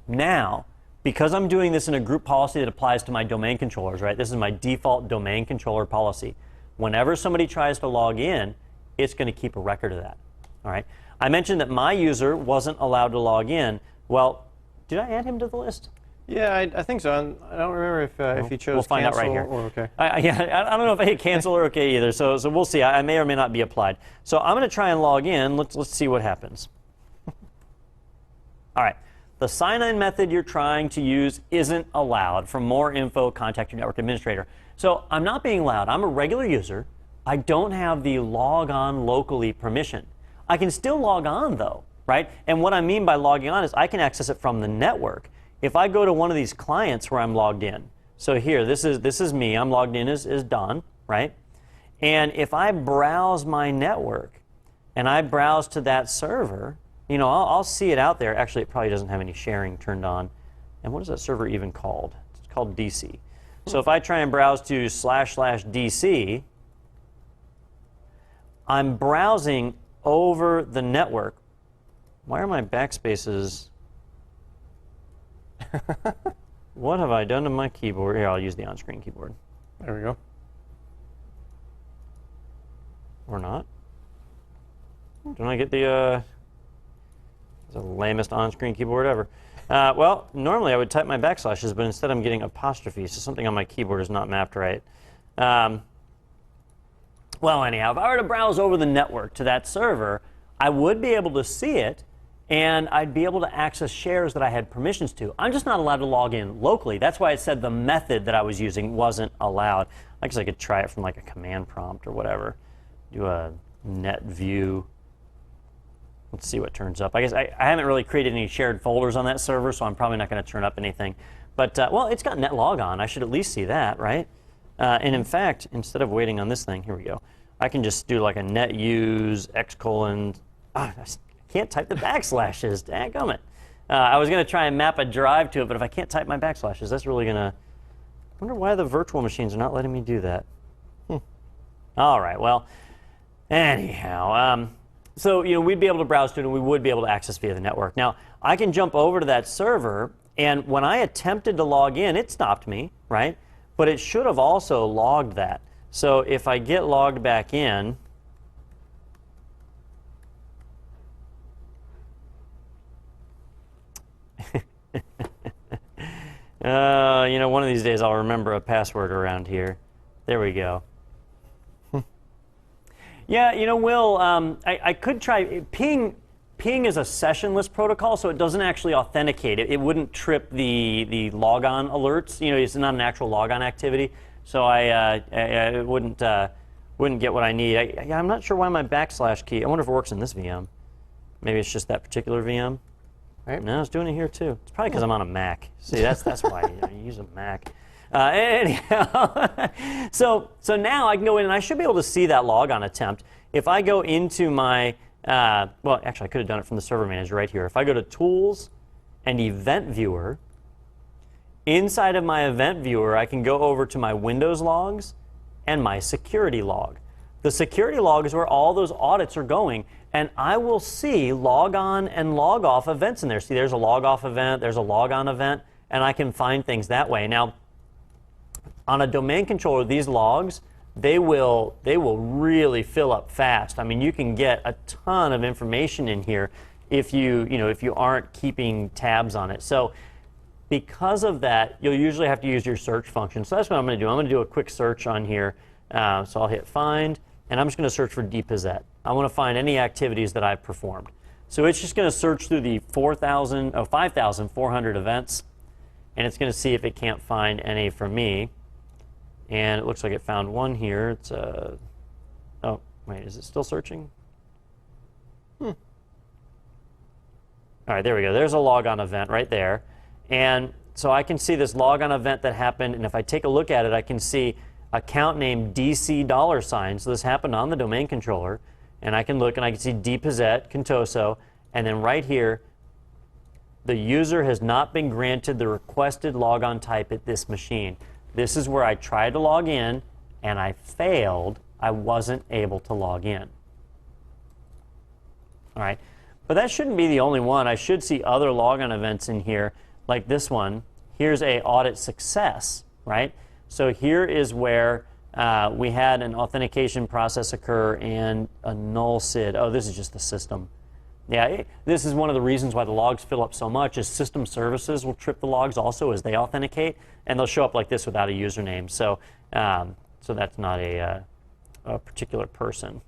Now, because I'm doing this in a group policy that applies to my domain controllers, right? This is my default domain controller policy. Whenever somebody tries to log in, it's going to keep a record of that. All right. I mentioned that my user wasn't allowed to log in. Well, did I add him to the list? Yeah, I think so. I don't remember if he chose we'll find cancel out right here. or OK. I don't know if I hit cancel or OK either. So we'll see. I may or may not be applied. So I'm going to try and log in. Let's see what happens. All right. The sign-in method you're trying to use isn't allowed. For more info, contact your network administrator. So I'm not being allowed. I'm a regular user. I don't have the log on locally permission. I can still log on though, right? And what I mean by logging on is I can access it from the network. If I go to one of these clients where I'm logged in, so here, this is me. I'm logged in as Don, right? And if I browse my network and I browse to that server, I'll see it out there. Actually, it probably doesn't have any sharing turned on. And what is that server even called? It's called DC. So if I try and browse to //DC, I'm browsing over the network. Why are my backspaces? What have I done to my keyboard? Here, I'll use the on-screen keyboard. There we go. Or not. Don't I get the lamest on-screen keyboard ever? Well, normally I would type my backslashes, but instead I'm getting apostrophes, so something on my keyboard is not mapped right. Well, anyhow, if I were to browse over the network to that server, I would be able to see it, and I'd be able to access shares that I had permissions to. I'm just not allowed to log in locally. That's why it said the method that I was using wasn't allowed. I guess I could try it from like a command prompt or whatever. Do a net view. Let's see what turns up. I guess I haven't really created any shared folders on that server, so I'm probably not going to turn up anything. But, well, it's got net log on. I should at least see that, right? And in fact, instead of waiting on this thing, here we go. I can just do like a net use x:. I can't type the backslashes. Dadgummit. I was going to try and map a drive to it, but if I can't type my backslashes, that's really going to... I wonder why the virtual machines are not letting me do that. All right, well, anyhow, so we'd be able to browse to it, and we would be able to access via the network. Now, I can jump over to that server, and when I attempted to log in, it stopped me, right? But it should have also logged that. So if I get logged back in, you know, one of these days I'll remember a password around here. There we go. Yeah, you know, Will, I could try ping. Ping is a sessionless protocol, so it doesn't actually authenticate. It wouldn't trip the logon alerts. You know, it's not an actual logon activity, so I wouldn't get what I need. I'm not sure why my / key. I wonder if it works in this VM. Maybe it's just that particular VM. Right. No, it's doing it here too. It's probably because I'm on a Mac. See, that's why you use a Mac. Anyhow, so now I can go in and I should be able to see that logon attempt. If I go into my well, actually, I could have done it from the server manager right here. If I go to Tools and Event Viewer, inside of my Event Viewer, I can go over to my Windows logs and my security log. The security log is where all those audits are going, and I will see log on and log off events in there. See, there's a log off event, there's a log on event, and I can find things that way. Now, on a domain controller, these logs, they will really fill up fast. I mean, you can get a ton of information in here if you aren't keeping tabs on it. So because of that, you'll usually have to use your search function. So that's what I'm going to do. I'm going to do a quick search on here. So I'll hit find, and I'm just going to search for deposit. I want to find any activities that I've performed. So it's just going to search through the 5,400 events, and it's going to see if it can't find any for me. And it looks like it found one here. It's oh, wait, is it still searching? All right, there we go. There's a logon event right there. And so I can see this logon event that happened, and if I take a look at it, I can see account name DC$. So this happened on the domain controller. And I can look and I can see deposit, Contoso, and then right here, the user has not been granted the requested logon type at this machine. This is where I tried to log in, and I failed. I wasn't able to log in. All right, but that shouldn't be the only one. I should see other logon events in here, like this one. Here's a audit success, right? So here is where we had an authentication process occur and a null SID. Oh, this is just the system. Yeah, this is one of the reasons why the logs fill up so much is system services will trip the logs also as they authenticate, and they'll show up like this without a username. So, so that's not a particular person.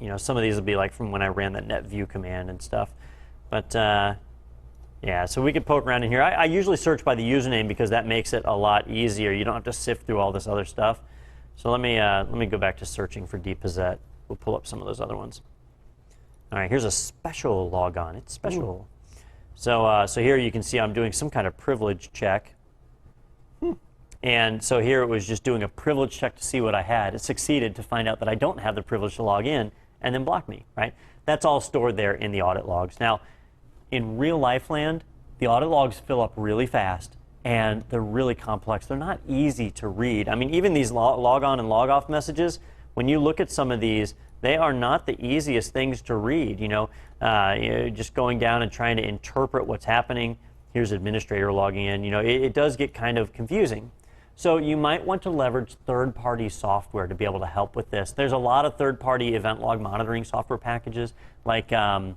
You know, some of these will be like from when I ran that netview command and stuff. But yeah, so we could poke around in here. I usually search by the username because that makes it a lot easier. You don't have to sift through all this other stuff. So let me go back to searching for deposit. We'll pull up some of those other ones. All right, here's a special logon. It's special. So, so here you can see I'm doing some kind of privilege check. And so here it was just doing a privilege check to see what I had. It succeeded to find out that I don't have the privilege to log in and then block me, right? That's all stored there in the audit logs. Now, in real life land, the audit logs fill up really fast and they're really complex. They're not easy to read. I mean, even these log on and log off messages, when you look at some of these, they are not the easiest things to read. You know, just going down and trying to interpret what's happening. Here's administrator logging in. You know, it does get kind of confusing. So you might want to leverage third-party software to be able to help with this. There's a lot of third-party event log monitoring software packages. Like GFI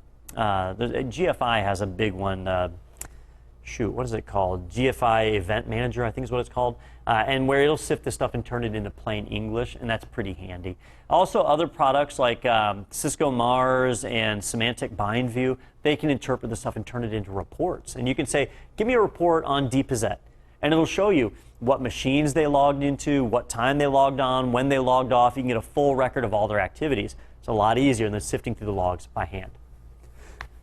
has a big one. Shoot, what is it called? GFI Event Manager, I think is what it's called. And where it'll sift this stuff and turn it into plain English, and that's pretty handy. Also, other products like Cisco Mars and Semantic Bind View, they can interpret this stuff and turn it into reports. And you can say, give me a report on deposit. And it'll show you what machines they logged into, what time they logged on, when they logged off. You can get a full record of all their activities. It's a lot easier than sifting through the logs by hand.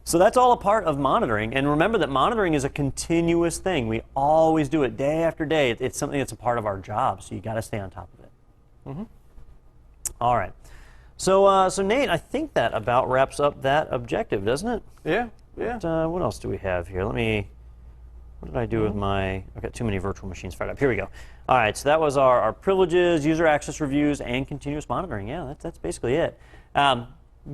So that's all a part of monitoring. And remember that monitoring is a continuous thing. We always do it day after day. It's something that's a part of our job, so you got to stay on top of it. All right. So, so Nate, I think that about wraps up that objective, doesn't it? Yeah, yeah. But, what else do we have here? What did I do with my, I've got too many virtual machines fired up. Here we go. All right, so that was our privileges, user access reviews, and continuous monitoring. Yeah, that's basically it.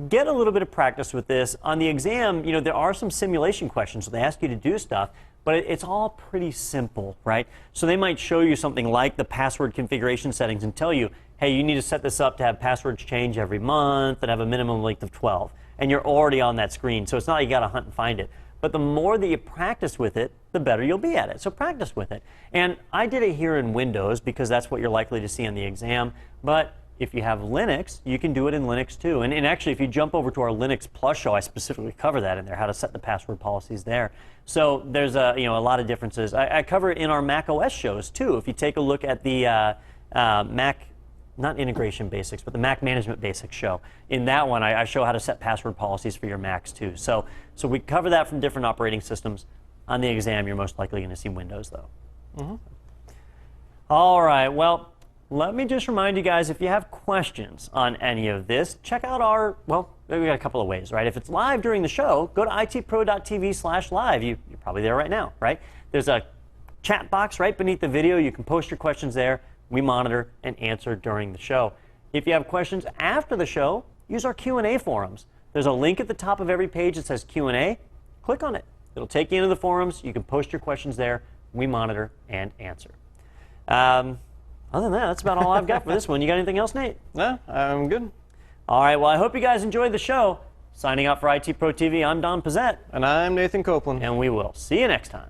get a little bit of practice with this. On the exam, you know, there are some simulation questions, so they ask you to do stuff, but it's all pretty simple, right? So they might show you something like the password configuration settings and tell you, hey, you need to set this up to have passwords change every month and have a minimum length of 12. And you're already on that screen, so it's not like you got to hunt and find it. But the more that you practice with it, the better you'll be at it. So practice with it. And I did it here in Windows because that's what you're likely to see on the exam. But if you have Linux, you can do it in Linux too. And actually, if you jump over to our Linux Plus show, I specifically cover that in there, how to set the password policies there. So there's a lot of differences. I cover it in our Mac OS shows too. If you take a look at the Mac, not integration basics, but the Mac management basics show. In that one, I show how to set password policies for your Macs too. So we cover that from different operating systems. On the exam, you're most likely going to see Windows though. Mm-hmm. All right, well, let me just remind you guys, if you have questions on any of this, check out our, well, we got a couple of ways, right? If it's live during the show, go to itpro.tv/live. You're probably there right now, right? There's a chat box right beneath the video. You can post your questions there. We monitor and answer during the show. If you have questions after the show, use our Q&A forums. There's a link at the top of every page that says Q&A. Click on it. It'll take you into the forums. You can post your questions there. We monitor and answer. Other than that, that's about all I've got for this one. You got anything else, Nate? No, I'm good. All right, well, I hope you guys enjoyed the show. Signing out for IT Pro TV, I'm Don Pizzette. And I'm Nathan Copeland. And we will see you next time.